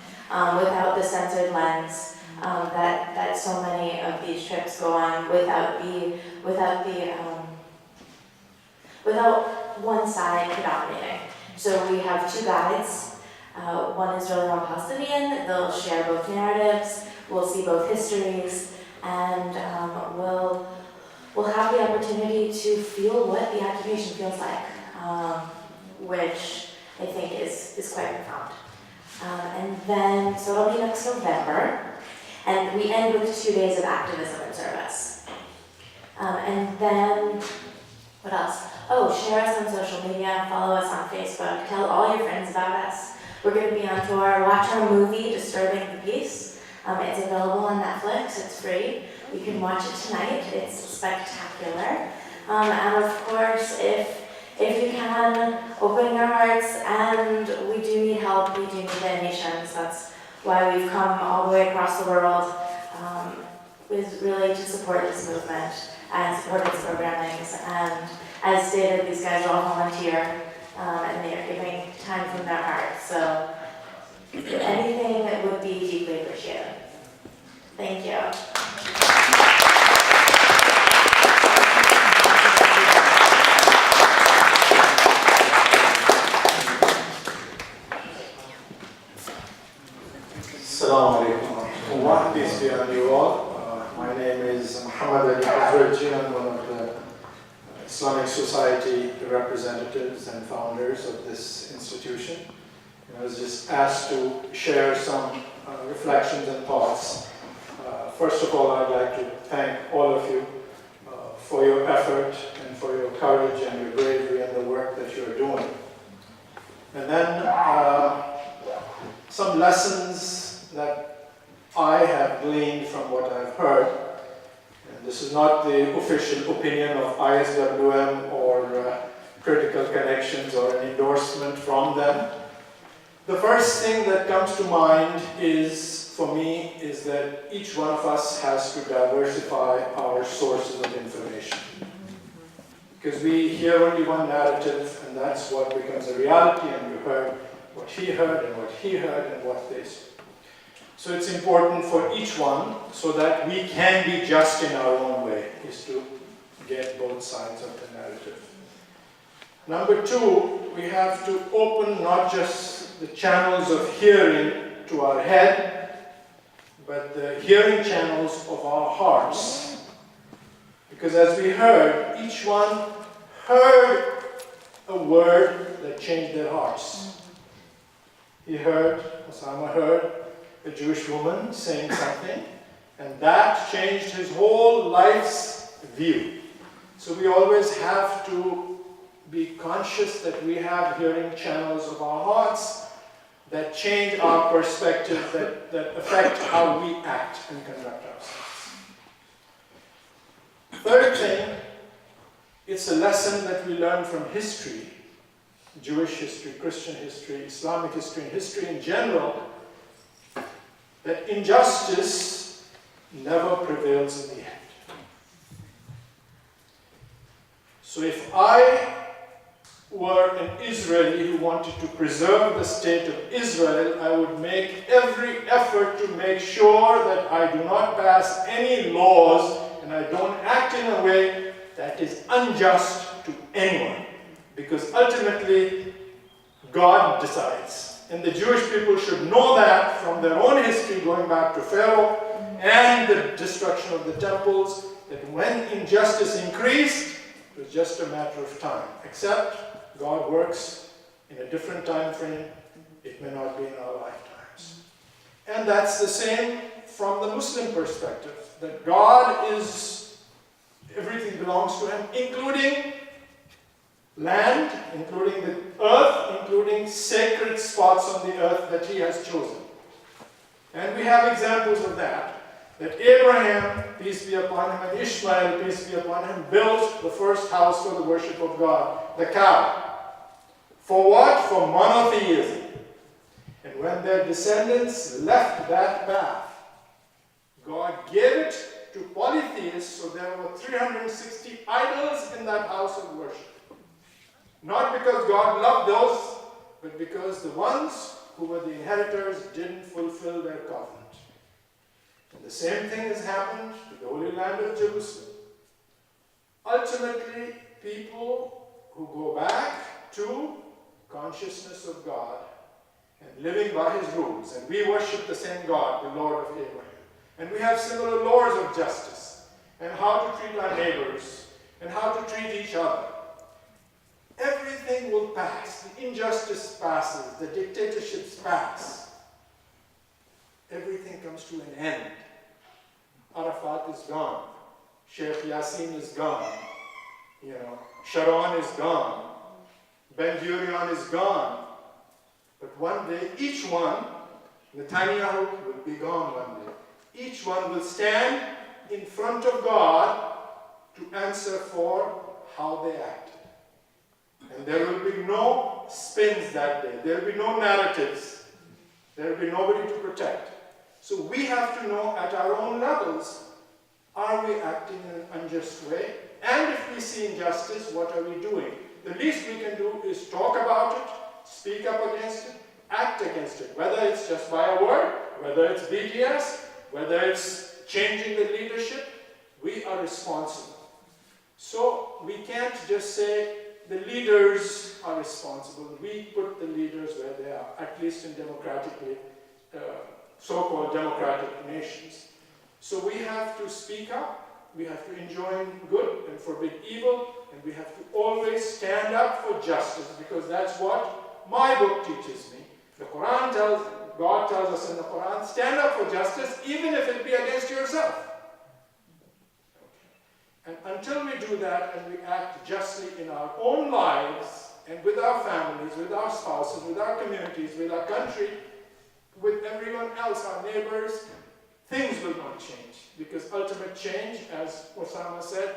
[SPEAKER 4] without the censored lens that so many of these trips go on, without one side predominating. So we have two guides. One Israeli and Palestinian. They'll share both narratives. We'll see both histories, and we'll have the opportunity to feel what the occupation feels like, which I think is quite profound. And then, so it'll be next November, and we end with 2 days of activism and service. And then, what else? Oh, share us on social media, follow us on Facebook, tell all your friends about us. We're going to be on tour. Watch our movie, Disturbing the Peace. It's available on Netflix. It's free. You can watch it tonight. It's spectacular. And of course, if if you can, open your hearts, and we do need help, we do need donations. That's why we've come all the way across the world, is really to support this movement and support its programmings. And as stated, these guys are all volunteer, and they are giving time from their hearts. So anything that would be deeply appreciated. Thank you.
[SPEAKER 7] Assalamu alaikum. Peace be on you all. My name is Muhammad Ali Khazraji. I'm one of the Islamic Society representatives and founders of this institution. I was just asked to share some reflections and thoughts. First of all, I'd like to thank all of you for your effort and for your courage and your bravery and the work that you're doing. And then some lessons that I have gleaned from what I've heard. And this is not the official opinion of ISWM or Critical Connections or an endorsement from them. The first thing that comes to mind is, for me, is that each one of us has to diversify our sources of information. Because we hear only one narrative, and that's what becomes a reality, and you heard what he heard, and what he heard, and what they said. So it's important for each one, so that we can be just in our own way, is to get both sides of the narrative. Number two, we have to open not just the channels of hearing to our head, but the hearing channels of our hearts. Because as we heard, each one heard a word that changed their hearts. He heard, Osama heard, a Jewish woman saying something, and that changed his whole life's view. So we always have to be conscious that we have hearing channels of our hearts that change our perspective, that affect how we act and conduct ourselves. Third thing, it's a lesson that we learn from history, Jewish history, Christian history, Islamic history, and history in general, that injustice never prevails in the end. So if I were an Israeli who wanted to preserve the state of Israel, I would make every effort to make sure that I do not pass any laws and I don't act in a way that is unjust to anyone. Because ultimately, God decides. And the Jewish people should know that from their own history, going back to Pharaoh and the destruction of the temples, that when injustice increased, it was just a matter of time. Except God works in a different time frame. It may not be in our lifetimes. And that's the same from the Muslim perspective, that God is, everything belongs to Him, including land, including the earth, including sacred spots on the earth that He has chosen. And we have examples of that. That Abraham, peace be upon him, and Ishmael, peace be upon him, built the first house for the worship of God, the Kaaba. For what? For monotheism. And when their descendants left that path, God gave it to polytheists, so there were 360 idols in that house of worship. Not because God loved those, but because the ones who were the inheritors didn't fulfill their covenant. And the same thing has happened to the Holy Land of Jerusalem. Ultimately, people who go back to consciousness of God and living by His rules, and we worship the same God, the Lord of Abraham. And we have similar laws of justice, and how to treat our neighbors, and how to treat each other. Everything will pass. The injustice passes. The dictatorships pass. Everything comes to an end. Arafat is gone. Sheikh Yassin is gone. Sharon is gone. Ben Gurion is gone. But one day, each one, Netanyahu will be gone one day. Each one will stand in front of God to answer for how they acted. And there will be no spins that day. There will be no narratives. There will be nobody to protect. So we have to know at our own levels, are we acting in an unjust way? And if we see injustice, what are we doing? The least we can do is talk about it, speak up against it, act against it, whether it's just by a word, whether it's BDS, whether it's changing the leadership, we are responsible. So we can't just say the leaders are responsible. We put the leaders where they are, at least in democratically, so-called democratic nations. So we have to speak up, we have to enjoin good and forbid evil, and we have to always stand up for justice, because that's what my book teaches me. The Quran tells, God tells us in the Quran, stand up for justice even if it be against yourself. And until we do that and we act justly in our own lives and with our families, with our spouses, with our communities, with our country, with everyone else, our neighbors, things will not change. Because ultimate change, as Osama said,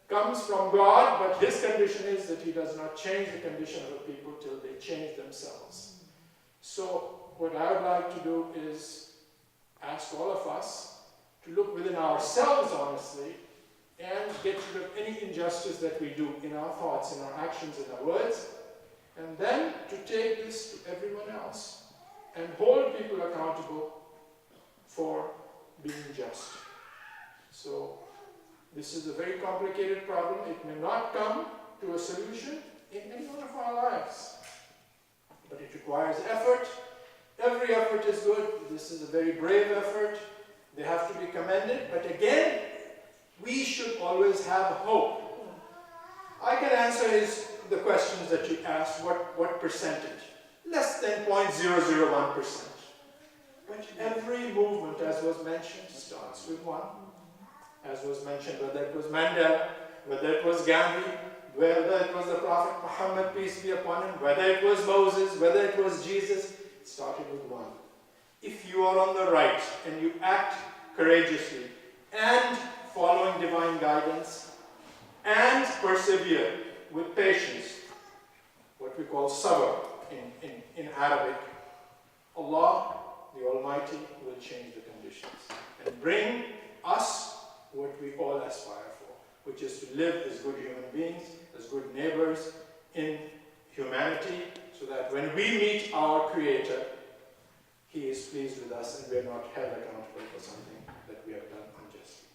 [SPEAKER 7] comes from God, but his condition is that he does not change the condition of the people till they change themselves. So what I would like to do is ask all of us to look within ourselves honestly and get rid of any injustice that we do in our thoughts, in our actions, in our words, and then to take this to everyone else and hold people accountable for being just. So this is a very complicated problem. It may not come to a solution in any one of our lives, but it requires effort. Every effort is good. This is a very brave effort. They have to be commended, but again, we should always have hope. I can answer the questions that you asked, what percentage? Less than 0.001%. But every movement, as was mentioned, starts with one. As was mentioned, whether it was Mandela, whether it was Gandhi, whether it was the Prophet Muhammad, peace be upon him, whether it was Moses, whether it was Jesus, it started with one. If you are on the right and you act courageously and following divine guidance and persevere with patience, what we call sabr in Arabic, Allah, the Almighty, will change the conditions and bring us what we all aspire for, which is to live as good human beings, as good neighbors in humanity, so that when we meet our Creator, He is pleased with us and we are not held accountable for something that we have done unjustly.